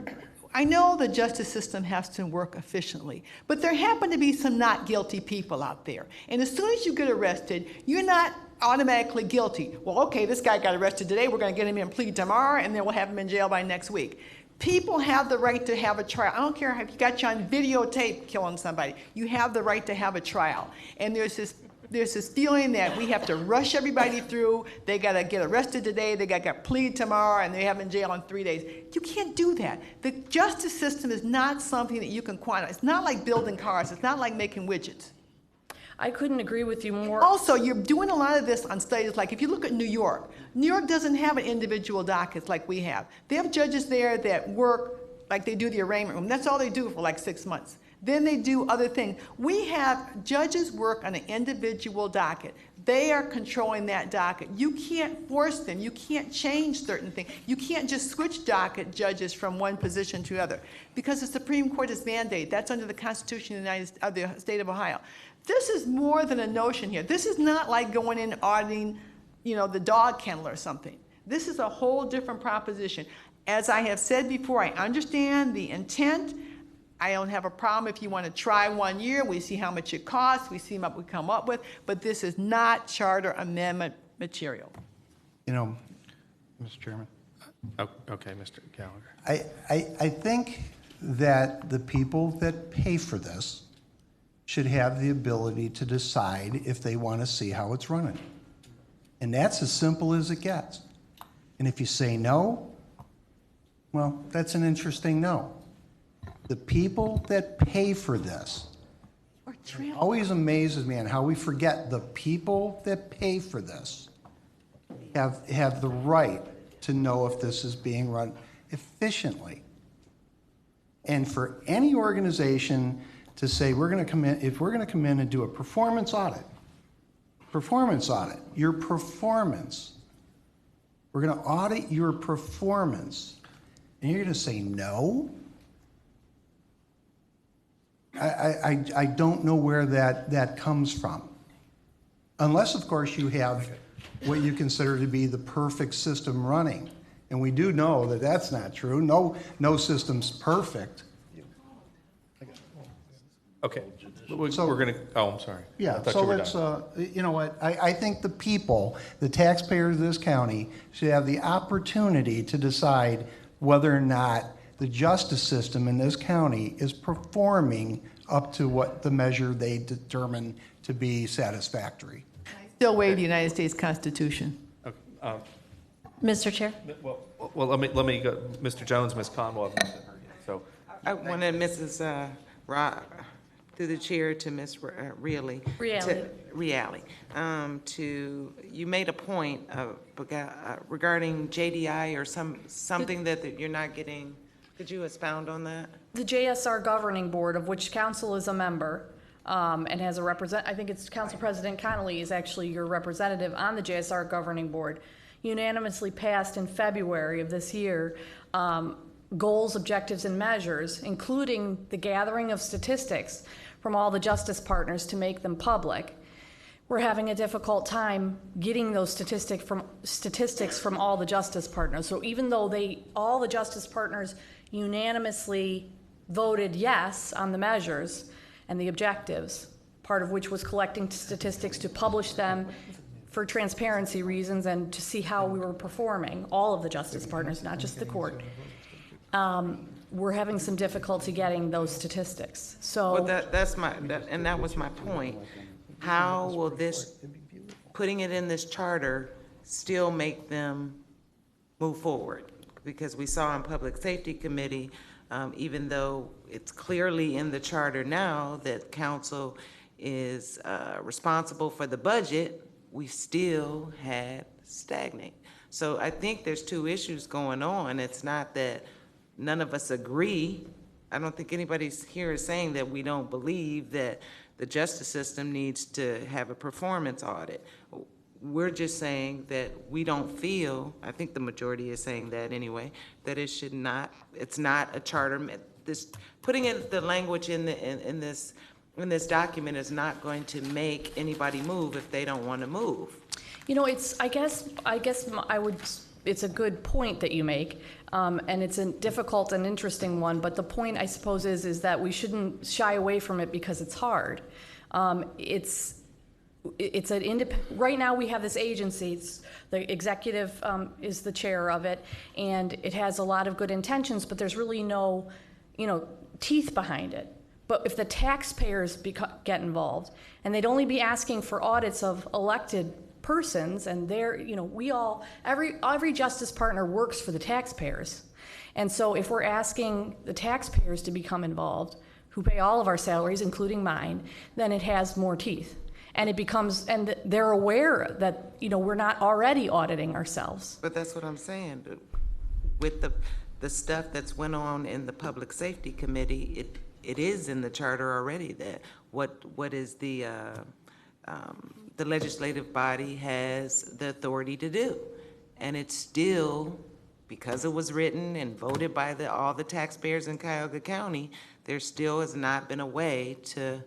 I know the justice system has to work efficiently, but there happen to be some not guilty people out there. And as soon as you get arrested, you're not automatically guilty. Well, okay, this guy got arrested today, we're going to get him in plead tomorrow, and then we'll have him in jail by next week. People have the right to have a trial. I don't care if you got you on videotape killing somebody. You have the right to have a trial. And there's this feeling that we have to rush everybody through. They got to get arrested today. They got to plead tomorrow, and they have them in jail in 3 days. You can't do that. The justice system is not something that you can quantify. It's not like building cars. It's not like making widgets. I couldn't agree with you more. Also, you're doing a lot of this on studies like if you look at New York doesn't have an individual docket like we have. They have judges there that work like they do the arraignment room. That's all they do for like 6 months. Then they do other things. We have judges work on an individual docket. They are controlling that docket. You can't force them. You can't change certain things. You can't just switch docket judges from one position to another because the Supreme Court is mandated. That's under the Constitution of the state of Ohio. This is more than a notion here. This is not like going in auditing, the dog kennel or something. This is a whole different proposition. As I have said before, I understand the intent. I don't have a problem if you want to try 1 year. We see how much it costs. We see what we come up with. But this is not charter amendment material. Mr. Chairman. Okay, Mr. Gallagher. I think that the people that pay for this should have the ability to decide if they want to see how it's running. And that's as simple as it gets. And if you say no, well, that's an interesting no. The people that pay for this always amazes me on how we forget the people that pay for this have the right to know if this is being run efficiently. And for any organization to say, we're going to come in, if we're going to come in and do a performance audit, your performance, we're going to audit your performance, and you're going to say no? I don't know where that comes from. Unless, of course, you have what you consider to be the perfect system running. And we do know that that's not true. No system's perfect. Okay. We're going to, oh, I'm sorry. I Yeah, thought so you were let's, done. you know what, I think the people, the taxpayers of this county, should have the opportunity to decide whether or not the justice system in this county is performing up to what the measure they determine to be satisfactory. Still waive the United States Constitution. Okay, Mr. Chair? well, let me go, Mr. Jones, Ms. Conwell, haven't said her yet, so. I wanted Mrs. Through the chair to Ms. Reilly. You made a point of, regarding JDI or something that you're not getting. Could you expound on that? The JSR Governing Board, of which council is a member, and has a I think it's Council President Connolly is actually your representative on the JSR Governing Board, unanimously passed in February of this year goals, objectives, and measures, including the gathering of statistics from all the justice partners to make them public. We're having a difficult time getting those statistics from all the justice partners. So even though all the justice partners unanimously voted yes on the measures and the objectives, part of which was collecting statistics to publish them for transparency reasons and to see how we were performing, all of the justice partners, not just the court. We're having some difficulty getting those statistics. So Well, that was my point. How will putting it in this charter still make them move forward? Because we saw in Public Safety Committee, even though it's clearly in the charter now that council is responsible for the budget, we still had stagnate. So I think there's two issues going on. It's not that none of us agree. I don't think anybody here is saying that we don't believe that the justice system needs to have a performance audit. We're just saying that we don't feel, I think the majority is saying that anyway, that it should not, it's not a charter. Putting in the language in this document is not going to make anybody move if they don't want to move. You know, I guess it's a good point that you make, and it's a difficult and interesting one, but the point, I suppose, is that we shouldn't shy away from it because it's hard. Right now we have this agency, the executive is the chair of it, and it has a lot of good intentions, but there's really no, teeth behind it. But if the taxpayers get involved, and they'd only be asking for audits of elected persons, and every justice partner works for the taxpayers. And so if we're asking the taxpayers to become involved, who pay all of our salaries, including mine, then it has more teeth. And and they're aware that, we're not already auditing ourselves. But that's what I'm saying. With the stuff that's went on in the Public Safety Committee, it is in the charter already that what is the legislative body has the authority to do. And it's still, because it was written and voted by all the taxpayers in Cuyahoga County, there still has not been a way to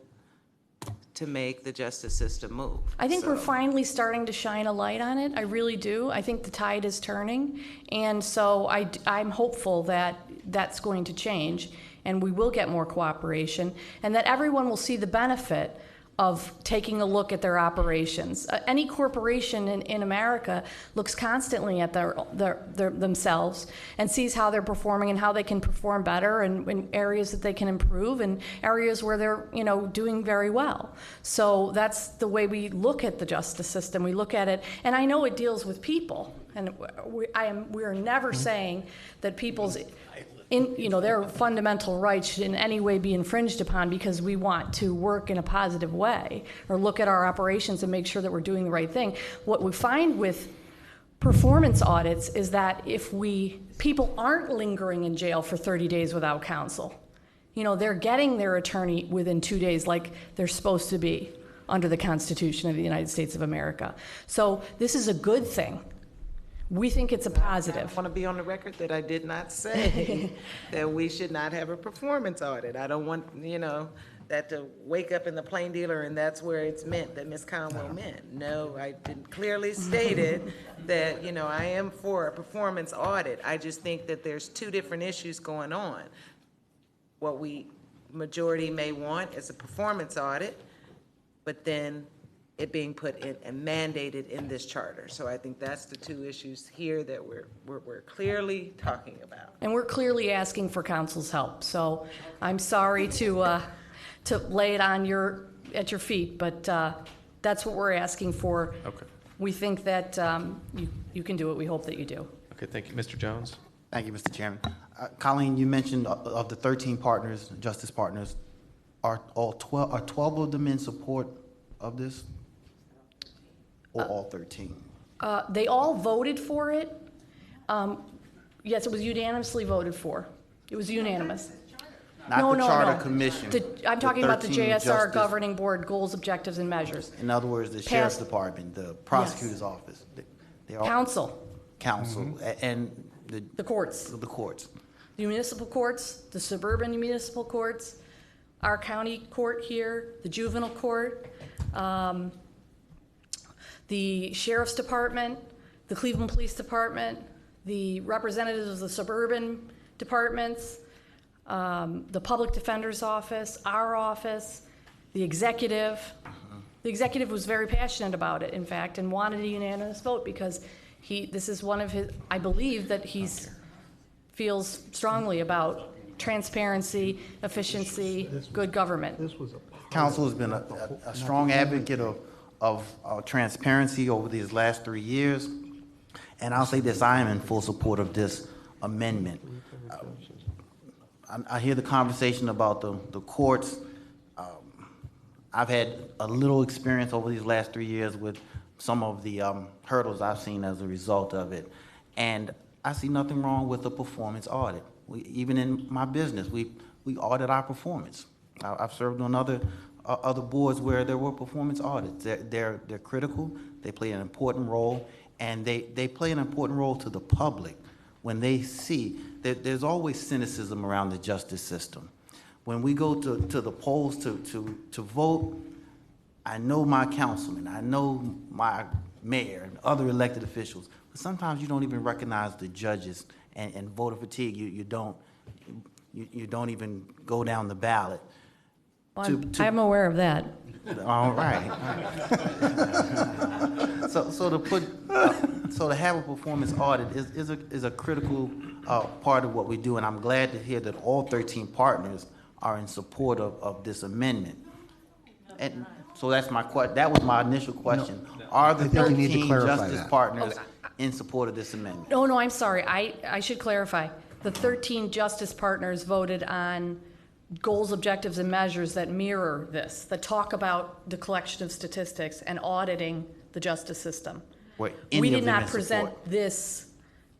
make the justice system move. I think we're finally starting to shine a light on it. I really do. I think the tide is turning. And so I'm hopeful that that's going to change and we will get more cooperation and that everyone will see the benefit of taking a look at their operations. Any corporation in America looks constantly at themselves and sees how they're performing and how they can perform better and in areas that they can improve and areas where they're doing very well. So that's the way we look at the justice system. We look at it, and I know it deals with people, and we are never saying that people's their fundamental rights should in any way be infringed upon because we want to work in a positive way or look at our operations and make sure that we're doing the right thing. What we find with performance audits is that if people aren't lingering in jail for 30 days without counsel. They're getting their attorney within 2 days like they're supposed to be under the Constitution of the United States of America. So this is a good thing. We think it's a positive. I want to be on the record that I did not say that we should not have a performance audit. I don't want, that to wake up in the plain dealer and that's where it's meant, that Ms. Conwell meant. No, I didn't clearly stated that, I am for a performance audit. I just think that there's two different issues going on. What majority may want is a performance audit, but then it being put in and mandated in this charter. So I think that's the two issues here that we're clearly talking about. And we're clearly asking for council's help. So I'm sorry to lay it at your feet, but that's what we're asking for. Okay. We think that you can do it. We hope that you do. Okay, thank you. Mr. Jones? Thank you, Mr. Chairman. Colleen, you mentioned of the 13 partners, justice partners, are 12 of them in support of this? Or all 13? They all voted for it. Yes, it was unanimously voted for. It was unanimous. Not the Charter Commission. I'm talking about the 13 JSR Governing Board Goals, Objectives, and Measures. In other words, the Sheriff's Department, the Prosecutor's Office. They all, Council. And the courts. The courts. The municipal courts, the suburban municipal courts, our county court here, the juvenile court, the Sheriff's Department, the Cleveland Police Department, the representatives of the suburban departments, the Public Defender's Office, our office, the executive. The executive was very passionate about it, in fact, and wanted a unanimous vote because this is one of his, I believe that feels strongly about transparency, efficiency, good government. Council has been a strong advocate of transparency over these last 3 years. And I'll say this, I am in full support of this amendment. I hear the conversation about the courts. I've had a little experience over these last 3 years with some of the hurdles I've seen as a result of it. And I see nothing wrong with a performance audit. Even in my business, we audit our performance. I've served on other boards where there were performance audits. They're critical, they play an important role, and they play an important role to the public when they see that there's always cynicism around the justice system. When we go to the polls to vote, I know my councilman, I know my mayor and other elected officials, but sometimes you don't even recognize the judges, and voter fatigue, you don't even go down the ballot. Well, I'm aware of that. All right. So to have a performance audit is a critical part of what we do, and I'm glad to hear that all 13 partners are in support of this amendment. And so that was my initial question. Are the 13 justice partners in support of this amendment? No, I'm sorry. I should clarify. The 13 justice partners voted on goals, objectives, and measures that mirror this, that talk about the collection of statistics and auditing the justice system. We did not present this.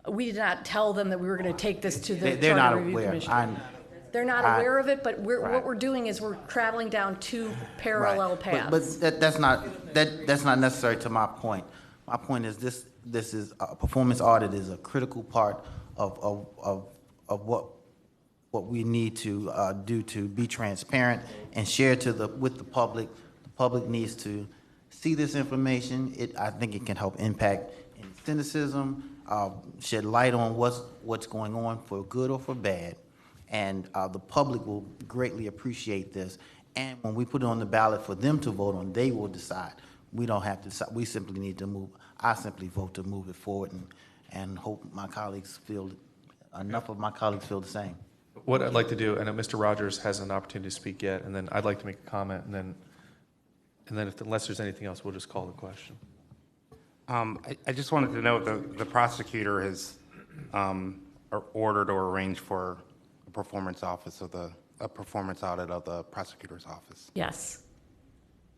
We did not tell them that we were going to take this to the Charter Review Commission. They're not aware of it, but what we're doing is we're traveling down two parallel paths. But that's not necessary to my point. My point is this is a performance audit is a critical part of what we need to do to be transparent and share with the public. The public needs to see this information. I think it can help impact any cynicism, shed light on what's going on for good or for bad. And the public will greatly appreciate this. And when we put it on the ballot for them to vote on, they will decide. We don't have to decide. We simply need to move. I simply vote to move it forward and hope enough of my colleagues feel the same. What I'd like to do, and Mr. Rogers hasn't an opportunity to speak yet, and then I'd like to make a comment, and then unless there's anything else, we'll just call the question. I just wanted to know if the prosecutor has ordered or arranged for performance audit of the prosecutor's office. Yes.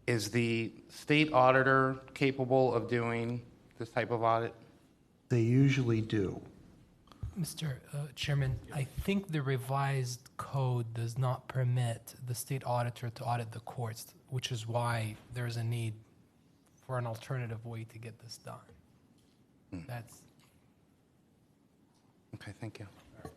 Is the state auditor capable of doing this type of audit? They usually do. Mr. Chairman, I think the revised code does not permit the state auditor to audit the courts, which is why there's a need for an alternative way to get this done. That's Okay, thank you.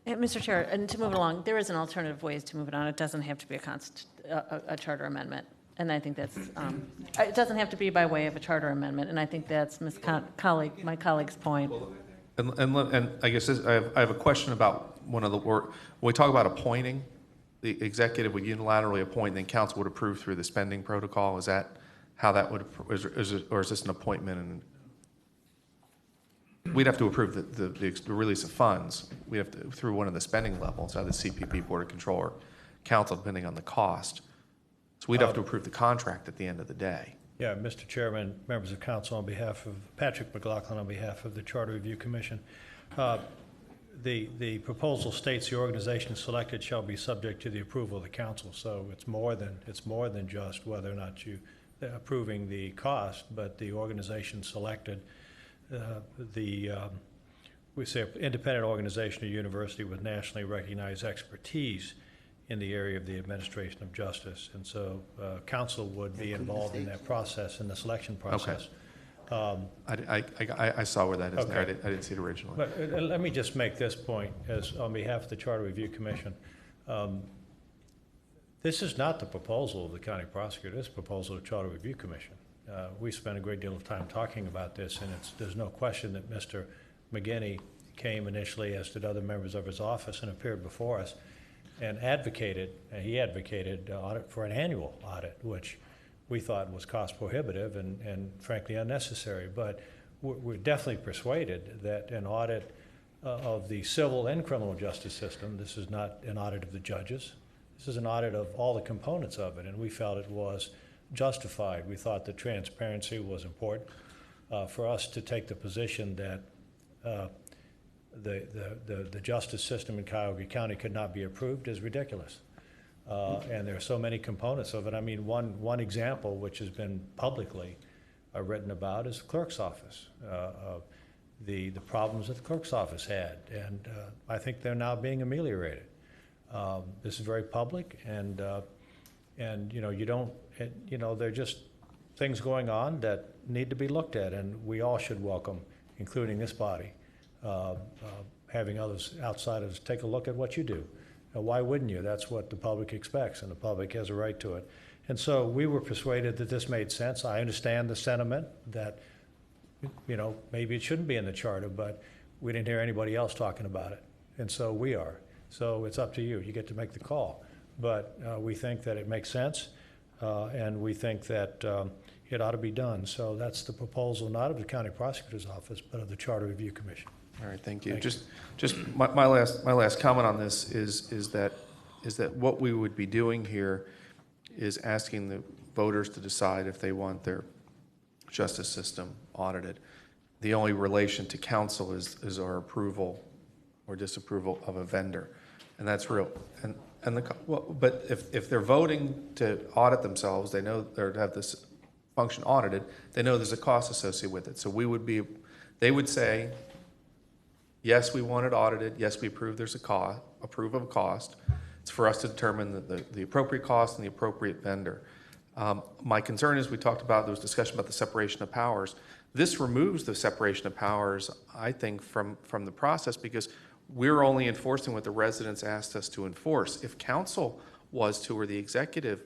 Mr. Chair, and to move it along, there is an alternative ways to move it on. It doesn't have to be a charter amendment. And I think that's, it doesn't have to be by way of a charter amendment. And I think that's my colleague's point. And I guess I have a question about one of the when we talk about appointing, the executive would unilaterally appoint, then council would approve through the spending protocol. Is that how that would, or is this an appointment? And we'd have to approve the release of funds. We have to through one of the spending levels, either the CPP, Board of Control, council, depending on the cost. So we'd have to approve the contract at the end of the day. Yeah, Mr. Chairman, members of council, on behalf of Patrick McLaughlin, on behalf of the Charter Review Commission, the proposal states the organization selected shall be subject to the approval of the council. So it's more than just whether or not you approving the cost, but the organization selected, we say independent organization or university with nationally recognized expertise in the area of the administration of justice. And so council would be involved in that process, in the selection process. Okay. I saw where that is there. I didn't see it originally. But let me just make this point as on behalf of the Charter Review Commission. This is not the proposal of the county prosecutor. This is the proposal of the Charter Review Commission. We spent a great deal of time talking about this, and there's no question that Mr. McGinney came initially, as did other members of his office, and appeared before us and he advocated audit for an annual audit, which we thought was cost prohibitive and frankly unnecessary. But we're definitely persuaded that an audit of the civil and criminal justice system, this is not an audit of the judges, this is an audit of all the components of it, and we felt it was justified. We thought that transparency was important. For us to take the position that the justice system in Cuyahoga County could not be approved is ridiculous. And there are so many components of it. I mean, one example which has been publicly written about is the clerk's office, the problems that the clerk's office had, and I think they're now being ameliorated. This is very public, and there are just things going on that need to be looked at, and we all should welcome, including this body, having others outside of us take a look at what you do. Why wouldn't you? That's what the public expects, and the public has a right to it. And so we were persuaded that this made sense. I understand the sentiment that, maybe it shouldn't be in the charter, but we didn't hear anybody else talking about it, and so we are. So it's up to you. You get to make the call. But we think that it makes sense, and we think that it ought to be done. So that's the proposal, not of the county prosecutor's office, but of the Charter Review Commission. All right, thank you. Just my last comment on this is that what we would be doing here is asking the voters to decide if they want their justice system audited. The only relation to council is our approval or disapproval of a vendor, and that's real. But if they're voting to audit themselves, they know or to have this function audited, they know there's a cost associated with it. So they would say, yes, we want it audited. Yes, we approve there's a cost, approve of a cost. It's for us to determine the appropriate cost and the appropriate vendor. My concern is there was discussion about the separation of powers. This removes the separation of powers, I think, from the process because we're only enforcing what the residents asked us to enforce. If council was to, or the executive,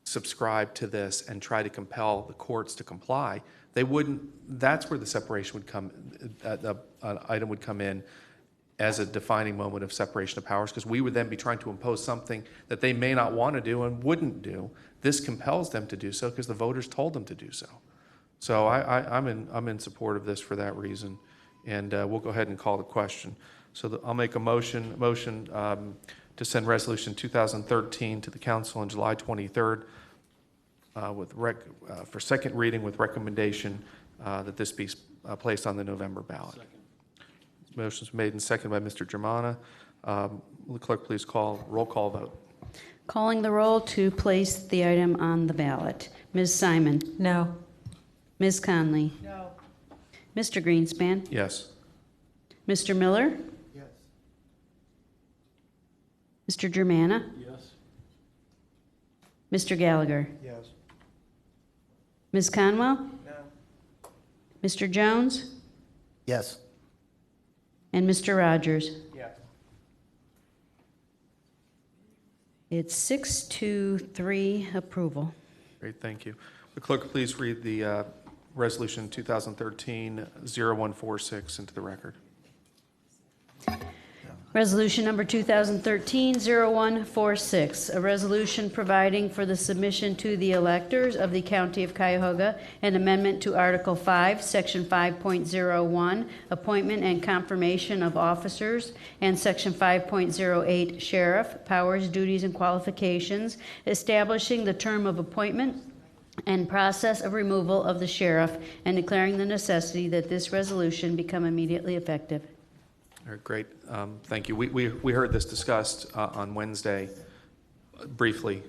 subscribe to this and try to compel the courts to comply, they wouldn't. That's where the separation would come. An item would come in as a defining moment of separation of powers, because we would then be trying to impose something that they may not want to do and wouldn't do. This compels them to do so because the voters told them to do so. So I'm in support of this for that reason, and we'll go ahead and call the question. So I'll make a motion to send resolution 2013 to the council on July 23rd for second reading with recommendation that this be placed on the November ballot. Motion's made and seconded by Mr. Germana. Will the clerk please call roll call vote? Calling the roll to place the item on the ballot. Ms. Simon? No. Ms. Conley? No. Mr. Greenspan? Yes. Mr. Miller? Yes. Mr. Germana? Yes. Mr. Gallagher? Yes. Ms. Conwell? No. Mr. Jones? Yes. And Mr. Rogers? Yes. It's 6-3 approval. Great, thank you. The clerk, please read the resolution 2013-0146 into the record. Resolution number 2013-0146, a resolution providing for the submission to the electors of the County of Cuyahoga an amendment to Article 5, Section 5.01, appointment and confirmation of officers, and Section 5.08, Sheriff, powers, duties, and qualifications, establishing the term of appointment and process of removal of the sheriff, and declaring the necessity that this resolution become immediately effective. All right, great. Thank you. We heard this discussed on Wednesday briefly.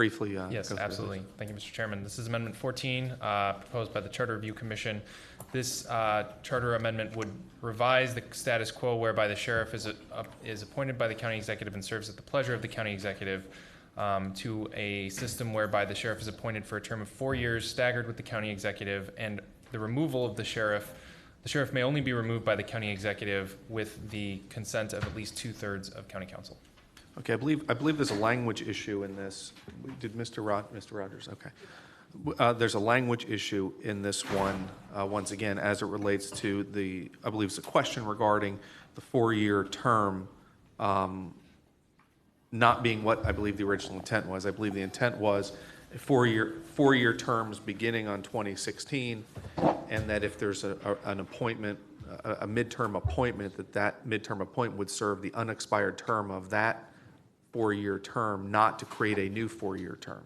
Yes, go through absolutely. this. Thank you, Mr. Chairman. This is Amendment 14, proposed by the Charter Review Commission. This charter amendment would revise the status quo whereby the sheriff is appointed by the county executive and serves at the pleasure of the county executive, to a system whereby the sheriff is appointed for a term of 4 years, staggered with the county executive, and the removal of the sheriff may only be removed by the county executive with the consent of at least 2/3 of county council. Okay, I believe there's a language issue in this. Did Mr. Rogers? Okay. There's a language issue in this one, once again, as it relates to I believe it's a question regarding the 4-year term not being what I believe the original intent was. I believe the intent was a 4-year terms beginning on 2016, and that if there's an appointment, a midterm appointment, that midterm appointment would serve the unexpired term of that 4-year term, not to create a new 4-year term.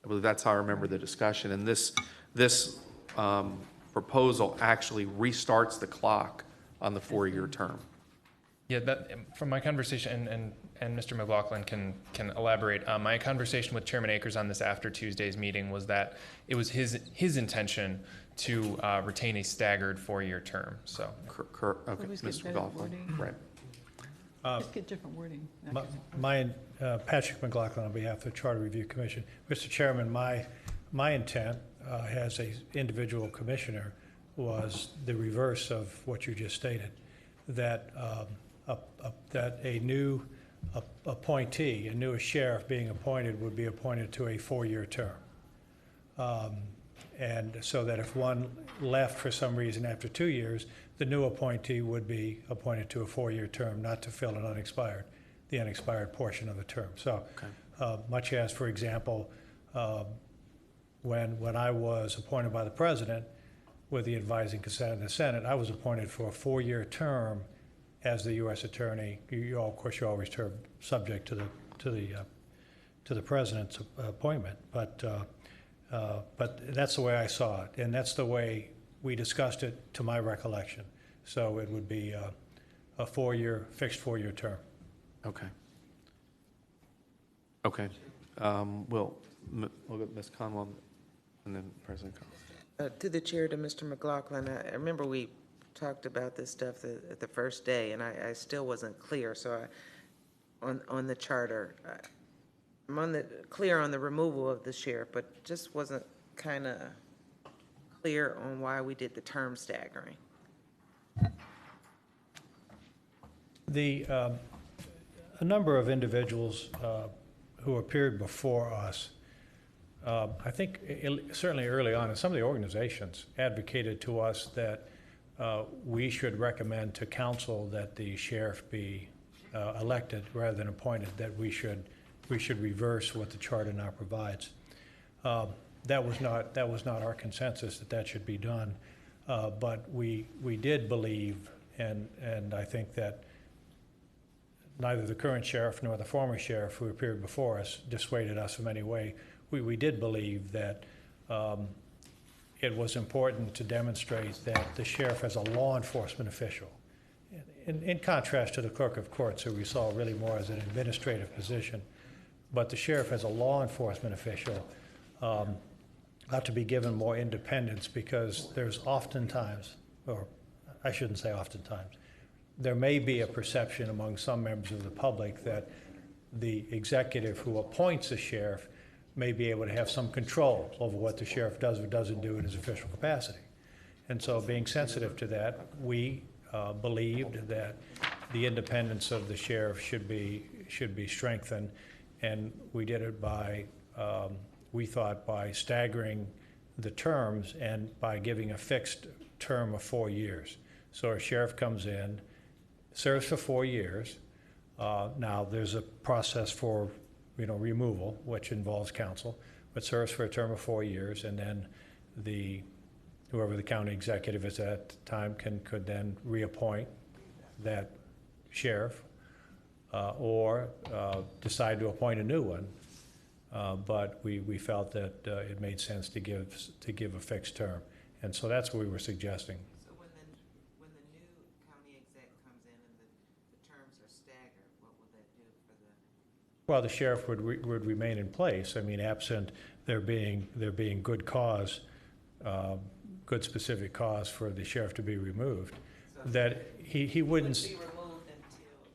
I believe that's how I remember the discussion. And this proposal actually restarts the clock on the 4-year term. Yeah, from my conversation, and Mr. McLaughlin can elaborate. My conversation with Chairman Akers on this after Tuesday's meeting was that it was his intention to retain a staggered 4-year term. So, okay, Mr. McLaughlin, right. Just get different wording. Patrick McLaughlin on behalf of the Charter Review Commission. Mr. Chairman, my intent as an individual commissioner was the reverse of what you just stated, that that a new appointee, a new sheriff being appointed, would be appointed to a 4-year term. And so that if one left for some reason after 2 years, the new appointee would be appointed to a 4-year term, not to fill the unexpired portion of the term. So, much as, for example, when I was appointed by the president with the advising consent of the Senate, I was appointed for a 4-year term as the U.S. attorney. Of course, you always term subject to the president's appointment, but that's the way I saw it, and that's the way we discussed it, to my recollection. So it would be a fixed 4-year term. Okay. Okay. We'll get Ms. Conwell and then President Conwell. To the chair, to Mr. McLaughlin, I remember we talked about this stuff at the first day, and I still wasn't clear. So on the charter, I'm clear on the removal of the sheriff, but just wasn't kind of clear on why we did the term staggering. A number of individuals who appeared before us, I think certainly early on, and some of the organizations advocated to us that we should recommend to council that the sheriff be elected rather than appointed, that we should reverse what the charter now provides. That was not our consensus that should be done, but we did believe, and I think that neither the current sheriff nor the former sheriff who appeared before us dissuaded us from any way. We did believe that it was important to demonstrate that the sheriff as a law enforcement official, in contrast to the clerk of courts, who we saw really more as an administrative position, but the sheriff as a law enforcement official ought to be given more independence, because there's oftentimes, or I shouldn't say oftentimes, there may be a perception among some members of the public that the executive who appoints a sheriff may be able to have some control over what the sheriff does or doesn't do in his official capacity. And so, being sensitive to that, we believed that the independence of the sheriff should be strengthened, and we did it by, we thought, by staggering the terms and by giving a fixed term of 4 years. So a sheriff comes in, serves for 4 years. Now, there's a process for, removal, which involves council, but serves for a term of 4 years, and then whoever the county executive is at the time could then reappoint that sheriff, or decide to appoint a new one. But we felt that it made sense to give a fixed term, and so that's what we were suggesting. So when the new county exec comes in and the terms are staggered, what will that do for the? Well, the sheriff would remain in place. I mean, absent there being good cause, good specific cause for the sheriff to be removed, so that he wouldn't be removed until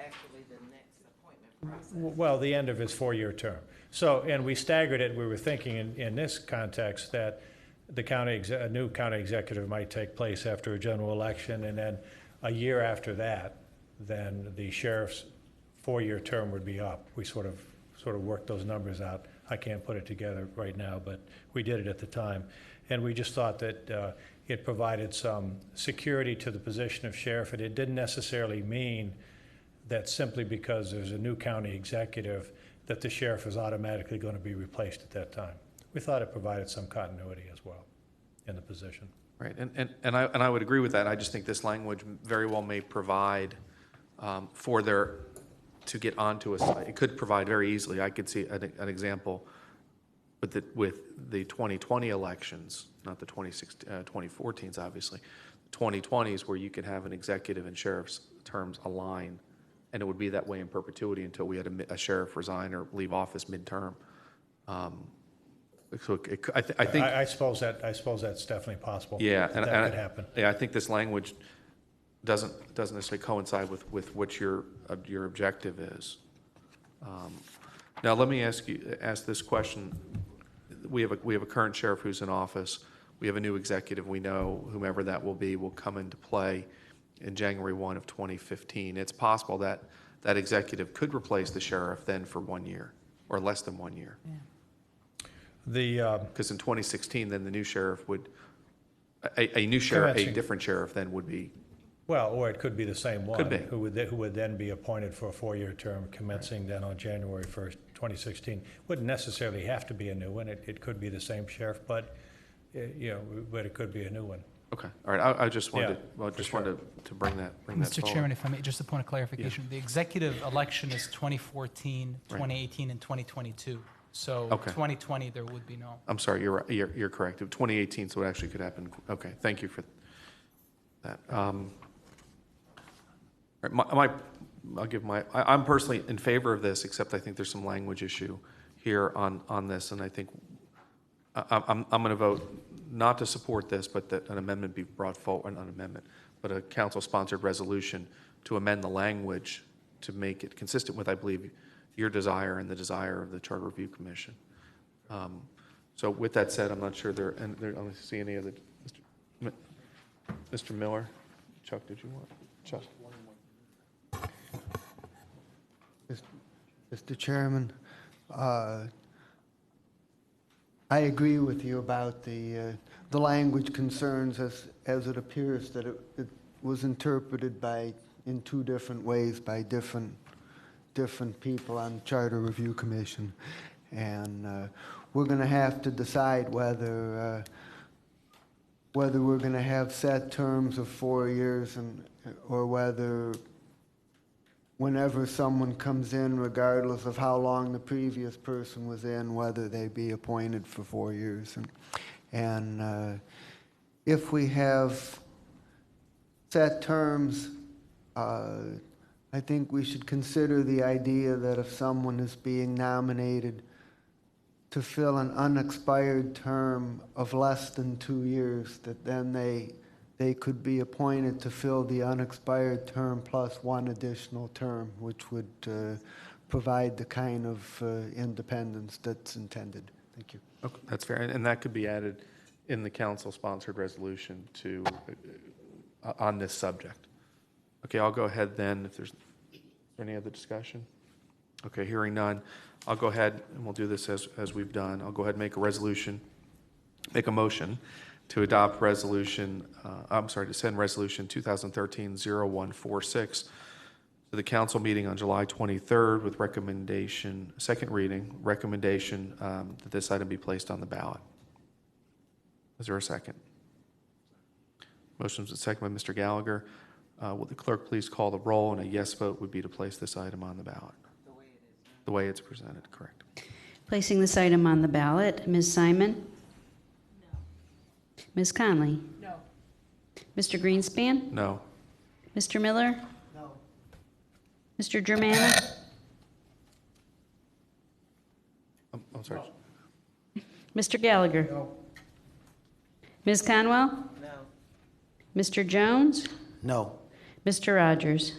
actually the next appointment process. Well, the end of his 4-year term. So, and we staggered it. We were thinking in this context that a new county executive might take place after a general election, and then a year after that, then the sheriff's 4-year term would be up. We sort of worked those numbers out. I can't put it together right now, but we did it at the time. And we just thought that it provided some security to the position of sheriff, and it didn't necessarily mean that simply because there's a new county executive that the sheriff is automatically going to be replaced at that time. We thought it provided some continuity as well in the position. Right, and I would agree with that. I just think this language very well may provide for their, to get onto a site. It could provide very easily. I could see an example with the 2020 elections, not the 2014s, obviously. 2020s, where you could have an executive and sheriff's terms align, and it would be that way in perpetuity until we had a sheriff resign or leave office midterm. So I think I suppose that's definitely possible. Yeah, that could happen. Yeah, I think this language doesn't necessarily coincide with what your objective is. Now, let me ask this question. We have a current sheriff who's in office. We have a new executive. We know whomever that will be will come into play in January 1 of 2015. It's possible that that executive could replace the sheriff then for 1 year or less than 1 year. Yeah. Because in 2016, then the new sheriff would, a new sheriff, a different sheriff then would be. Well, or it could be the same one. Could be. Who would then be appointed for a 4-year term commencing then on January 1st, 2016. Wouldn't necessarily have to be a new one. It could be the same sheriff, but it could be a new one. Okay, all right. I just wanted, to bring that Mr. forward. Chairman, if I may, just a point of clarification. The executive election is 2014, 2018, and 2022. So 2020, there would be no. I'm sorry, you're right. You're correct. 2018, so it actually could happen. Okay, thank you for that. I'm personally in favor of this, except I think there's some language issue here on this, and I think I'm going to vote not to support this, but that an amendment be brought forward, not an amendment, but a council-sponsored resolution to amend the language to make it consistent with, I believe, your desire and the desire of the Charter Review Commission. So with that said, I'm not sure I don't see any other. Mr. Miller? Chuck, did you want? Chuck? Mr. Chairman, I agree with you about the language concerns as it appears that it was interpreted in 2 different ways by different people on the Charter Review Commission. And we're going to have to decide whether we're going to have set terms of 4 years or whether whenever someone comes in, regardless of how long the previous person was in, whether they be appointed for 4 years. And if we have set terms I think we should consider the idea that if someone is being nominated to fill an unexpired term of less than 2 years, that then they could be appointed to fill the unexpired term plus one additional term, which would provide the kind of independence that's intended. Thank you. Okay, that's fair, and that could be added in the council-sponsored resolution to, on this subject. Okay, I'll go ahead then, if there's any other discussion. Okay, hearing none, I'll go ahead, and we'll do this as we've done. I'll go ahead and make a motion to adopt resolution, to send resolution 2013-0146 to the council meeting on July 23rd with recommendation, second reading, recommendation that this item be placed on the ballot. Is there a second? Motion's a second by Mr. Gallagher. Will the clerk please call the roll, and a yes vote would be to place this item on the ballot? The way it's presented, correct. Placing this item on the ballot, Ms. Simon? No. Ms. Conley? No. Mr. Greenspan? No. Mr. Miller? No. Mr. Germana? I'm sorry. Mr. Gallagher? No. Ms. Conwell? No. Mr. Jones? No. Mr. Rogers?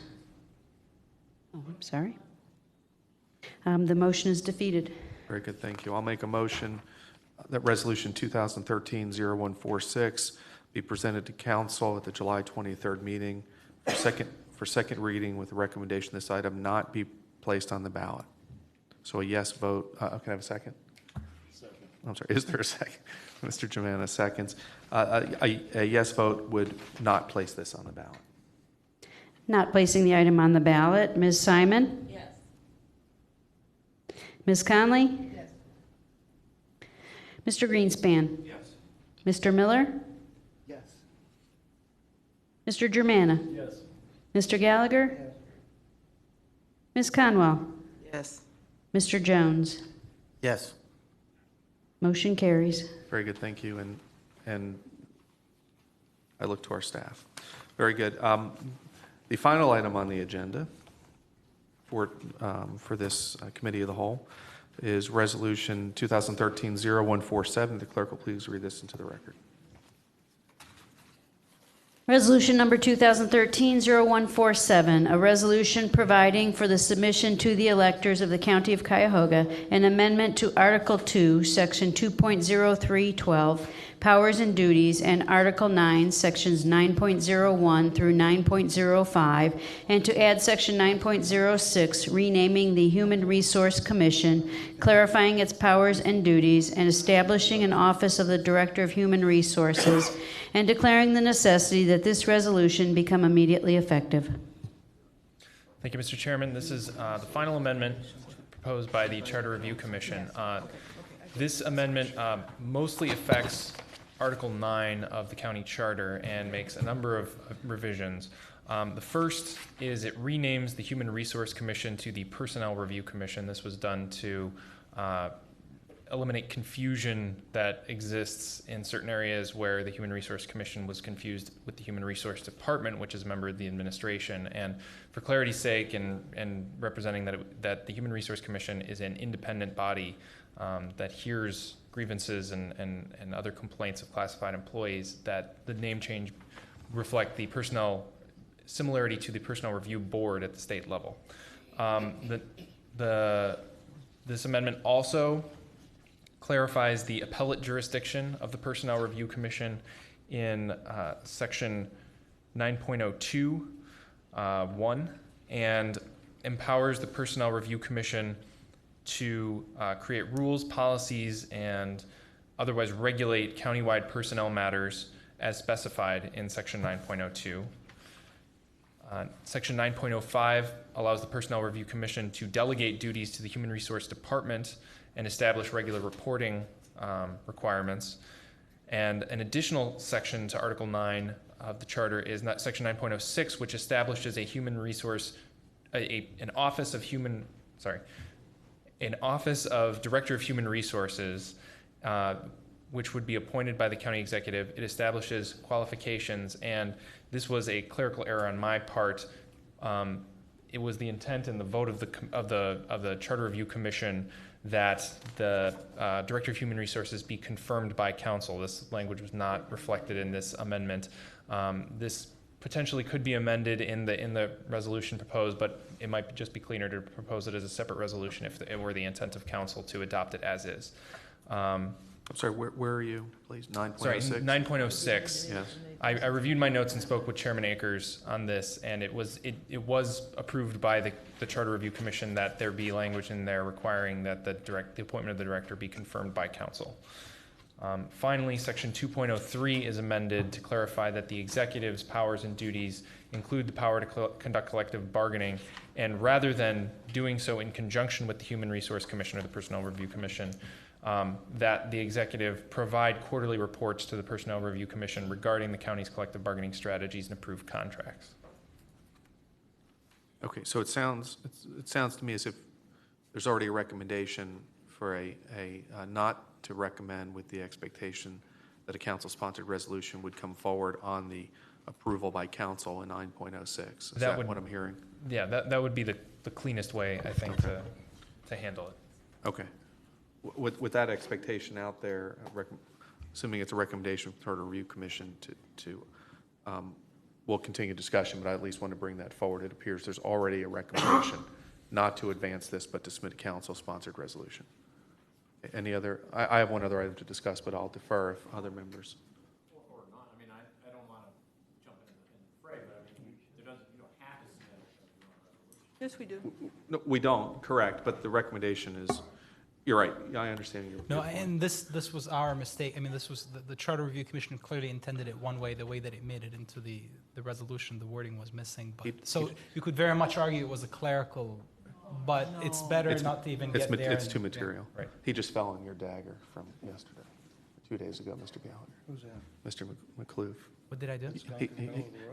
Oh, I'm sorry. The motion is defeated. Very good, thank you. I'll make a motion that resolution 2013-0146 be presented to council at the July 23rd meeting for second reading with the recommendation this item not be placed on the ballot. So a yes vote. Can I have a second? Second. I'm sorry, is there a second? Mr. Germana seconds. A yes vote would not place this on the ballot. Not placing the item on the ballot, Ms. Simon? Yes. Ms. Conley? Yes. Mr. Greenspan? Yes. Mr. Miller? Yes. Mr. Germana? Yes. Mr. Gallagher? Yes. Ms. Conwell? Yes. Mr. Jones? Yes. Motion carries. Very good, thank you, and I look to our staff. Very good. The final item on the agenda for this committee of the whole is resolution 2013-0147. The clerk will please read this into the record. Resolution number 2013-0147, a resolution providing for the submission to the electors of the County of Cuyahoga an amendment to Article 2, Section 2.0312, Powers and Duties, and Article 9, Sections 9.01 through 9.05, and to add Section 9.06, renaming the Human Resource Commission, clarifying its powers and duties, and establishing an office of the Director of Human Resources, and declaring the necessity that this resolution become immediately effective. Thank you, Mr. Chairman. This is the final amendment proposed by the Charter Review Commission. This amendment mostly affects Article 9 of the county charter and makes a number of revisions. The first is it renames the Human Resource Commission to the Personnel Review Commission. This was done to eliminate confusion that exists in certain areas where the Human Resource Commission was confused with the Human Resource Department, which is a member of the administration. And for clarity's sake and representing that the Human Resource Commission is an independent body that hears grievances and other complaints of classified employees, that the name change reflect the personnel similarity to the Personnel Review Board at the state level. This amendment also clarifies the appellate jurisdiction of the Personnel Review Commission in Section 9.02(1) and empowers the Personnel Review Commission to create rules, policies, and otherwise regulate countywide personnel matters as specified in Section 9.02. Section 9.05 allows the Personnel Review Commission to delegate duties to the Human Resource Department and establish regular reporting requirements. And an additional section to Article 9 of the Charter is Section 9.06, which establishes a human resource, an office of Director of Human Resources, which would be appointed by the county executive. It establishes qualifications, and this was a clerical error on my part. It was the intent and the vote of the Charter Review Commission that the Director of Human Resources be confirmed by council. This language was not reflected in this amendment. This potentially could be amended in the resolution proposed, but it might just be cleaner to propose it as a separate resolution if it were the intent of council to adopt it as is. I'm sorry, where are you, please? 9.06? Sorry, 9.06. Yes. I reviewed my notes and spoke with Chairman Akers on this, and it was approved by the Charter Review Commission that there be language in there requiring that the appointment of the director be confirmed by council. Finally, Section 2.03 is amended to clarify that the executive's powers and duties include the power to conduct collective bargaining, and rather than doing so in conjunction with the Human Resource Commission or the Personnel Review Commission, that the executive provide quarterly reports to the Personnel Review Commission regarding the county's collective bargaining strategies and approved contracts. Okay, so it sounds to me as if there's already a recommendation for a not to recommend, with the expectation that a council-sponsored resolution would come forward on the approval by council in 9.06. Is that what I'm hearing? Yeah, that would be the cleanest way, I think, to handle it. Okay. With that expectation out there, assuming it's a recommendation from the Charter Review Commission we'll continue discussion, but I at least want to bring that forward. It appears there's already a recommendation not to advance this, but to submit a council-sponsored resolution. Any other? I have one other item to discuss, but I'll defer if other members. Or not. I mean, I don't want to jump in the fray, but I mean, you don't have to submit a resolution. Yes, we do. No, we don't, correct, but the recommendation is, you're right, I understand your No, point. and this was our mistake. I mean, this was the Charter Review Commission clearly intended it one way. The way that it made it into the resolution, the wording was missing. But so you could very much argue it was a clerical, but it's better not to even get there. It's too material. Yeah, right. He just fell on your dagger from yesterday, 2 days ago, Mr. Gallagher. Who's that? Mr. McClure. What did I do?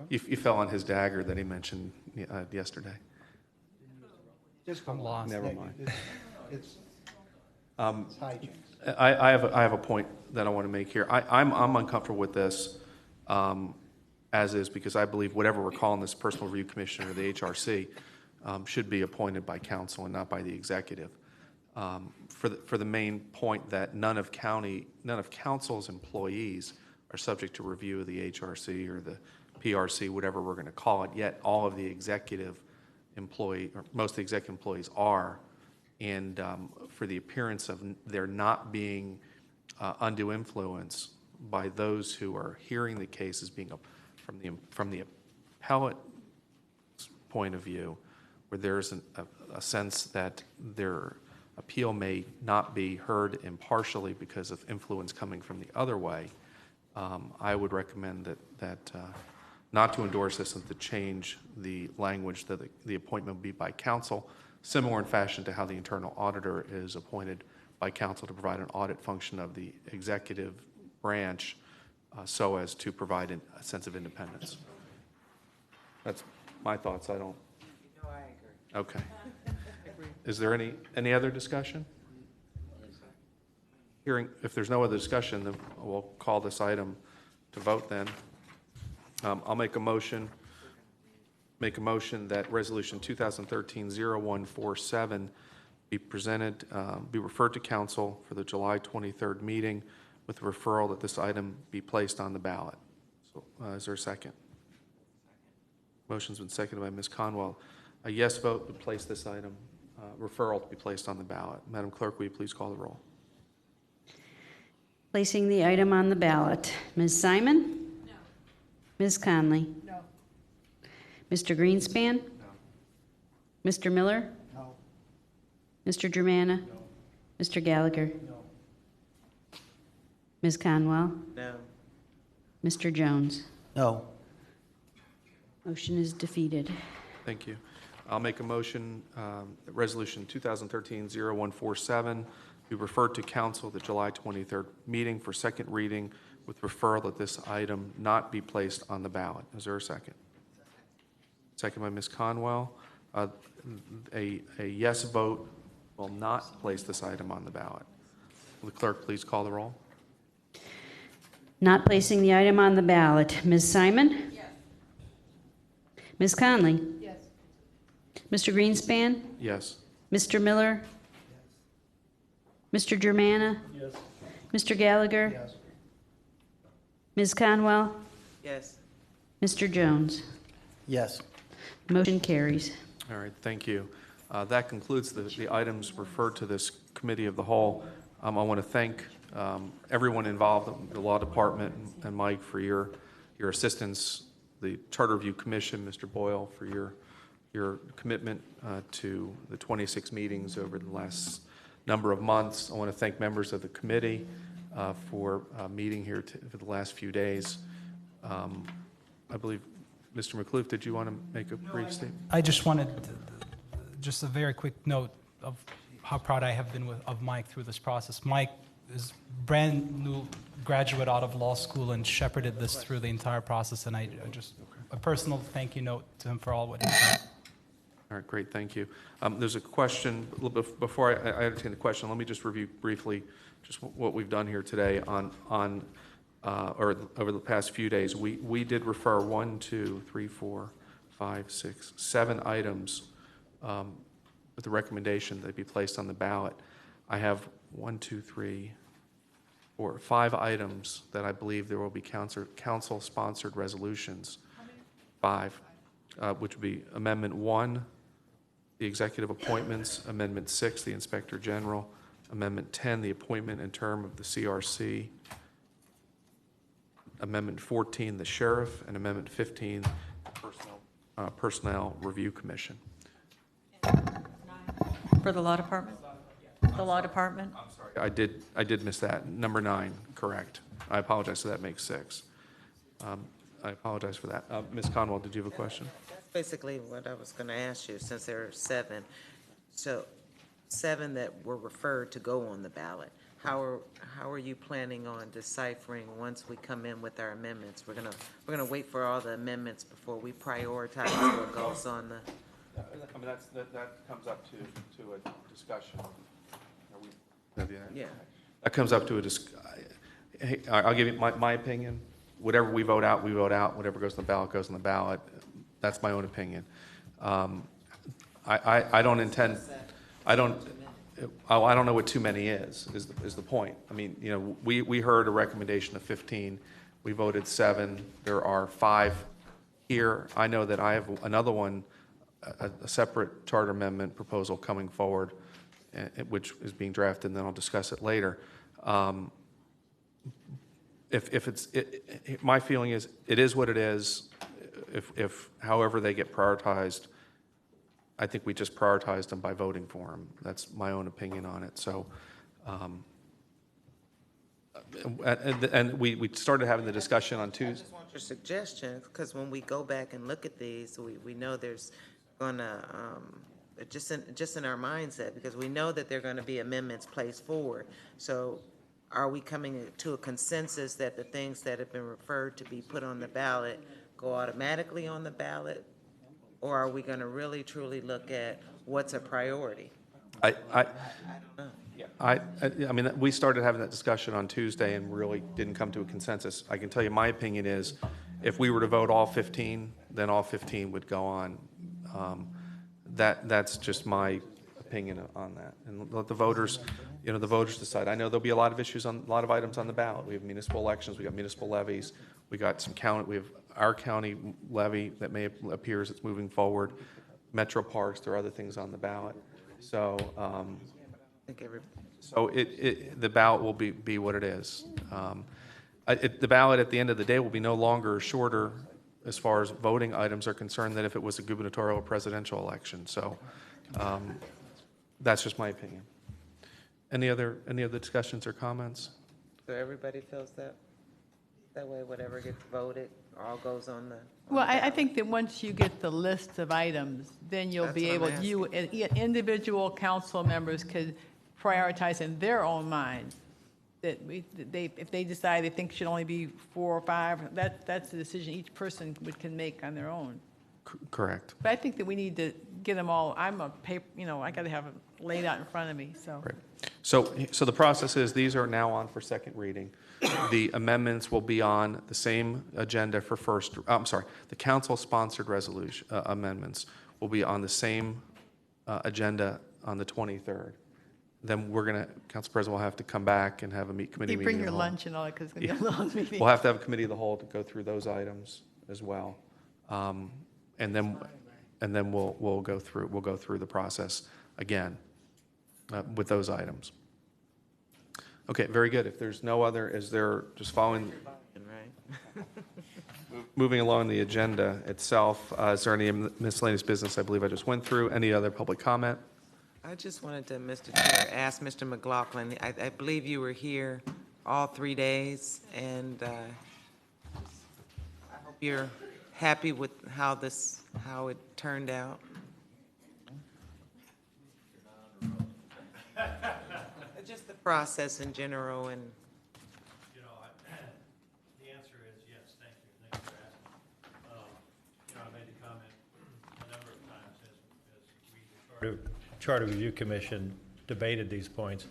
You fell on his dagger that he mentioned yesterday. I'm lost. Never mind. It's hijinks. I have a point that I want to make here. I'm uncomfortable with this as is, because I believe whatever we're calling this Personal Review Commission or the HRC should be appointed by council and not by the executive. For the main point that none of council's employees are subject to review of the HRC or the PRC, whatever we're going to call it, yet all of the executive employee, or most of the executive employees are. And for the appearance of there not being undue influence by those who are hearing the case as being from the appellate point of view, where there's a sense that their appeal may not be heard impartially because of influence coming from the other way, I would recommend that not to endorse this and to change the language that the appointment be by council, similar in fashion to how the internal auditor is appointed by council to provide an audit function of the executive branch so as to provide a sense of independence. That's my thoughts. I don't. No, I agree. Okay. Is there any other discussion? Hearing, if there's no other discussion, then we'll call this item to vote then. I'll make a motion that Resolution 2013-0147 be presented, be referred to council for the July 23rd meeting with the referral that this item be placed on the ballot. So, is there a second? Motion's been seconded by Ms. Conwell. A yes vote would place this item, referral to be placed on the ballot. Madam Clerk, will you please call the roll? Placing the item on the ballot. Ms. Simon? No. Ms. Conley? No. Mr. Greenspan? No. Mr. Miller? No. Mr. Germana? No. Mr. Gallagher? No. Ms. Conwell? No. Mr. Jones? No. Motion is defeated. Thank you. I'll make a motion that Resolution 2013-0147 be referred to council at the July 23rd meeting for second reading with referral that this item not be placed on the ballot. Is there a second? Second by Ms. Conwell. A yes vote will not place this item on the ballot. Will the clerk please call the roll? Not placing the item on the ballot. Ms. Simon? Yes. Ms. Conley? Yes. Mr. Greenspan? Yes. Mr. Miller? Mr. Germana? Yes. Mr. Gallagher? Yes. Ms. Conwell? Yes. Mr. Jones? Yes. Motion carries. All right, thank you. That concludes the items referred to this committee of the whole. I want to thank everyone involved, the law department and Mike for your assistance, the Charter Review Commission, Mr. Boyle, for your commitment to the 26 meetings over the last number of months. I want to thank members of the committee for meeting here for the last few days. I believe, Mr. McClure, did you want to make a brief statement? I just wanted just a very quick note of how proud I have been of Mike through this process. Mike is brand new graduate out of law school and shepherded this through the entire process, and I just a personal thank you note to him for all what he's done. All right, great, thank you. There's a question, a little bit before I entertain the question, let me just review briefly just what we've done here today or over the past few days. We did refer 1, 2, 3, 4, 5, 6, 7 items with the recommendation that they be placed on the ballot. I have 1, 2, 3, 4, 5 items that I believe there will be council-sponsored resolutions. 5, which would be Amendment 1, the executive appointments, Amendment 6, the Inspector General, Amendment 10, the appointment and term of the CRC, Amendment 14, the Sheriff, and Amendment 15, the Personnel Review Commission. For the law department? The law department? I'm sorry, I did miss that. Number 9, correct. I apologize, so that makes 6. I apologize for that. Ms. Conwell, did you have a question? That's basically what I was going to ask you, since there are 7. So 7 that were referred to go on the ballot. How are you planning on deciphering once we come in with our amendments? We're gonna wait for all the amendments before we prioritize what goes on the. I mean, that comes up to a discussion. Yeah. That comes up to hey, I'll give you my opinion. Whatever we vote out, we vote out. Whatever goes on the ballot, goes on the ballot. That's my own opinion. I don't intend, I don't know what too many is the point. I mean, you know, we heard a recommendation of 15. We voted 7. There are 5 here. I know that I have another one, a separate charter amendment proposal coming forward, which is being drafted, and then I'll discuss it later. My feeling is, it is what it is. If however they get prioritized, I think we just prioritized them by voting for them. That's my own opinion on it. So, and we started having the discussion on Tuesday. I just want your suggestions, because when we go back and look at these, we know there's gonna, just in our mindset, because we know that there are gonna be amendments placed forward. So are we coming to a consensus that the things that have been referred to be put on the ballot go automatically on the ballot? Or are we going to really truly look at what's a priority? I mean, we started having that discussion on Tuesday and really didn't come to a consensus. I can tell you my opinion is, if we were to vote all 15, then all 15 would go on. That's just my opinion on that. And let the voters, the voters decide. I know there'll be a lot of issues on a lot of items on the ballot. We have municipal elections, we got municipal levies, we got some county, we have our county levy that may appear as it's moving forward, metro parks, there are other things on the ballot. So, the ballot will be what it is. The ballot at the end of the day will be no longer shorter as far as voting items are concerned than if it was a gubernatorial or presidential election. So, that's just my opinion. Any other discussions or comments? So everybody feels that way, whatever gets voted all goes on the. Well, I think that once you get the list of items, then you'll be able, individual council members could prioritize in their own mind that if they decide they think it should only be 4 or 5, that's the decision each person can make on their own. Correct. But I think that we need to get them all. I'm a paper, I got to have it laid out in front of me. So. Right. So the process is, these are now on for second reading. The amendments will be on the same agenda for the council-sponsored resolution amendments will be on the same agenda on the 23rd. Then we're going to, Council President will have to come back and have a committee You meeting. bring of your the whole. lunch and all that, because it's going to be a long meeting. We'll have to have a committee of the whole to go through those items as well. And then we'll go through the process again with those items. Okay, very good. If there's no other, is there, just following, moving along the agenda itself, is there any miscellaneous business I believe I just went through? Any other public comment? I just wanted to, Mr. Chair, ask Mr. McLaughlin, I believe you were here all 3 days, and I hope you're happy with how it turned out. Just the process in general, and You know, the answer is yes, thank you. Thanks for asking. You know, I made the comment a number of times as we, the Charter Review Commission debated these points,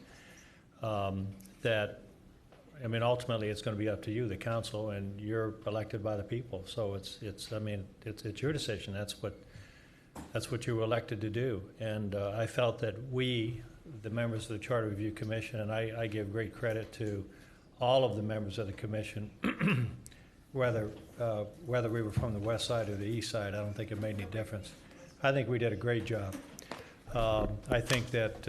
that, I mean, ultimately, it's going to be up to you, the council, and you're elected by the people. So it's your decision. That's what you were elected to do. And I felt that we, the members of the Charter Review Commission, and I give great credit to all of the members of the commission, whether we were from the west side or the east side, I don't think it made any difference. I think we did a great job. I think that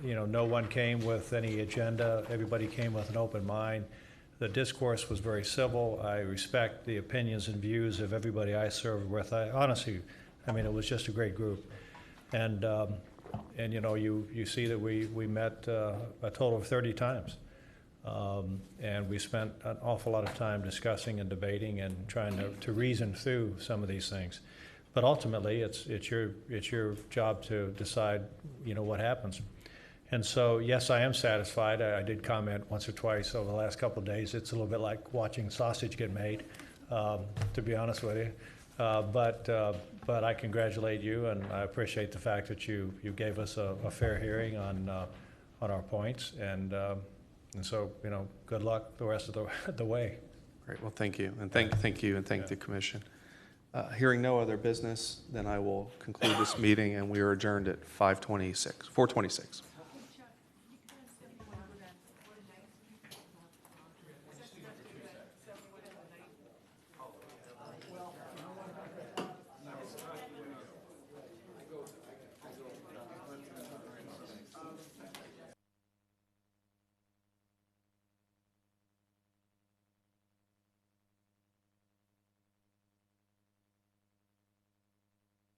you know, no one came with any agenda. Everybody came with an open mind. The discourse was very civil. I respect the opinions and views of everybody I served with. Honestly, I mean, it was just a great group. And you know, you see that we met a total of 30 times. And we spent an awful lot of time discussing and debating and trying to reason through some of these things. But ultimately, it's your job to decide, you know, what happens. And so, yes, I am satisfied. I did comment once or twice over the last couple of days. It's a little bit like watching sausage get made, to be honest with you. But I congratulate you, and I appreciate the fact that you gave us a fair hearing on our points. And so, you know, good luck the rest of the way. Great. Well, thank you, and thank you, and thank the commission. Hearing no other business, then I will conclude this meeting, and we are adjourned at 4:26.